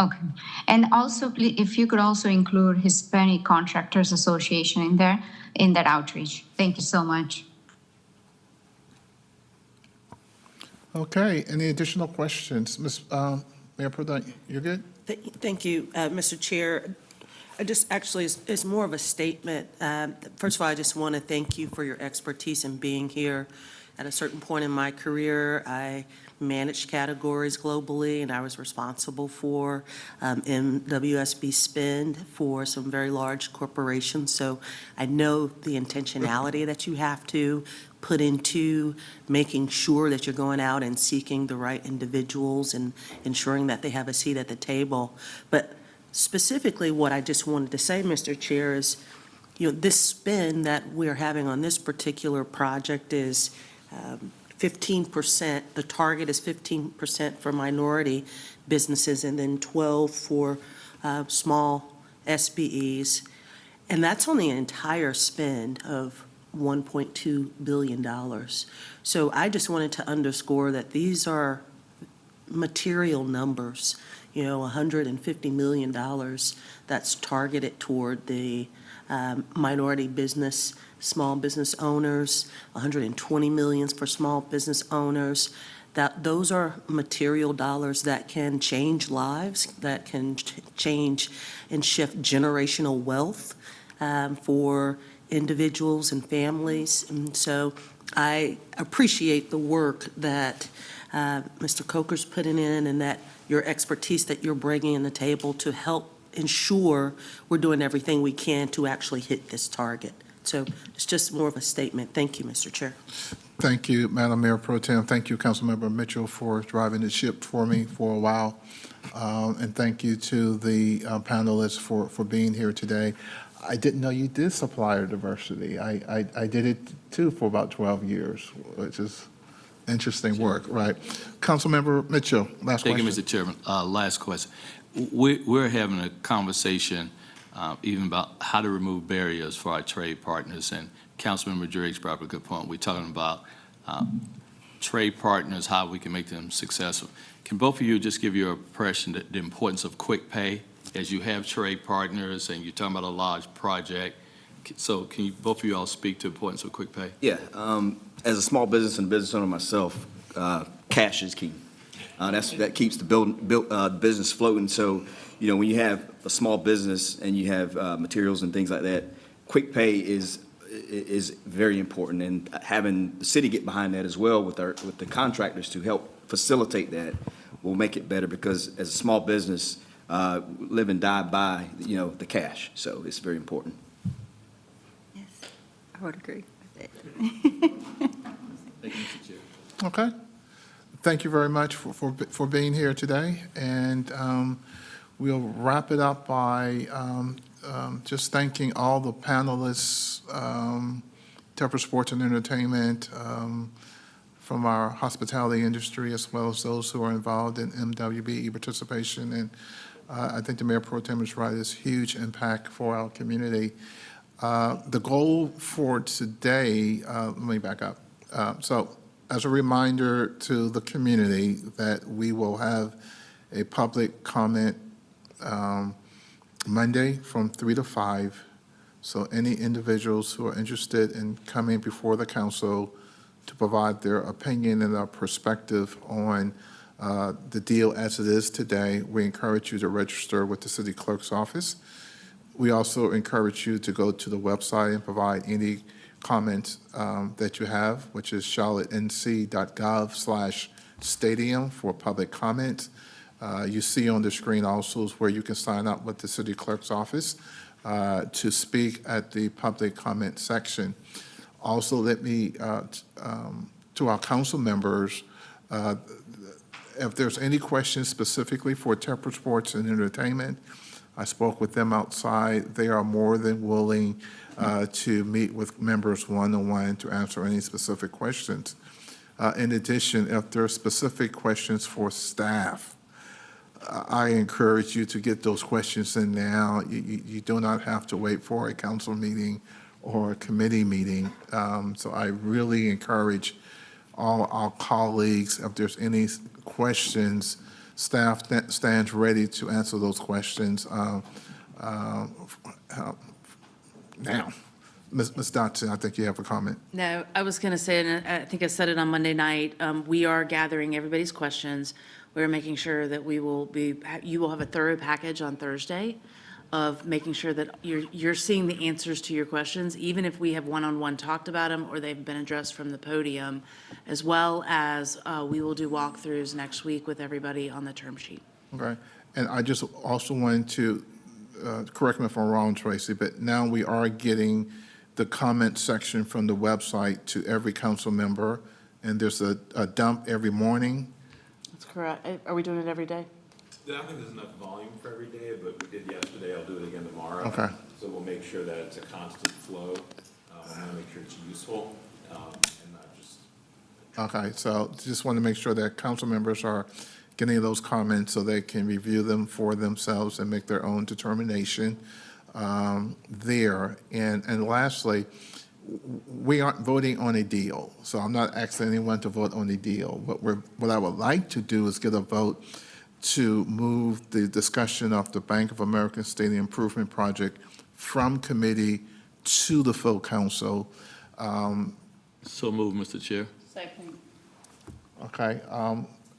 Okay. And also, if you could also include Hispanic Contractors Association in there, in that outreach. Thank you so much. Okay, any additional questions? Mayor Pro Tem, you're good? Thank you, Mr. Chair. I just actually, it's more of a statement. First of all, I just want to thank you for your expertise in being here. At a certain point in my career, I managed categories globally, and I was responsible for MWSB spend for some very large corporations. So I know the intentionality that you have to put into making sure that you're going out and seeking the right individuals and ensuring that they have a seat at the table. But specifically, what I just wanted to say, Mr. Chair, is, this spend that we're having on this particular project is 15%. The target is 15% for minority businesses and then 12 for small SBEs. And that's on the entire spend of $1.2 billion. So I just wanted to underscore that these are material numbers, $150 million that's targeted toward the minority business, small business owners, $120 million for small business owners. Those are material dollars that can change lives, that can change and shift generational wealth for individuals and families. And so I appreciate the work that Mr. Coker's putting in and that your expertise that you're bringing in the table to help ensure we're doing everything we can to actually hit this target. So it's just more of a statement. Thank you, Mr. Chair. Thank you, Madam Mayor Pro Tem. Thank you, Councilmember Mitchell, for driving the ship for me for a while. And thank you to the panelists for being here today. I didn't know you did supplier diversity. I did it too for about 12 years, which is interesting work, right? Councilmember Mitchell, last question. Thank you, Mr. Chairman. Last question. We're having a conversation even about how to remove barriers for our trade partners, and Councilmember Driggs brought up a good point. We're talking about trade partners, how we can make them successful. Can both of you just give your impression that the importance of quick pay as you have trade partners and you're talking about a large project? So can you, both of you all speak to the importance of quick pay? Yeah, as a small business and business owner myself, cash is key. That keeps the business floating. So, when you have a small business and you have materials and things like that, quick pay is very important. And having the city get behind that as well with the contractors to help facilitate that will make it better, because as a small business, live and die by the cash. So it's very important. Yes, I would agree with it. Thank you, Mr. Chair. Okay. Thank you very much for being here today. And we'll wrap it up by just thanking all the panelists, Tepper Sports and Entertainment, from our hospitality industry, as well as those who are involved in MWBE participation. And I think the Mayor Pro Tem is right, it's huge impact for our community. The goal for today, let me back up. So as a reminder to the community that we will have a public comment Monday from 3 to 5. So any individuals who are interested in coming before the council to provide their opinion and their perspective on the deal as it is today, we encourage you to register with the city clerk's office. We also encourage you to go to the website and provide any comments that you have, which is charlottenc.gov/stadium for public comment. You see on the screen also is where you can sign up with the city clerk's office to speak at the public comment section. Also, let me, to our council members, if there's any questions specifically for Tepper Sports and Entertainment, I spoke with them outside. They are more than willing to meet with members one-on-one to answer any specific questions. In addition, if there are specific questions for staff, I encourage you to get those questions in now. You do not have to wait for a council meeting or a committee meeting. So I really encourage all our colleagues, if there's any questions, staff stands ready to answer those questions now. Ms. Dotson, I think you have a comment. No, I was going to say, and I think I said it on Monday night, we are gathering everybody's questions. We're making sure that you will have a thorough package on Thursday of making sure that you're seeing the answers to your questions, even if we have one-on-one talked about them or they've been addressed from the podium, as well as we will do walkthroughs next week with everybody on the term sheet. Okay. And I just also wanted to, correct me if I'm wrong, Tracy, but now we are getting the comment section from the website to every council member, and there's a dump every morning. That's correct. Are we doing it every day? I don't think there's enough volume for every day, but we did yesterday. I'll do it again tomorrow. Okay. So we'll make sure that it's a constant flow. I want to make sure it's useful and not just. Okay, so just want to make sure that council members are getting those comments so they can review them for themselves and make their own determination there. And lastly, we aren't voting on a deal, so I'm not asking anyone to vote on a deal. What I would like to do is get a vote to move the discussion of the Bank of America Stadium Improvement Project from committee to the full council. So moved, Mr. Chair. Second. Okay,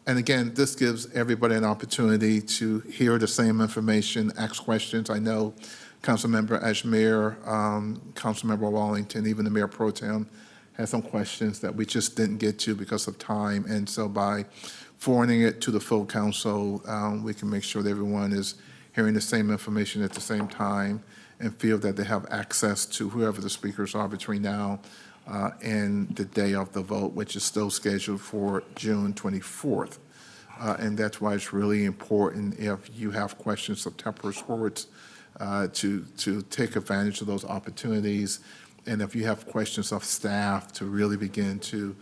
and again, this gives everybody an opportunity to hear the same information, ask questions. I know Councilmember Ashmere, Councilmember Wallington, even the Mayor Pro Tem had some questions that we just didn't get to because of time. And so by forwarding it to the full council, we can make sure that everyone is hearing the same information at the same time and feel that they have access to whoever the speakers are between now and the day of the vote, which is still scheduled for June 24th. And that's why it's really important, if you have questions of Tepper Sports, to take advantage of those opportunities. And if you have questions of staff, to really begin to,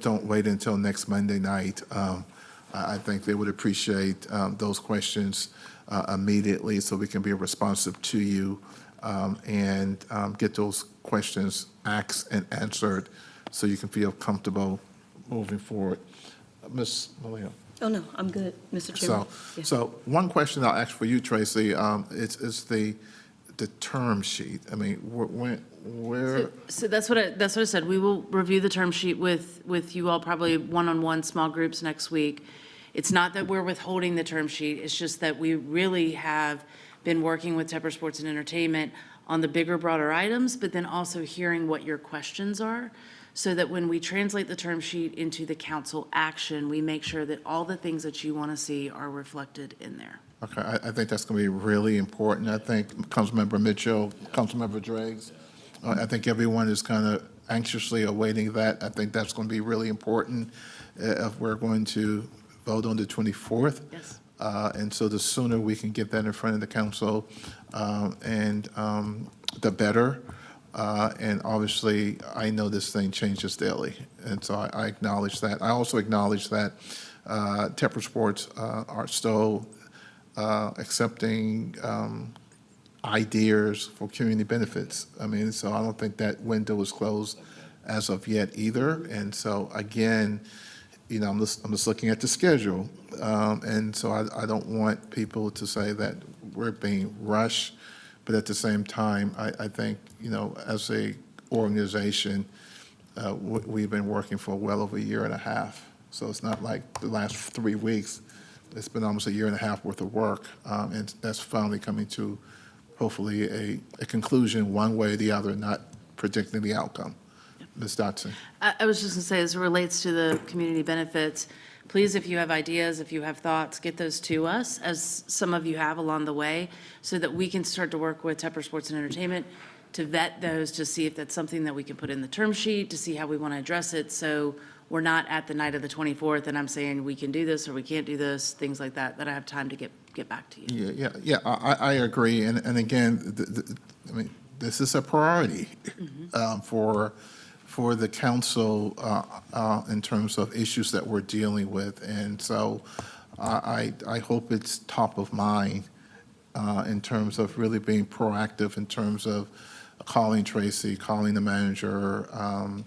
don't wait until next Monday night. I think they would appreciate those questions immediately, so we can be responsive to you and get those questions asked and answered so you can feel comfortable moving forward. Ms. Malia. Oh, no, I'm good, Mr. Chairman. So one question I'll ask for you, Tracy, is the term sheet. I mean, where? So that's what I said. We will review the term sheet with you all, probably one-on-one small groups next week. It's not that we're withholding the term sheet. It's just that we really have been working with Tepper Sports and Entertainment on the bigger, broader items, but then also hearing what your questions are, so that when we translate the term sheet into the council action, we make sure that all the things that you want to see are reflected in there. Okay, I think that's going to be really important. I think Councilmember Mitchell, Councilmember Driggs, I think everyone is kind of anxiously awaiting that. I think that's going to be really important if we're going to vote on the 24th. Yes. And so the sooner we can get that in front of the council, and the better. And obviously, I know this thing changes daily, and so I acknowledge that. I also acknowledge that Tepper Sports are still accepting ideas for community benefits. I mean, so I don't think that window is closed as of yet either. And so again, you know, I'm just looking at the schedule, and so I don't want people to say that we're being rushed. But at the same time, I think, you know, as a organization, we've been working for well over a year and a half. So it's not like the last 3 weeks. It's been almost a year and a half worth of work, and that's finally coming to hopefully a conclusion one way or the other, not predicting the outcome. Ms. Dotson. I was just going to say, as it relates to the community benefits, please, if you have ideas, if you have thoughts, get those to us, as some of you have along the way, so that we can start to work with Tepper Sports and Entertainment to vet those, to see if that's something that we can put in the term sheet, to see how we want to address it. So we're not at the night of the 24th and I'm saying we can do this or we can't do this, things like that, that I have time to get back to you. Yeah, I agree. And again, I mean, this is a priority for the council in terms of issues that we're dealing with. And so I hope it's top of mind in terms of really being proactive, in terms of calling Tracy, calling the manager,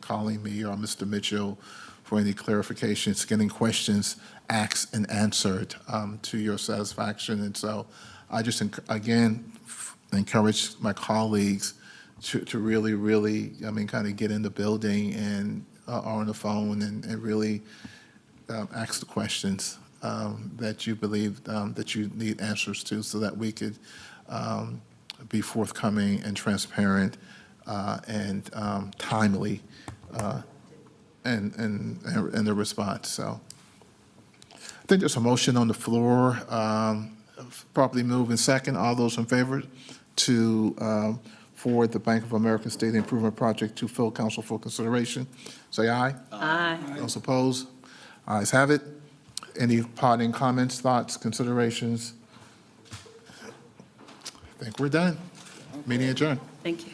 calling me or Mr. Mitchell for any clarifications, getting questions asked and answered to your satisfaction. And so I just, again, encourage my colleagues to really, kind of get in the building and on the phone and really ask the questions that you believe that you need answers to, so that we could be forthcoming and transparent and timely in the response. So I think there's a motion on the floor, properly moved in second. All those in favor to forward the Bank of America State Improvement Project to full council for consideration, say aye. Aye. Those opposed? Ayes have it. Any parting comments, thoughts, considerations? I think we're done. Meeting adjourned. Thank you.